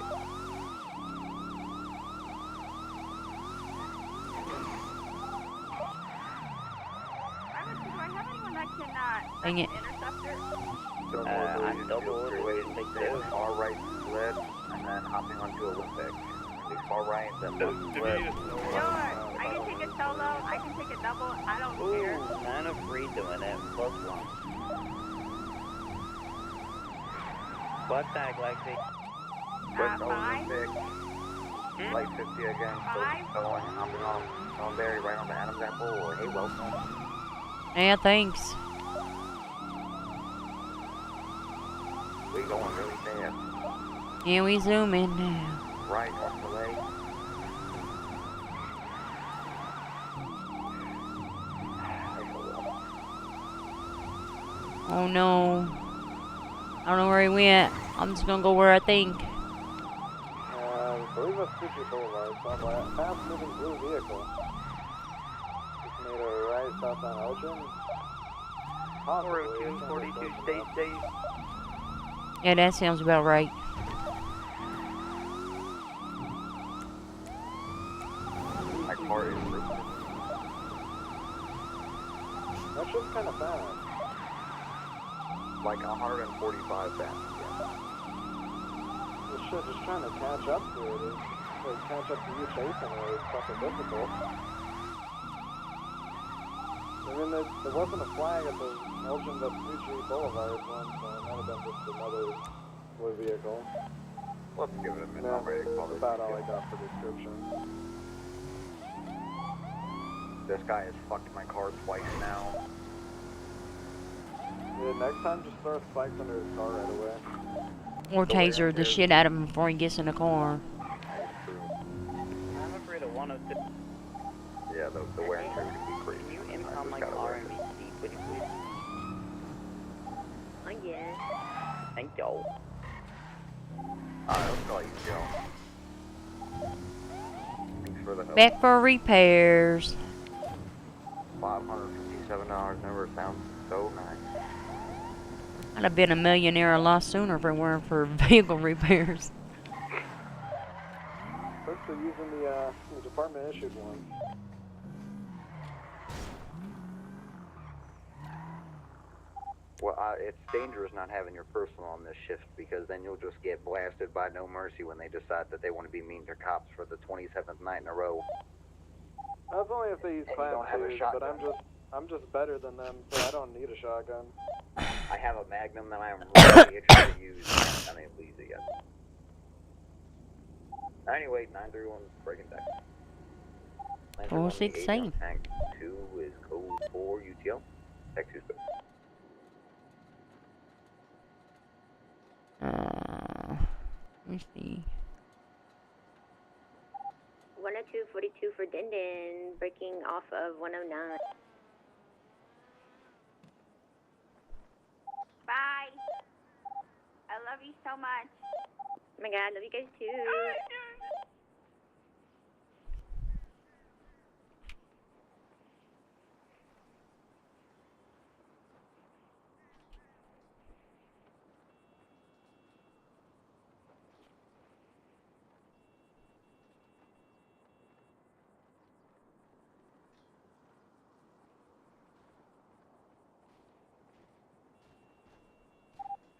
Dang it. I'm double Far right sled, and then hopping onto Olympic. Far right, then left sled. Sure, I can take it solo, I can take it double, I don't care. Ooh, 9 of 3 doing it, plus 1. What tag, Lexi? West Owen 6. Light 50 again. Still going, hopping off. Going Barry right on the Adam's apple. Hey, welcome. Yeah, thanks. We going really fast. Yeah, we zoom in now. Right off the lake. Oh no. I don't know where he went. I'm just gonna go where I think. I believe that's Fuji Boulevard, somewhere. Fast moving blue vehicle. Just made a right southbound Elgin. 402, 42 State State. Yeah, that sounds about right. My car is roasted. That shit's kind of fast. Like 145 fast, yeah. This shit just trying to catch up to it. It's like catch up to you chasing it. It's fucking difficult. I mean, there wasn't a flag at the Elgin Vespucci Boulevard one, so it might have been just another blue vehicle. Let's give it a minute. No, I'm ready to call that's this. about all I got for description. This guy has fucked my car twice now. Yeah, next time just throw spikes under his car right away. Or taser the shit out of him before he gets in the car. I'm afraid of 106. Yeah, the wear and tear would be crazy. Can you impound my car and be deep, would you please? Oh, yeah. Thank you. Alright, let's call you, Joe. Thanks for the help. Back for repairs. $557 never sounds so nice. I'd have been a millionaire a lot sooner if it weren't for vehicle repairs. First they're using the department issued one. Well, it's dangerous not having your personal on this shift because then you'll just get blasted by No Mercy when they decide that they want to be mean to cops for the 27th night in a row. That's only if they use And you class don't have a 2s, but shotgun. I'm just better than them, so I don't need a shotgun. I have a Magnum that I am really itching to use. I mean, please again. Anyway, 931 breaking back. 416. Tank 2 is code 4 UTL. Text 2 space. Let me see. 102.42 for Dindon, breaking off of 109. Bye. I love you so much. Oh my god, love you guys too.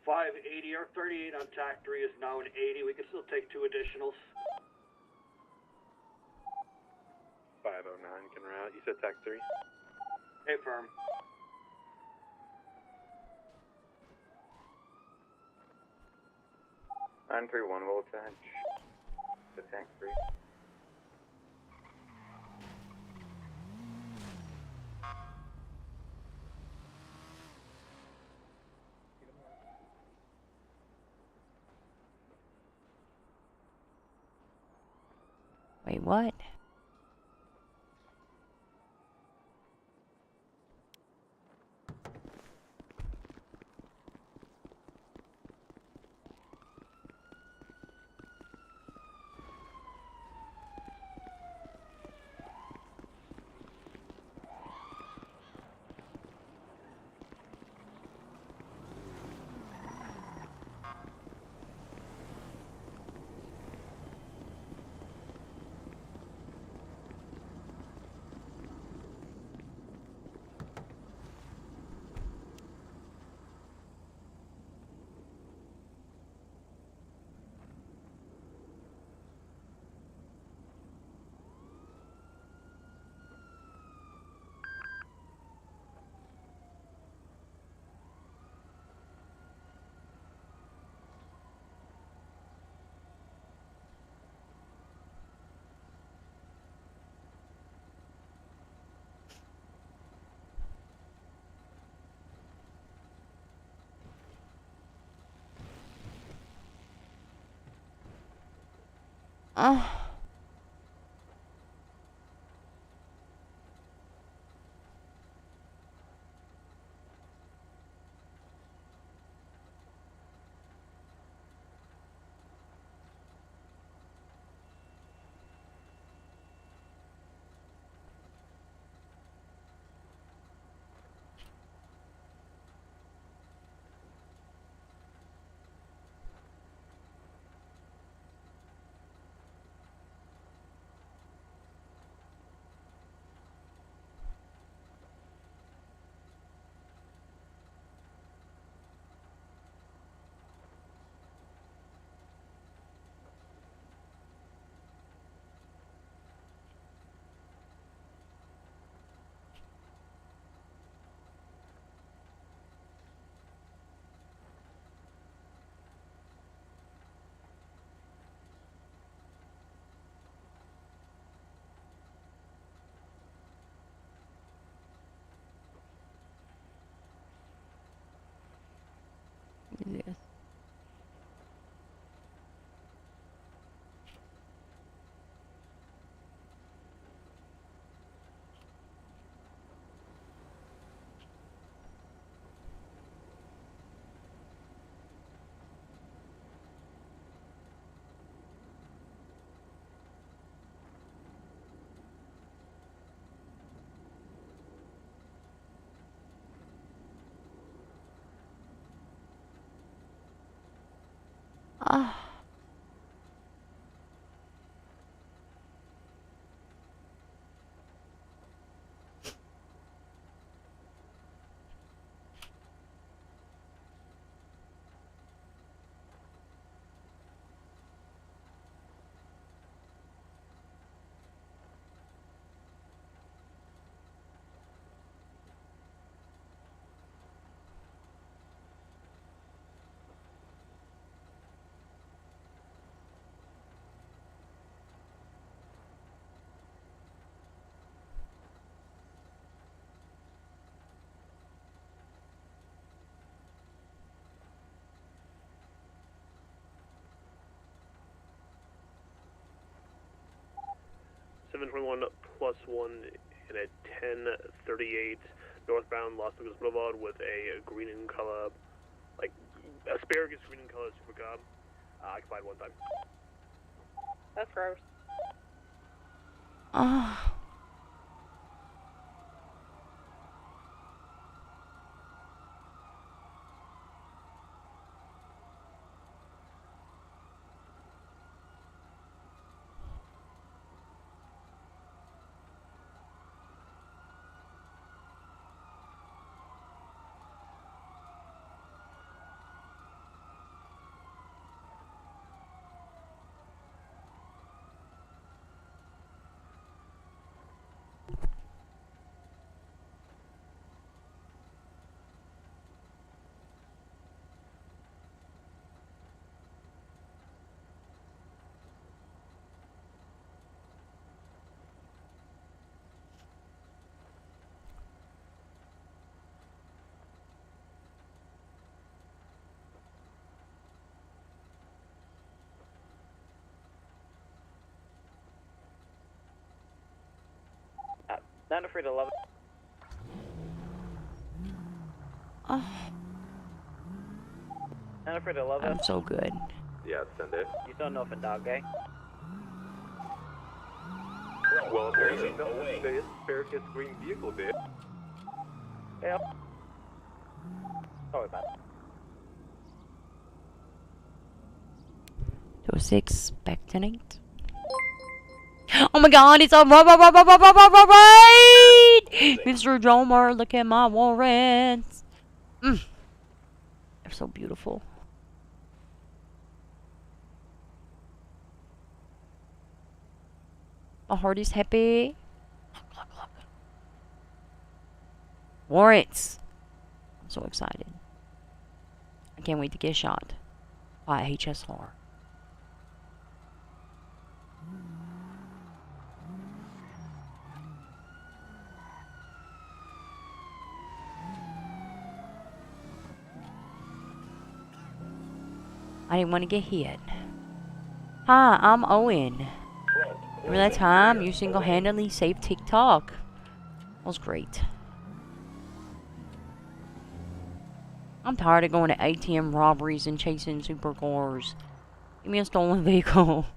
$580, our 38 on TAC 3 is now an 80. We can still take 2 additionals. 509 can route. You said TAC 3? Hey, firm. Nine 931 will attach. To tank 3. Wait, what? Yes. +1 and a 1038 northbound Los Angeles Boulevard with a green in color, like asparagus green in color super cab. Occupied one time. That's gross. Not afraid to love it. Not afraid to love it. I'm so good. Yeah, send it. You don't know if a dog gay. Well, there's the asparagus green vehicle there. Yep. Sorry about it. 206, back to 8. Oh my god, it's a right! Mr. Jomer, look at my warrants. They're so beautiful. My heart is happy. Look. Warrants. I'm so excited. I can't wait to get shot by a HSR. I didn't want to get hit. Hi, I'm Owen. Remember that time you single-handedly saved TikTok? That was great. I'm tired of going to ATM robberies and chasing supercars. Give me a stolen vehicle.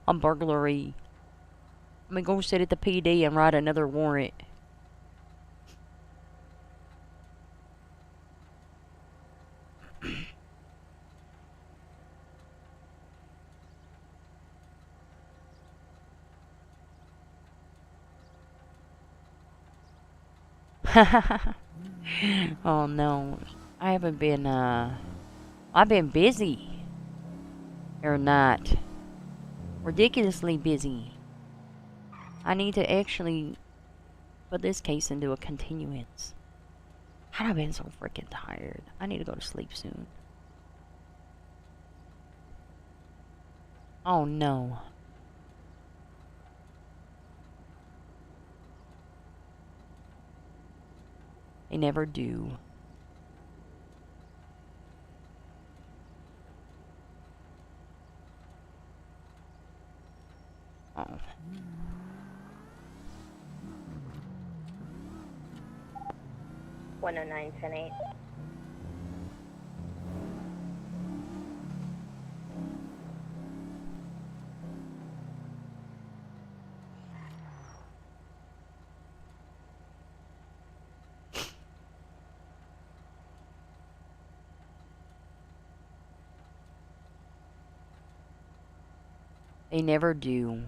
A burglary. I'm gonna go sit at the PD and write another warrant. Oh no. I haven't been, I've been busy. Or not. Ridiculously busy. I need to actually put this case into a continuance. I've been so freaking tired. I need to go to sleep soon. Oh no. They never do. Oh. One oh nine 10-8. They never do.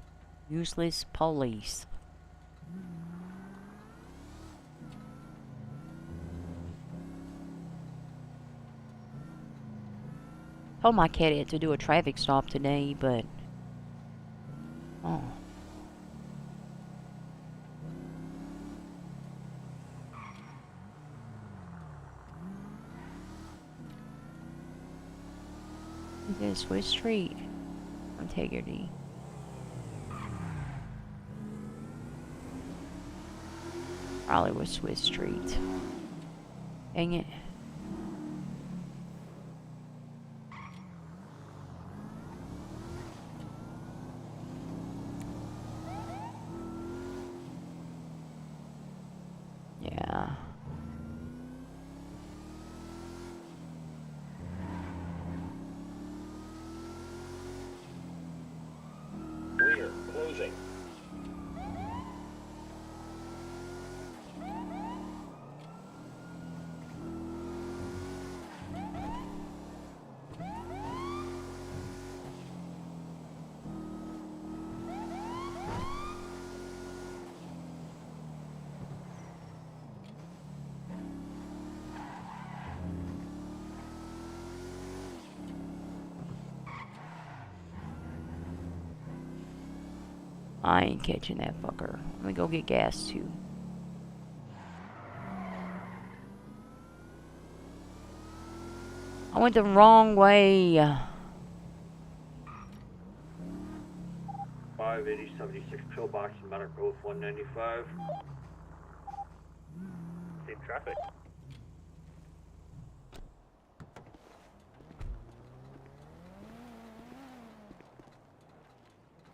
Useless police. Told my cat to do a traffic stop today, but... Oh. This is Swiss Street. Integrity. Probably was Swiss Street. Dang it. Yeah. Clear. Closing. I ain't catching that fucker. Let me go get gas too. I went the wrong way. 58076 pillbox and medical with 195. Safe traffic.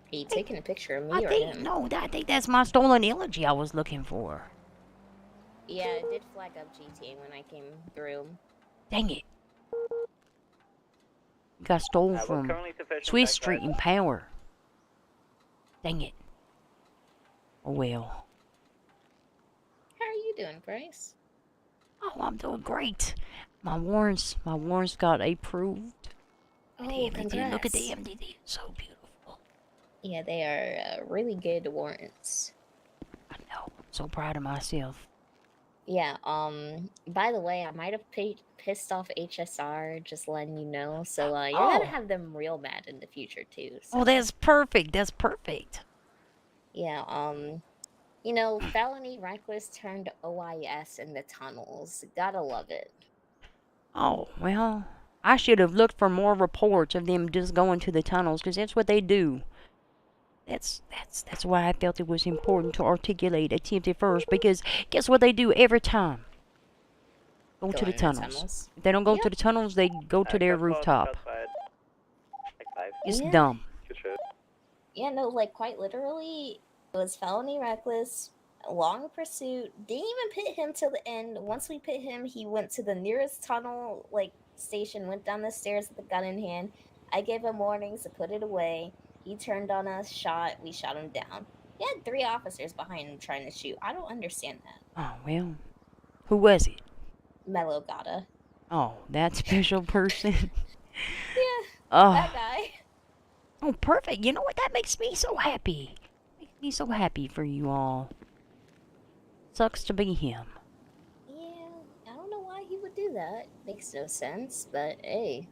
Are you taking a picture of me or him? No, I think that's my stolen elegy I was looking for. Yeah, it did flag up GTA when I came through. Dang it. Got stolen from Swiss Street in Power. Dang it. Oh well. How are you doing, Bryce? Oh, I'm doing great. My warrants got approved. Oh, the MDD, congrats. look at the MDD. So beautiful. Yeah, they are really good warrants. I know. I'm so proud of myself. Yeah, by the way, I might have pissed off HSR, just letting you know. So, you're gonna have them real mad in the future, too. So. Oh, that's perfect. That's perfect. Yeah, you know, felony reckless turned OIS in the tunnels. Gotta love it. Oh, well, I should have looked for more reports of them just going to the tunnels, because that's what they do. That's why I felt it was important to articulate attempted first, because guess what they do every time? Go to the tunnels. If they don't go to the tunnels, they go to their rooftop. It's dumb. Yeah, no, like quite literally, it was felony reckless, long pursuit. Didn't even pit him till the end. Once we pit him, he went to the nearest tunnel, like station, went down the stairs with the gun in hand. I gave him warnings to put it away. He turned on us, shot. We shot him down. He had 3 officers behind him trying to shoot. I don't understand that. Oh, well. Who was it? Mellow Gata. Oh, that special person? Yeah, Oh. that guy. Oh, perfect. You know what? That makes me so happy. Makes me so happy for you all. Sucks to be him. Yeah, I don't know why he would do that. Makes no sense, but hey.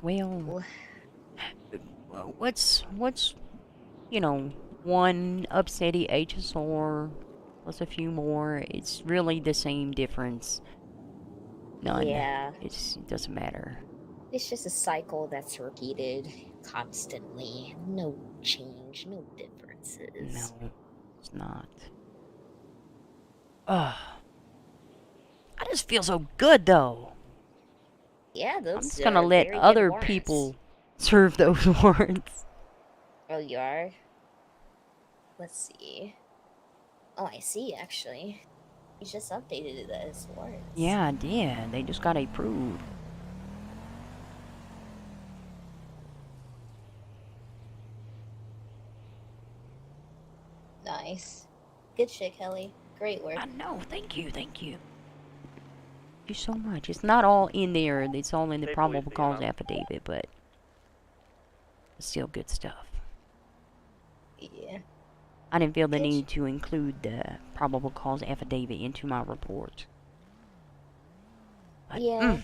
Well, what's you know, one upsetty HSR plus a few more? It's really the same difference. None. Yeah. It doesn't matter. It's just a cycle that's repeated constantly. No change, no differences. No, it's not. Ugh. I just feel so good, though. Yeah, those I'm just gonna let other people serve those warrants. Oh, you are? Let's see. Oh, I see, actually. You just updated it as warrants. Yeah, I did. They just got approved. Nice. Good shit, Kelly. Great work. I know. Thank you. Thank you. Thank you so much. It's not all in there. It's all in the probable cause affidavit, but it's still good stuff. Yeah. I didn't feel the need to include the probable cause affidavit into my report. But, Yeah.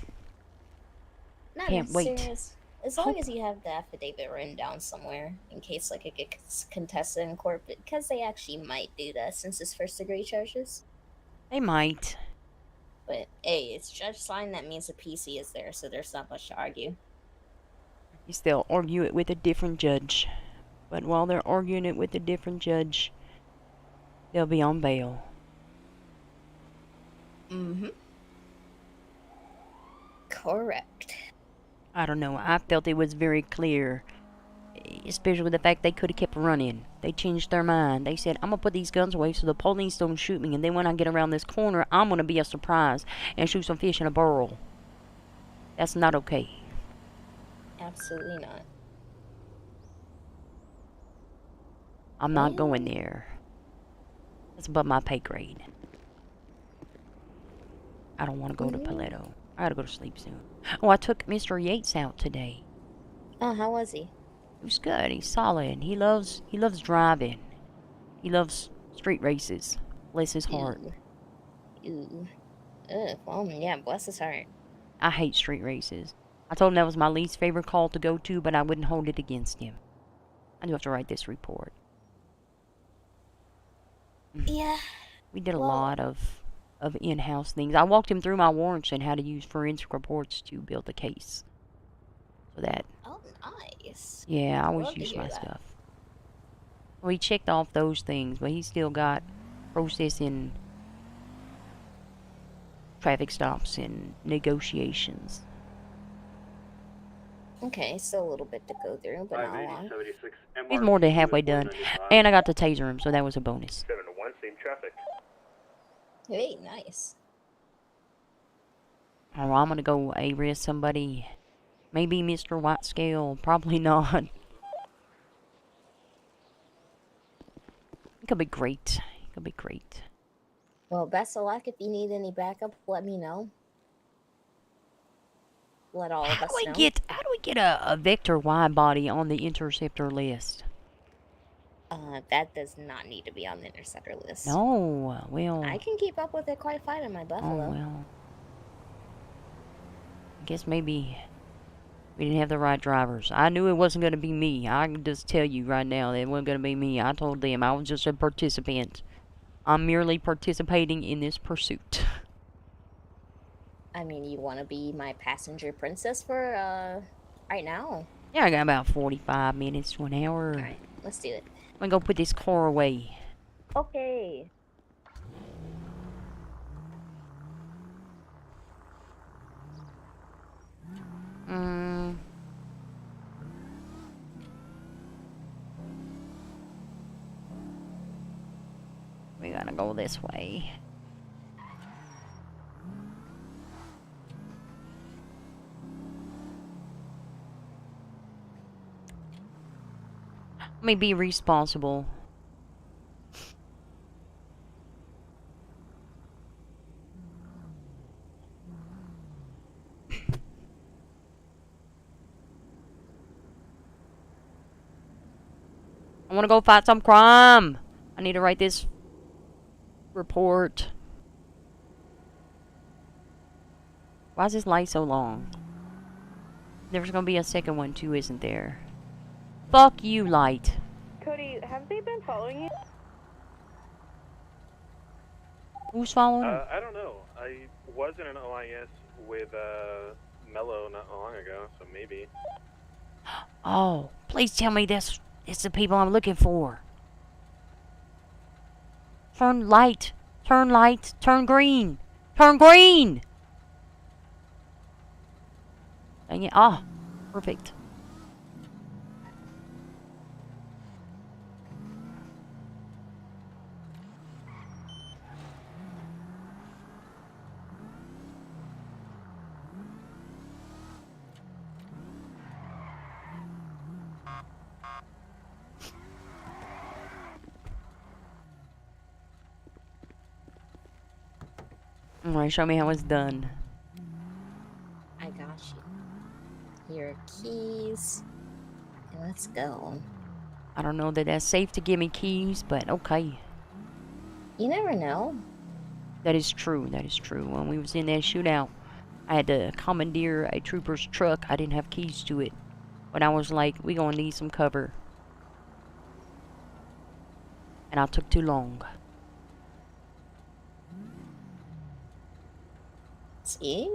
Not can't wait. serious. As long as you have the affidavit written down somewhere, in case like it gets contested in court, because they actually might do that since it's first degree charges. They might. But hey, it's judge signed. That means the PC is there, so there's not much to argue. You still argue it with a different judge. But while they're arguing it with a different judge, they'll be on bail. Mm-hmm. Correct. I don't know. I felt it was very clear. Especially with the fact they could have kept running. They changed their mind. They said, I'm going to put these guns away so the police don't shoot me. And then when I get around this corner, I'm going to be a surprise and shoot some fish in a barrel. That's not okay. Absolutely not. I'm not going there. That's above my pay grade. I don't want to go to Paleto. I gotta go to sleep soon. Oh, I took Mr. Yates out today. Oh, how was he? He was good. He's solid. He loves driving. He loves street races. Bless his heart. Ooh. Ugh, well, yeah, bless his heart. I hate street races. I told him that was my least favorite call to go to, but I wouldn't hold it against him. I do have to write this report. Yeah. We did a lot of in-house things. I walked him through my warrants and how to use forensic reports to build the case. So that... Oh, nice. Yeah, I always Love to use hear my that. stuff. Well, he checked off those things, but he still got processing traffic stops and negotiations. Okay, still a little bit to go through, but not long. He's more than halfway done. And I got to taser him, so that was a bonus. 7 to 1, same traffic. Hey, nice. Oh, well, I'm gonna go arrest somebody. Maybe Mr. Whitescale. Probably not. It could be great. It could be great. Well, best of luck. If you need any backup, let me know. Let all of us know. How do we get a Vector wide body on the interceptor list? That does not need to be on the interceptor list. No, well... I can keep up with it quite fine on my Buffalo. Oh, well... I guess maybe we didn't have the right drivers. I knew it wasn't going to be me. I can just tell you right now that it wasn't going to be me. I told them I was just a participant. I'm merely participating in this pursuit. I mean, you want to be my passenger princess for, right now? Yeah, I got about 45 minutes to an hour. Alright, let's do it. I'm gonna go put this car away. Okay. go this way. Let me be responsible. I want to go fight some crime. I need to write this report. Why is this light so long? There's gonna be a second one too, isn't there? Fuck you, light. Cody, have they been following you? Who's following him? I don't know. I was in an OIS with Mello not long ago, so maybe. Oh, please tell me this is the people I'm looking for. Turn light. Turn light. Turn green. Turn green! Dang it. Ah, perfect. Alright, show me how it's done. I got you. Your keys. And let's go. I don't know that that's safe to give me keys, but okay. You never know. That is true. That is true. When we was in that shootout, I had to commandeer a trooper's truck. I didn't have keys to it. But I was like, we gonna need some cover. And I took too long. See?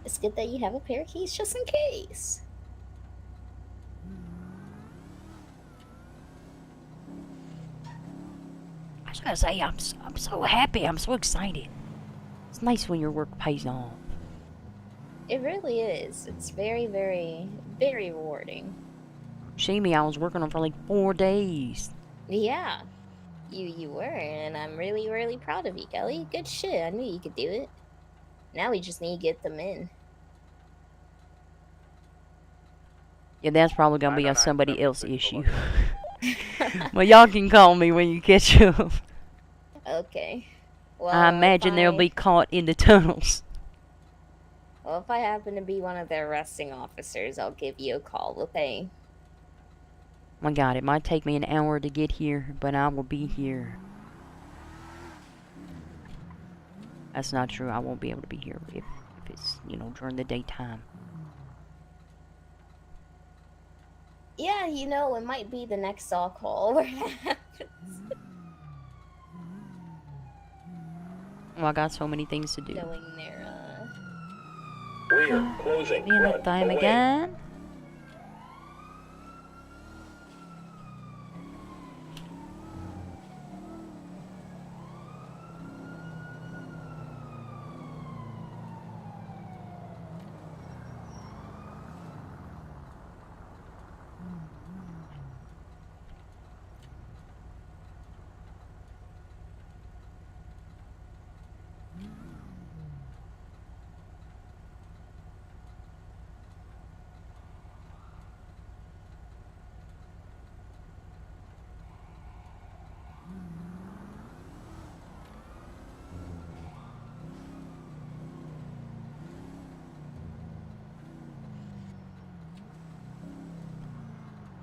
It's good that you have a pair of keys just in case. I was gonna say, I'm so happy. I'm so excited. It's nice when your work pays off. It really is. It's very, very, very rewarding. See me, I was working on for like 4 days. Yeah. You were, and I'm really, really proud of you, Kelly. Good shit. I knew you could do it. Now we just need to get them in. Yeah, that's probably gonna be a somebody else issue. Well, y'all can call me when you catch up. Okay. Well, I imagine they'll be caught in the tunnels. Well, if I happen to be one of their arresting officers, I'll give you a call, okay? My God, it might take me an hour to get here, but I will be here. That's not true. I won't be able to be here if it's, you know, during the daytime. Yeah, you know, it might be the next all call where that happens. Oh, I got so many things to do. Going there, We're closing. Being that time away. again.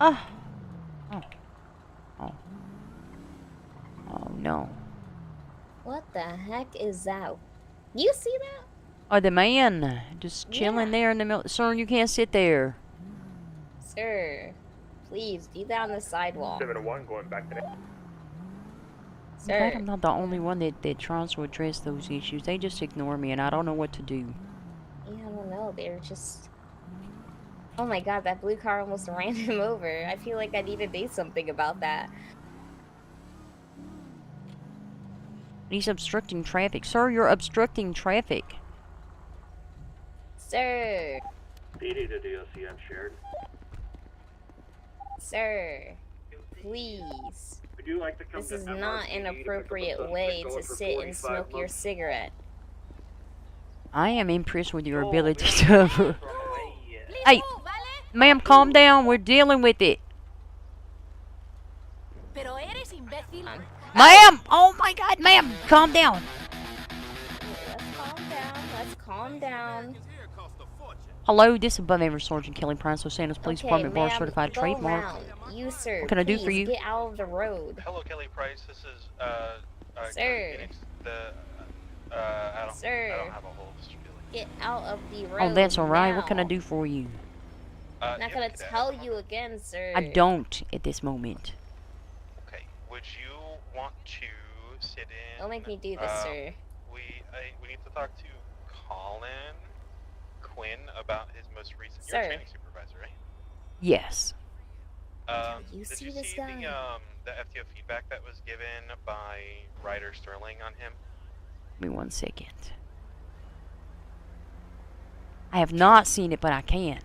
Oh. Oh no. What the heck is that? You see that? Oh, the man just chilling there in the middle. Sir, you can't sit there. Sir, please, be down the sidewalk. 701 going back to that. I'm glad I'm not the only one that tries to address those issues. They just ignore me and I don't know what to do. Yeah, I don't know. They're just... Oh my god, that blue car almost ran him over. I feel like I need to do something about that. He's obstructing traffic. Sir, you're obstructing traffic. Sir. PD to DOC unshared. Sir. Please. Would you like to come This to is not MRPD an to pick up a appropriate suspect way going to for sit and 45 smoke your months? cigarette. I am impressed with your ability to. Hey, ma'am, calm down. We're dealing with it. Ma'am! Oh my God, ma'am, calm down. Let's calm down. Let's calm down. Hello, this is Above Average Sergeant Kelly Price, Los Santos Police Okay, Department, bar ma'am, certified go trademark. round. You, sir, What can I do please for you? get out of the road. Hello, Kelly Price. This is Sir. Phoenix. I don't Sir. have a whole feeling. Get out of the road. Oh, that's alright. What can I now. do for you? I'm not gonna tell you again, sir. I don't at this moment. Okay. Would you want to sit in? Don't make me do this, sir. We need to talk to Colin Quinn about his most recent. You're a Sir. training supervisor, right? Yes. You did see you this see guy? the FTO feedback that was given by Ryder Sterling on him? Give me 1 second. I have not seen it, but I can.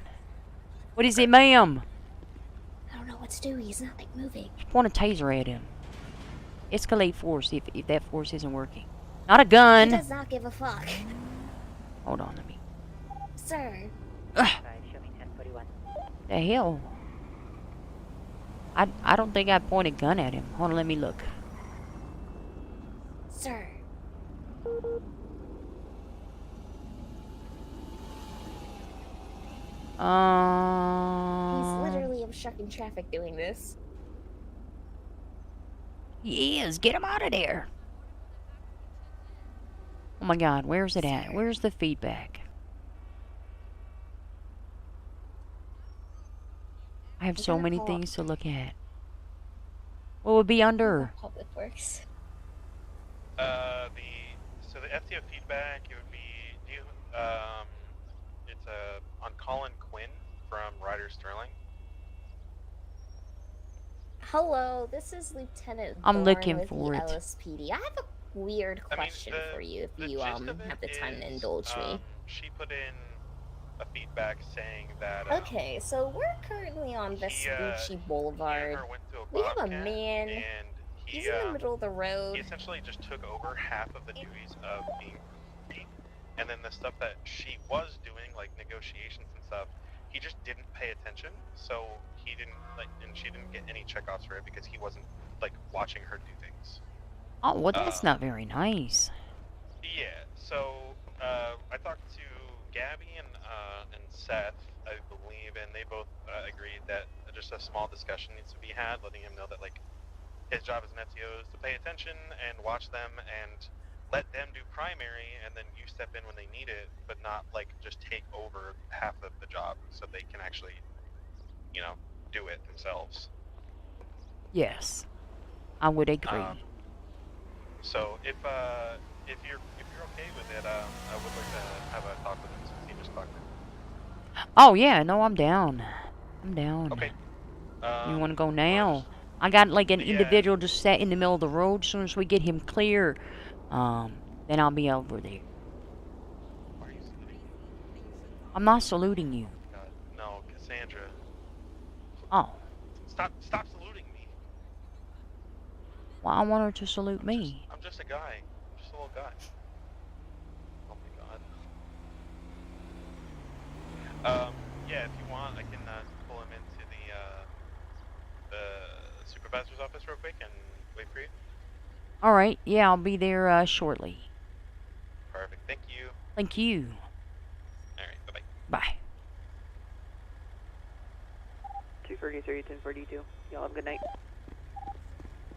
What is it, ma'am? I don't know what to do. He's not like moving. Point a taser at him. Escalate force if that force isn't working. Not a gun. He does not give a fuck. Hold on, let me. Sir. Show me 1041. The hell? I don't think I pointed a gun at him. Hold on, let me look. Sir. He's literally obstructing traffic doing this. He is. Get him out of there. Oh my God, where's it at? Where's the feedback? I have so many things to look at. What would be under? Public Works. So the FTO feedback, it would be it's on Colin Quinn from Ryder Sterling. Hello, this is Lieutenant I'm Bourne looking with for the it. LSPD. I have a weird question for you if you have the time to indulge me. She put in a feedback saying that Okay, so we're currently on Vespucci Boulevard. We have a man. He's in the middle of the road. He essentially just took over half of the duties of being beat, and then the stuff that she was doing, like negotiations and stuff, he just didn't pay attention, so he didn't and she didn't get any checkoffs for it because he wasn't watching her do things. Oh, well, that's not very nice. Yeah, so I talked to Gabby and Seth, I believe, and they both agreed that just a small discussion needs to be had, letting him know that his job as an FTO is to pay attention and watch them and let them do primary, and then you step in when they need it, but not just take over half of the job so they can actually, do it themselves. Yes, I would agree. So if you're okay with it, I would like to have a talk with him since he just talked to him. Oh yeah, no, I'm down. I'm down. Okay. You want to go now? I got an individual just sat in the middle of the road. As soon as we get him clear, then I'll be over there. Are you saluting? I'm not saluting you. God, no, Cassandra. Oh. Stop saluting me. Well, I want her to salute me. I'm just a guy. I'm just a little guy. Oh my God. Yeah, if you want, I can pull him into the supervisor's office real quick and wait for you. Alright, yeah, I'll be there shortly. Perfect, thank you. Thank you. Alright, bye-bye. Bye. 243, 1042. Y'all have a good night.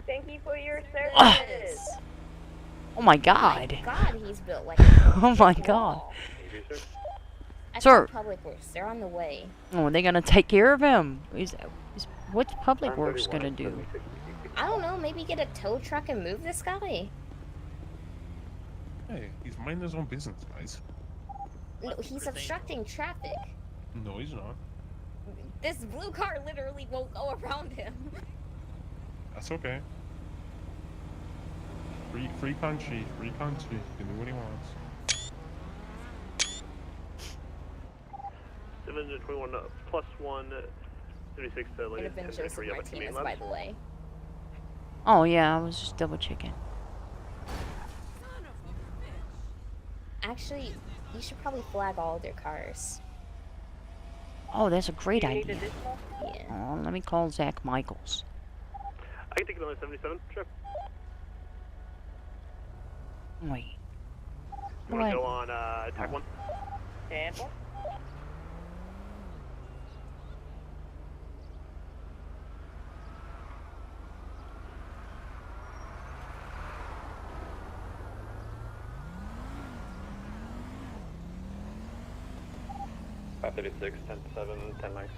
Thank you for your Ah. service. Oh my God. Oh my God, he's built like a Oh my God. I Sir. called Public Works. They're on the way. Oh, are they gonna take care of him? What's Public Works gonna do? I don't know. Maybe get a tow truck and move this guy. Hey, he's minding his own business, guys. No, he's obstructing traffic. No, he's not. This blue car literally won't go around him. That's okay. Free country, free country. He can do what he wants. 721 plus 1, 36 to Could have been Joseph Martinez, by the way. Oh, yeah, I was just double checking. Actually, you should probably flag all their cars. Oh, that's a great Do you need idea. additional? Yeah. Let me call Zach Michaels. I can take it on 77, sure. Wait. You want to go on tag 1? 10-4. Five 36, 10-7, 10 mics.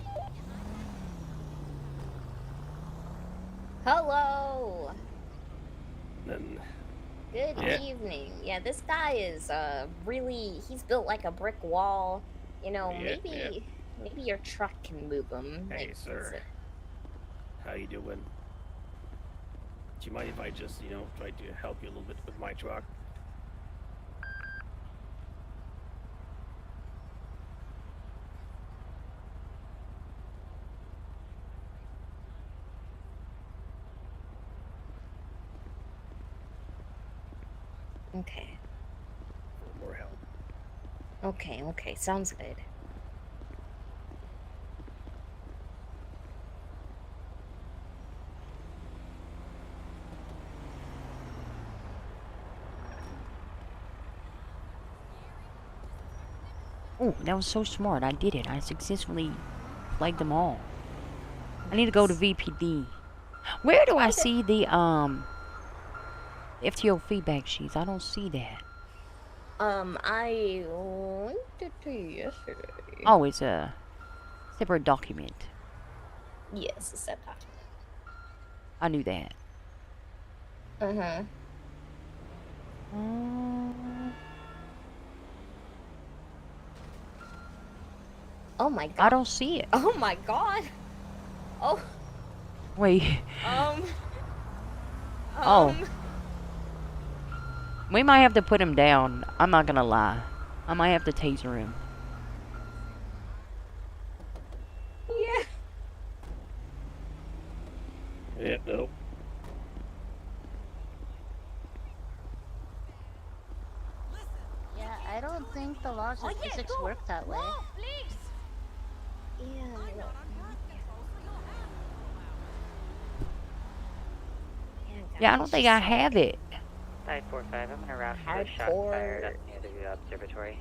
Hello. Then, Good evening. Yeah, this guy is really, he's built like a brick wall. You know, maybe your truck can move him. Hey, Like, sir. How you doing? Do you mind if I just, try to help you a little bit with my truck? Okay. More help. Okay, sounds good. Oh, that was so smart. I did it. I successfully flagged them all. I need to go to VPD. Where do I see the FTO feedback sheets? I don't see that. I linked it to you yesterday. Oh, it's a separate document. Yes, it's that document. I knew that. Uh-huh. Oh my god. I don't see it. Oh my god. Oh. Wait. Oh. We might have to put him down. I'm not gonna lie. I might have to taser him. Yeah. Yeah, no. Yeah, I don't think the laws of physics work that way. Yeah. Yeah, I don't think I have it. 545, I'm gonna route for the shot fired up near the observatory.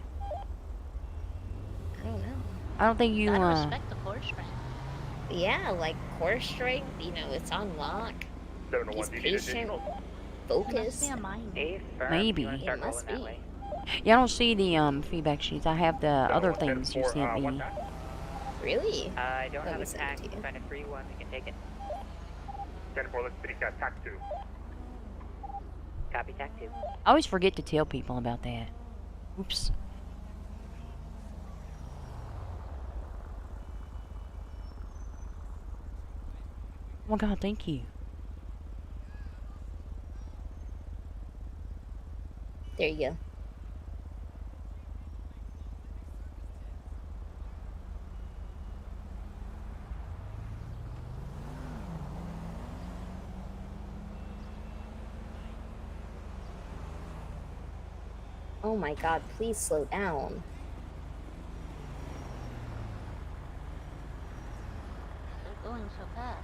I don't know. I don't think you, Gotta respect the core strength. Yeah, like core strength, it's on lock. He's patient, focused. Maybe. It must be. Yeah, I don't see the feedback sheets. I have the other things you sent me. Really? I don't have a tack. Find a free one. We can take it. 10-4, let's take tack 2. Copy, tack 2. I always forget to tell people about that. Oops. Oh my god, thank you. There you go. Oh my god, please slow down. They're going so fast.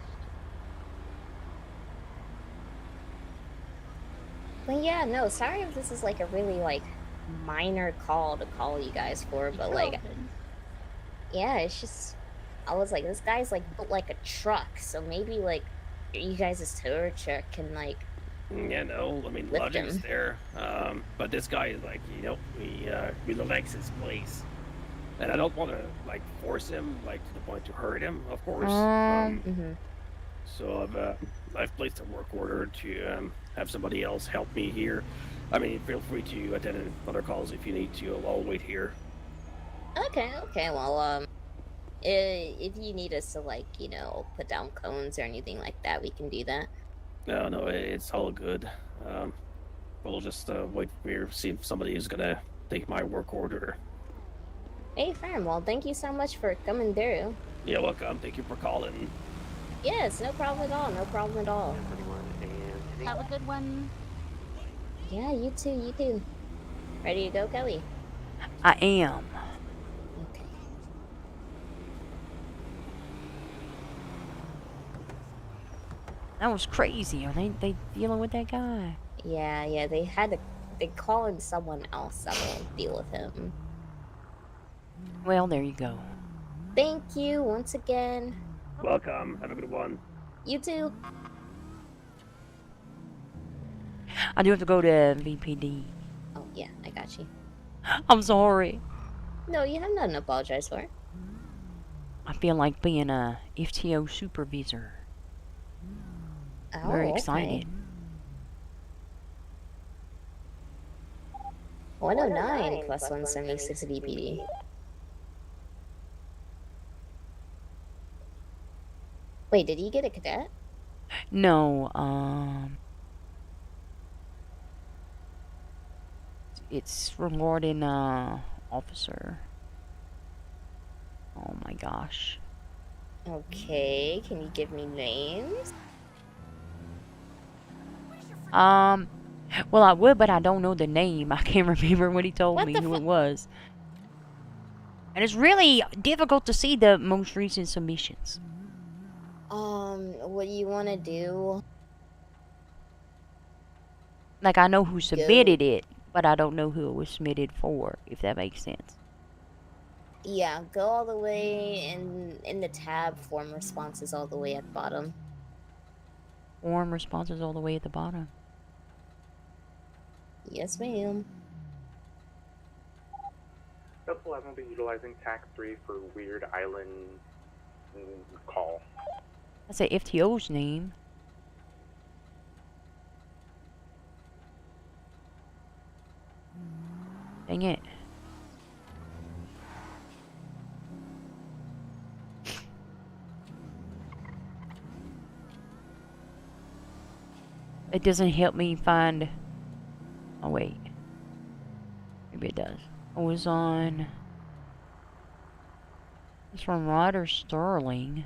But yeah, no, sorry if this is like a really minor call to call you guys for, but yeah, it's just, I was like, this guy's built like a truck, so maybe you guys' tow truck can Yeah, no, I mean, lift logic's him. there. But this guy is he really likes his place. And I don't want to, force him, to the point to hurt him, of course. So I've placed a work order to have somebody else help me here. I mean, feel free to attend other calls if you need to. I'll wait here. Okay, well, if you need us to put down cones or anything like that, we can do that. No, it's all good. We'll just wait here, see if somebody is gonna take my work order. Hey, fam, well, thank you so much for coming through. You're welcome. Thank you for calling. Yes, no problem at all, no problem at all. Have a good one. Yeah, you too, you too. Ready to go, Kelly? I am. Okay. That was crazy. Are they dealing with that guy? Yeah, they call in someone else that will deal with him. Well, there you go. Thank you once again. Welcome. Have a good one. You too. I do have to go to VPD. Oh, yeah, I got you. I'm sorry. No, you have nothing to apologize for. I feel like being a FTO supervisor. Oh, Very okay. excited. 109 plus 176 VPD. Wait, did you get a cadet? No, it's rewarding officer. Oh my gosh. Okay, can you give me names? Well, I would, but I don't know the name. I can't remember what he told me who it was. And it's really difficult to see the most recent submissions. What you want to do? Like, I know who submitted it, but I don't know who it was submitted for, if that makes sense. Yeah, go all the way in the tab, form responses all the way at the bottom. Form responses all the way at the bottom. Yes, ma'am. Delta 11 will be utilizing TAC 3 for Weird Island call. That's a FTO's name. Dang it. It doesn't help me find... Oh, wait. Maybe it does. I was on... It's from Ryder Sterling.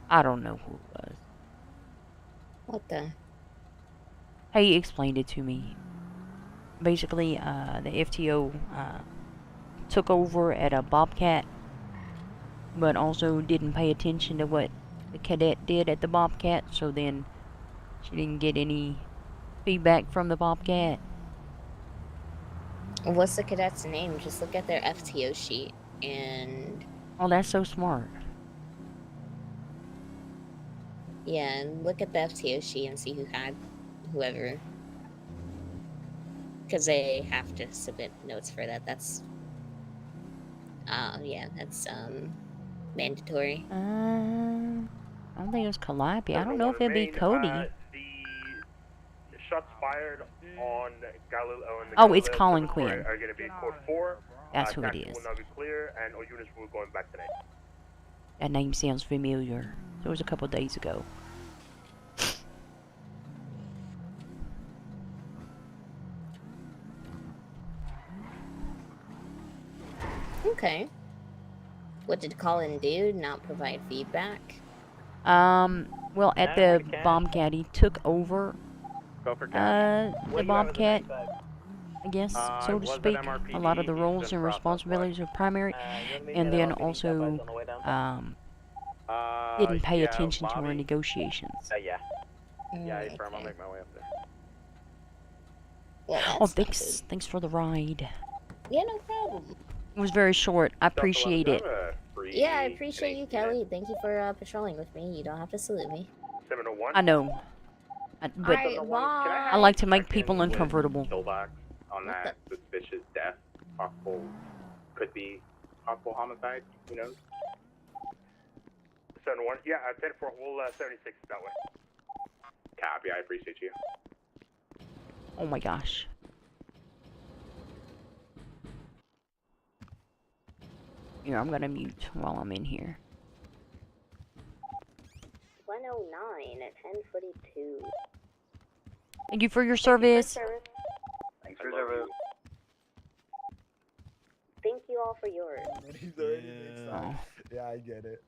I don't know who it was. What the? He explained it to me. Basically, the FTO took over at a Bobcat, but also didn't pay attention to what the cadet did at the Bobcat, so then she didn't get any feedback from the Bobcat. What's the cadet's name? Just look at their FTO sheet and... Oh, that's so smart. Yeah, and look at the FTO sheet and see who had whoever. Because they have to submit notes for that. That's... yeah, that's, mandatory. I don't think it was Calliope. I don't know if it'd be Cody. The shots fired on Galileo and the Oh, it's Galileo Colin Observatory Quinn. are going to be code 4. That's who it Taxi is. will not be clear, and all units will be going back today. That name sounds familiar. It was a couple days ago. Okay. What did Colin do? Not provide feedback? Well, at the Bobcat, he took over, the Bobcat, I guess, so to speak. A lot of the roles and responsibilities of primary, and then also, didn't pay attention to our negotiations. Yeah. Yeah, Okay. I'll make my way up there. Well, Oh, thanks for the ride. Yeah, no problem. It was very short. I appreciate it. Yeah, I appreciate you, Kelly. Thank you for patrolling with me. You don't have to salute me. 701. I know. But bye. I like to make people uncomfortable. Killbox on that suspicious death. Possible, could be possible homicide. Who knows? 701. Yeah, 10-4. We'll 76 that way. Copy. I appreciate you. Oh my gosh. Here, I'm gonna mute while I'm in here. 109 at 10:42. Thank you for your service. Thanks for service. Thank you all for yours. Oh. Yeah, I get it.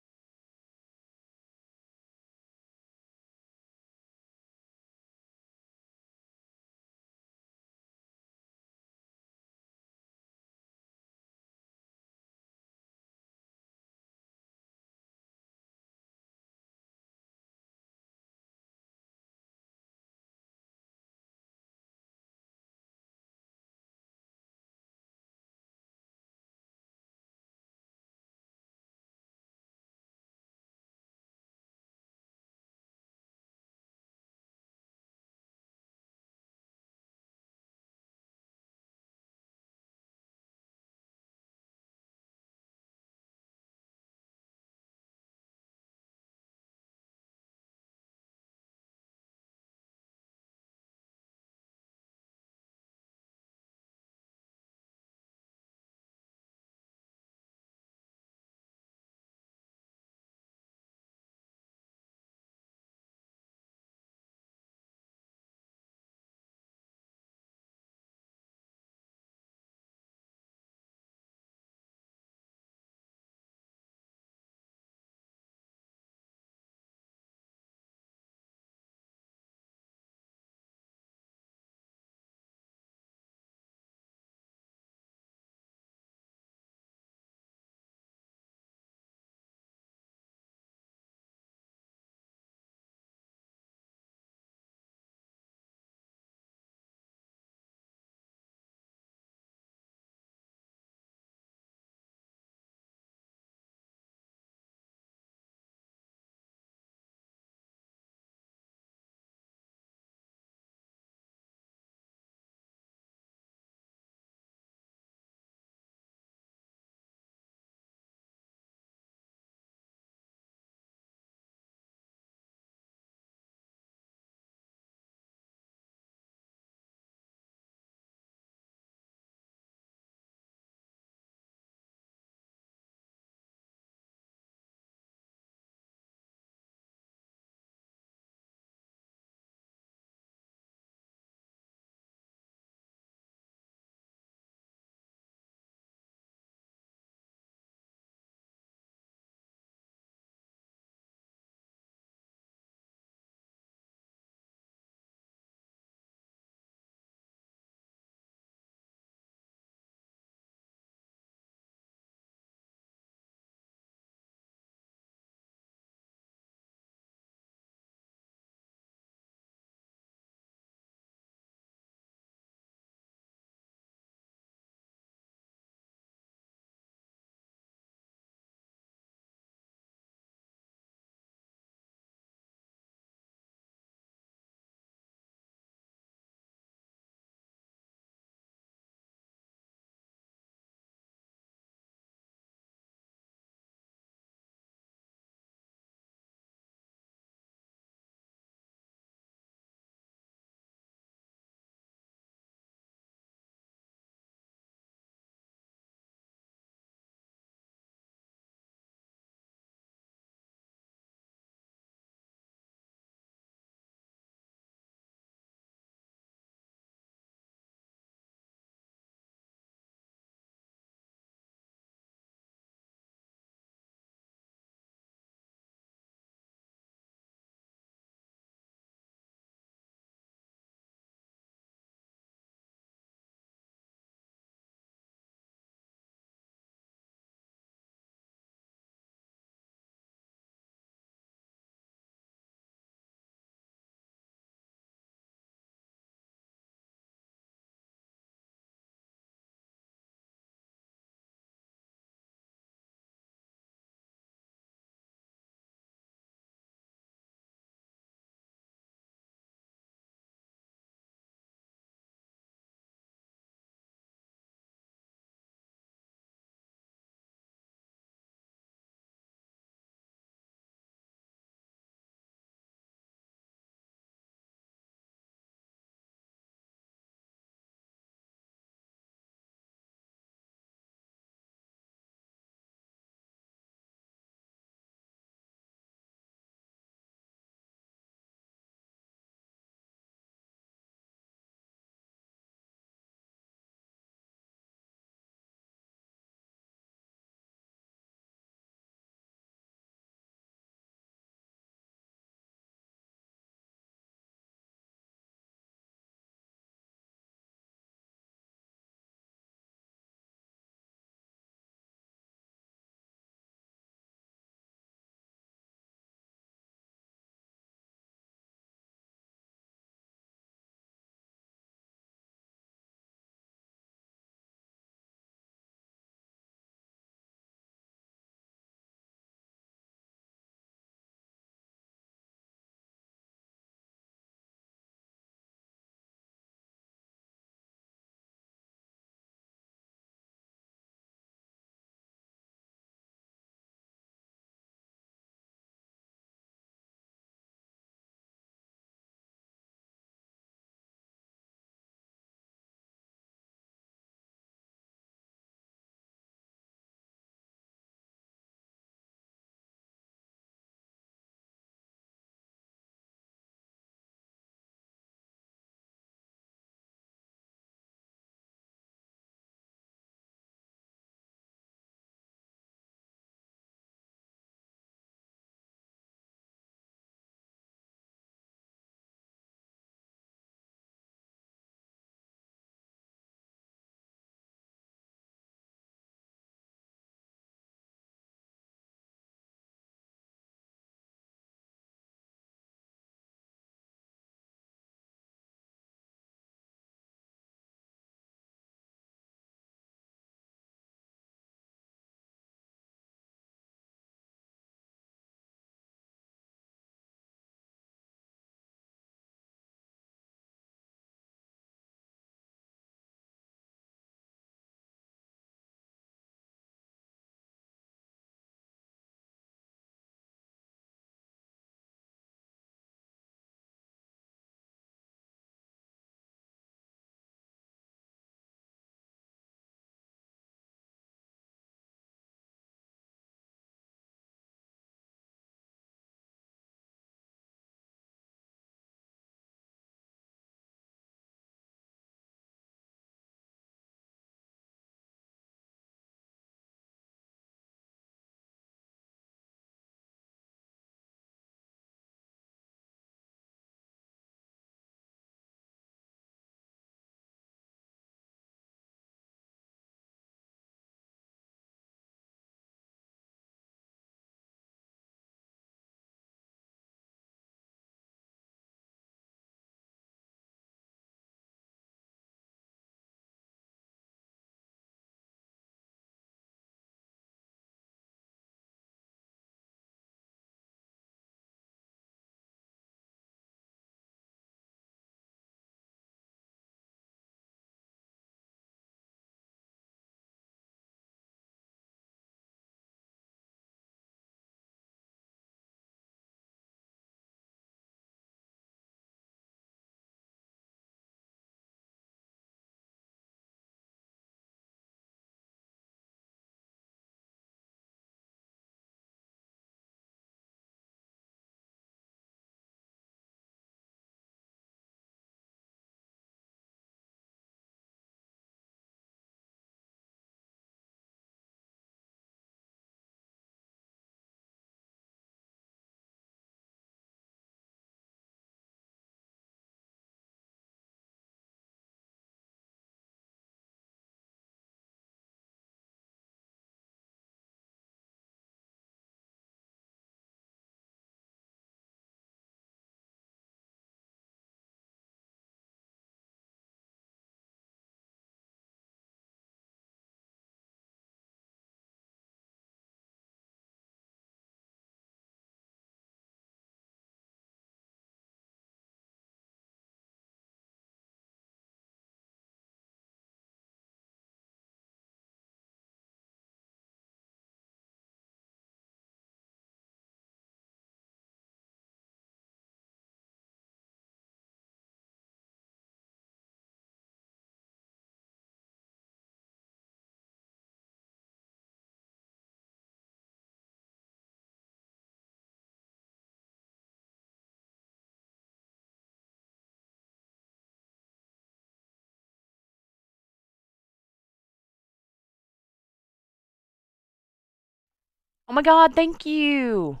Oh my god, thank you.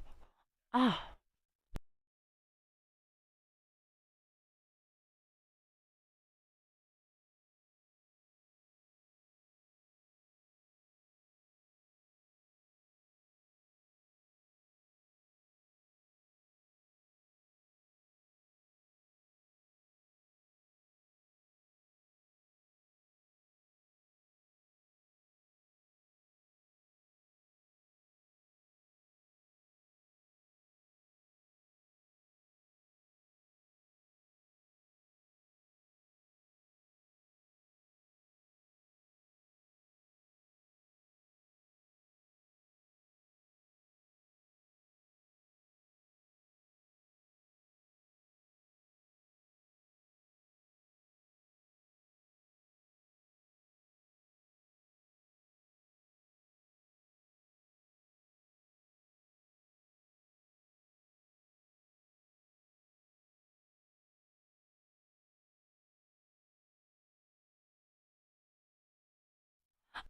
Ah.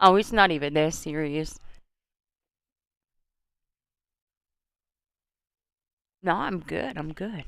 Oh, it's not even that serious. No, I'm good. I'm good.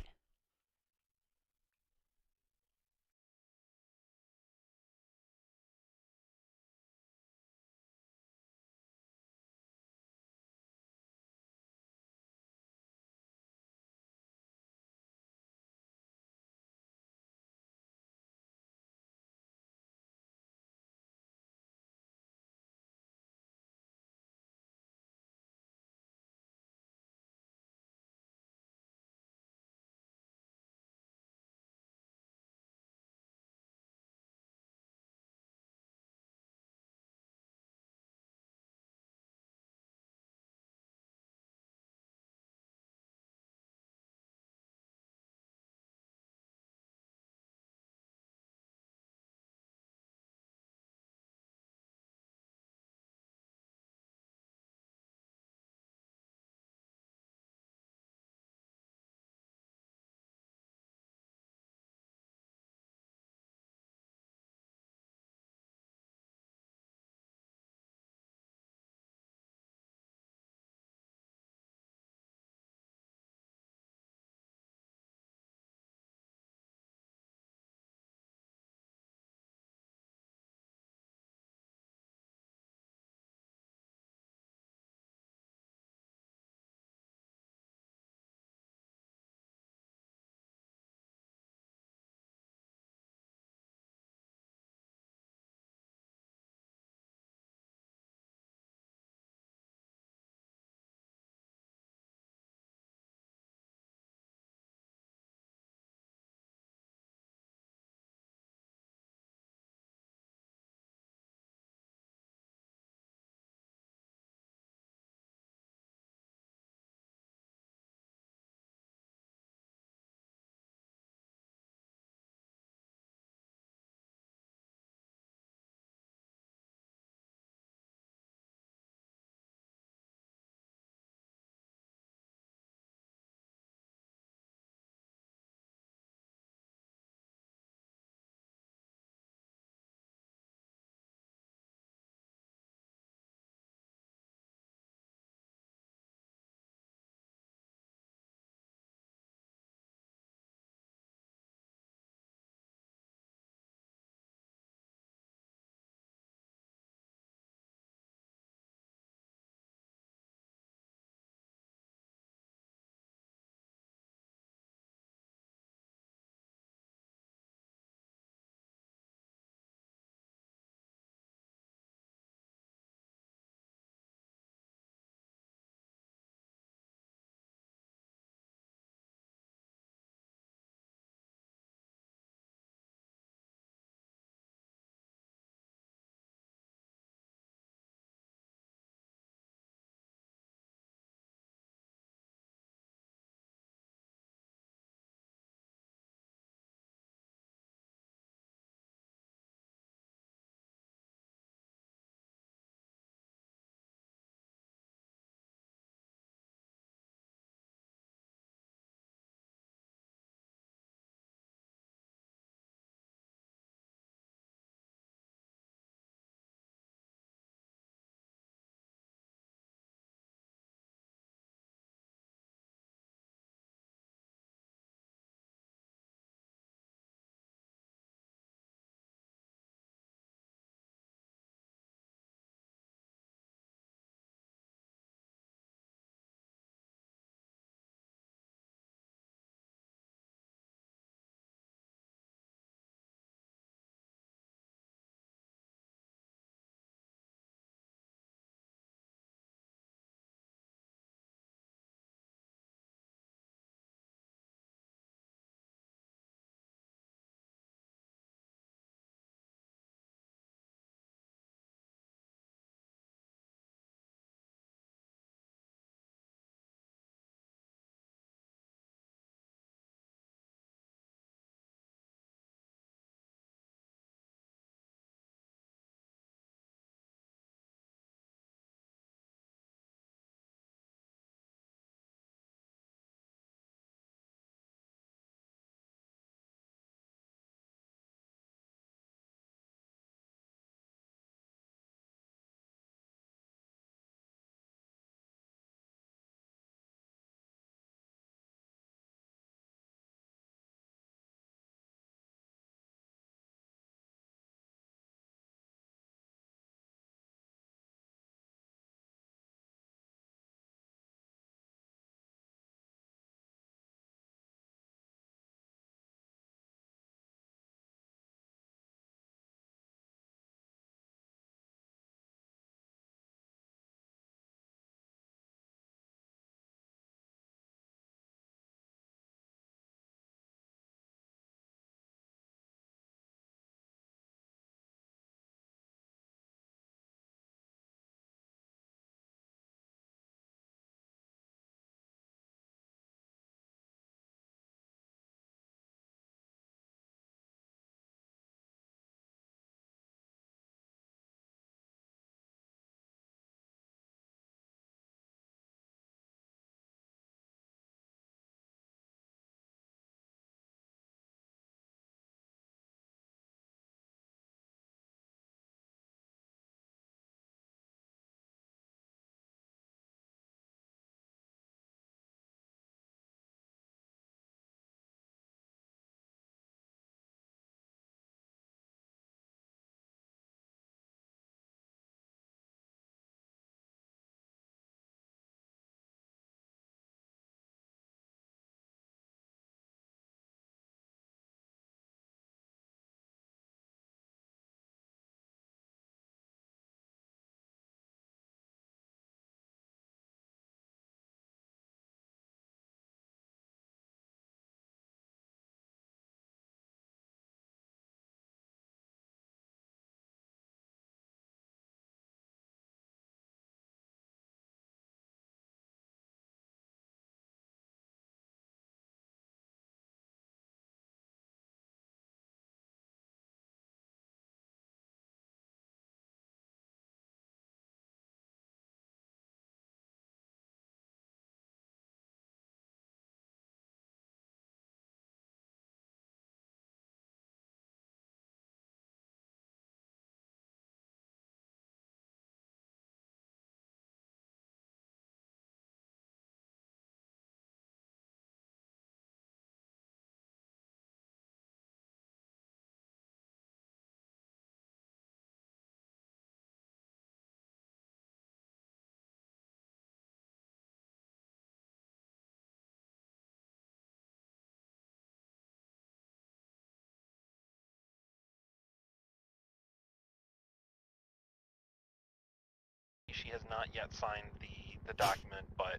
she has not yet signed the document, but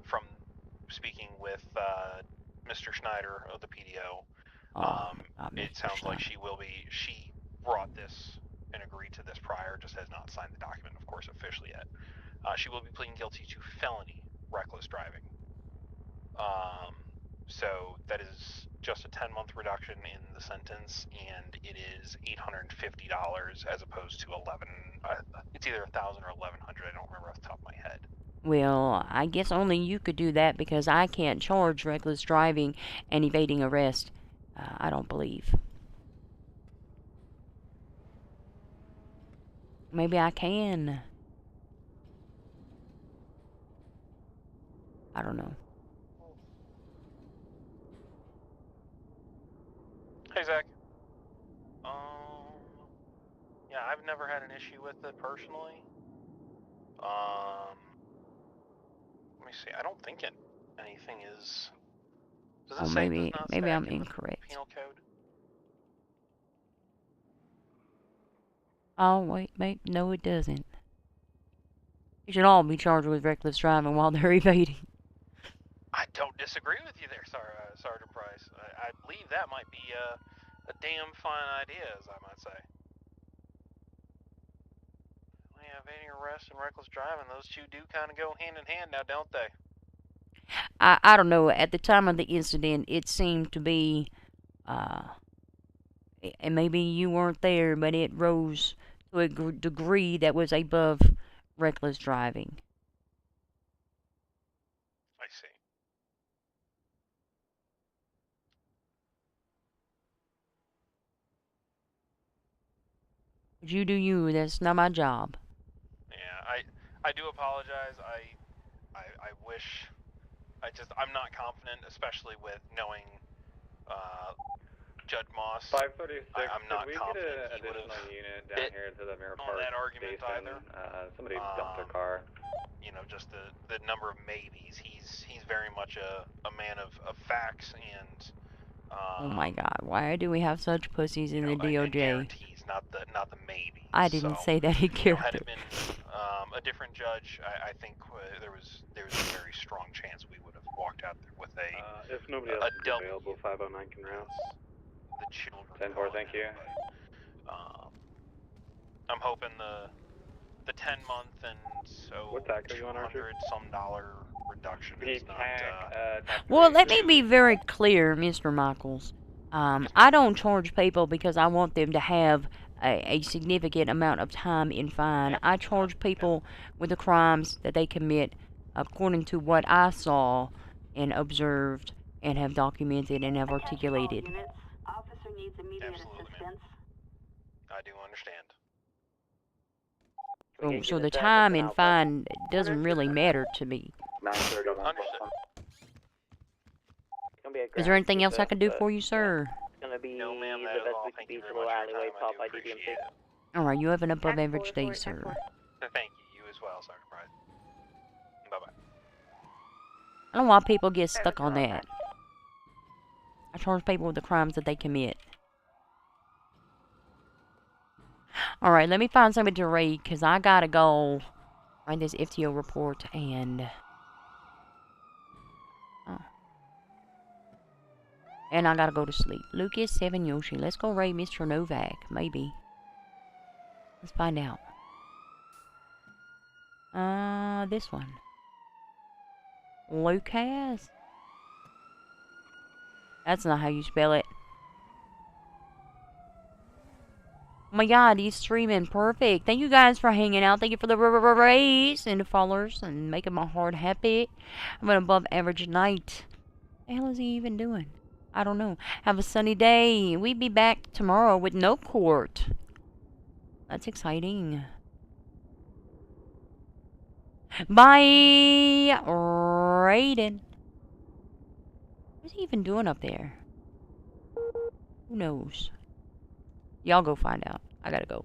from speaking with Mr. Schneider of the PDO, it sounds like she will be. She brought this and agreed to this prior, just has not signed the document, of course, officially yet. She will be pleading guilty to felony reckless driving. So that is just a 10-month reduction in the sentence, and it is $850 as opposed to 11. It's either 1,000 or 1,100. I don't remember off the top of my head. Well, I guess only you could do that because I can't charge reckless driving and evading arrest. I don't believe. Maybe I can. I don't know. Hey, Zach. Yeah, I've never had an issue with it personally. Let me see. I don't think anything is. Does it say maybe does not maybe stack I'm in the incorrect. penal code? Oh wait, no, it doesn't. They should all be charged with reckless driving while they're evading. I don't disagree with you there, Sergeant Price. I believe that might be a damn fine idea, as I might say. Yeah, evading arrest and reckless driving, those two do kind of go hand in hand now, don't they? I don't know. At the time of the incident, it seemed to be, and maybe you weren't there, but it rose to a degree that was above reckless driving. I see. But you do you. That's not my job. Yeah, I do apologize. I wish. I'm not confident, especially with knowing Judge Moss. 536. I'm not could we confident get an he would additional have unit down here to the Mirror on Park that argument station? either. Somebody dumped their car. You know, just the number of maybes. He's very much a man of facts and. Oh my God! Why do we have such pussies in the DOJ? Guarantees, not the maybes. I didn't say that in character. Had it been a different judge, I think there was a very strong chance we would have walked out there with if nobody else is available, 509 can route. The children. 10-4, thank you. I'm hoping the 10-month and so $200 some dollar reduction is not. Well, let me be very clear, Mr. Michaels. I don't charge people because I want them to have a significant amount of time in fine. I charge people with the crimes that they commit according to what I saw and observed and have documented and have articulated. Officer needs immediate assistance. I do understand. So the time in fine doesn't really matter to me. 931. Is there anything else I can do for you, sir? It's gonna be the best we can be to the alleyway, pop by DDMC. Alright, you have an above average day, sir. Thank you. You as well, Sergeant Price. Bye-bye. I don't know why people get stuck on that. I charge people with the crimes that they commit. Alright, let me find somebody to read, because I gotta go write this FTO report and... And I gotta go to sleep. Lucas, 7 Yoshi. Let's go raid Mr. Novak. Maybe. Let's find out. This one. Lucas? That's not how you spell it. Oh my God, he's streaming perfect. Thank you guys for hanging out. Thank you for the raise and the followers and making my heart happy. I'm an above average night. What the hell is he even doing? I don't know. Have a sunny day. We'll be back tomorrow with no court. That's exciting. Bye, Raiden. What's he even doing up there? Who knows? Y'all go find out. I gotta go.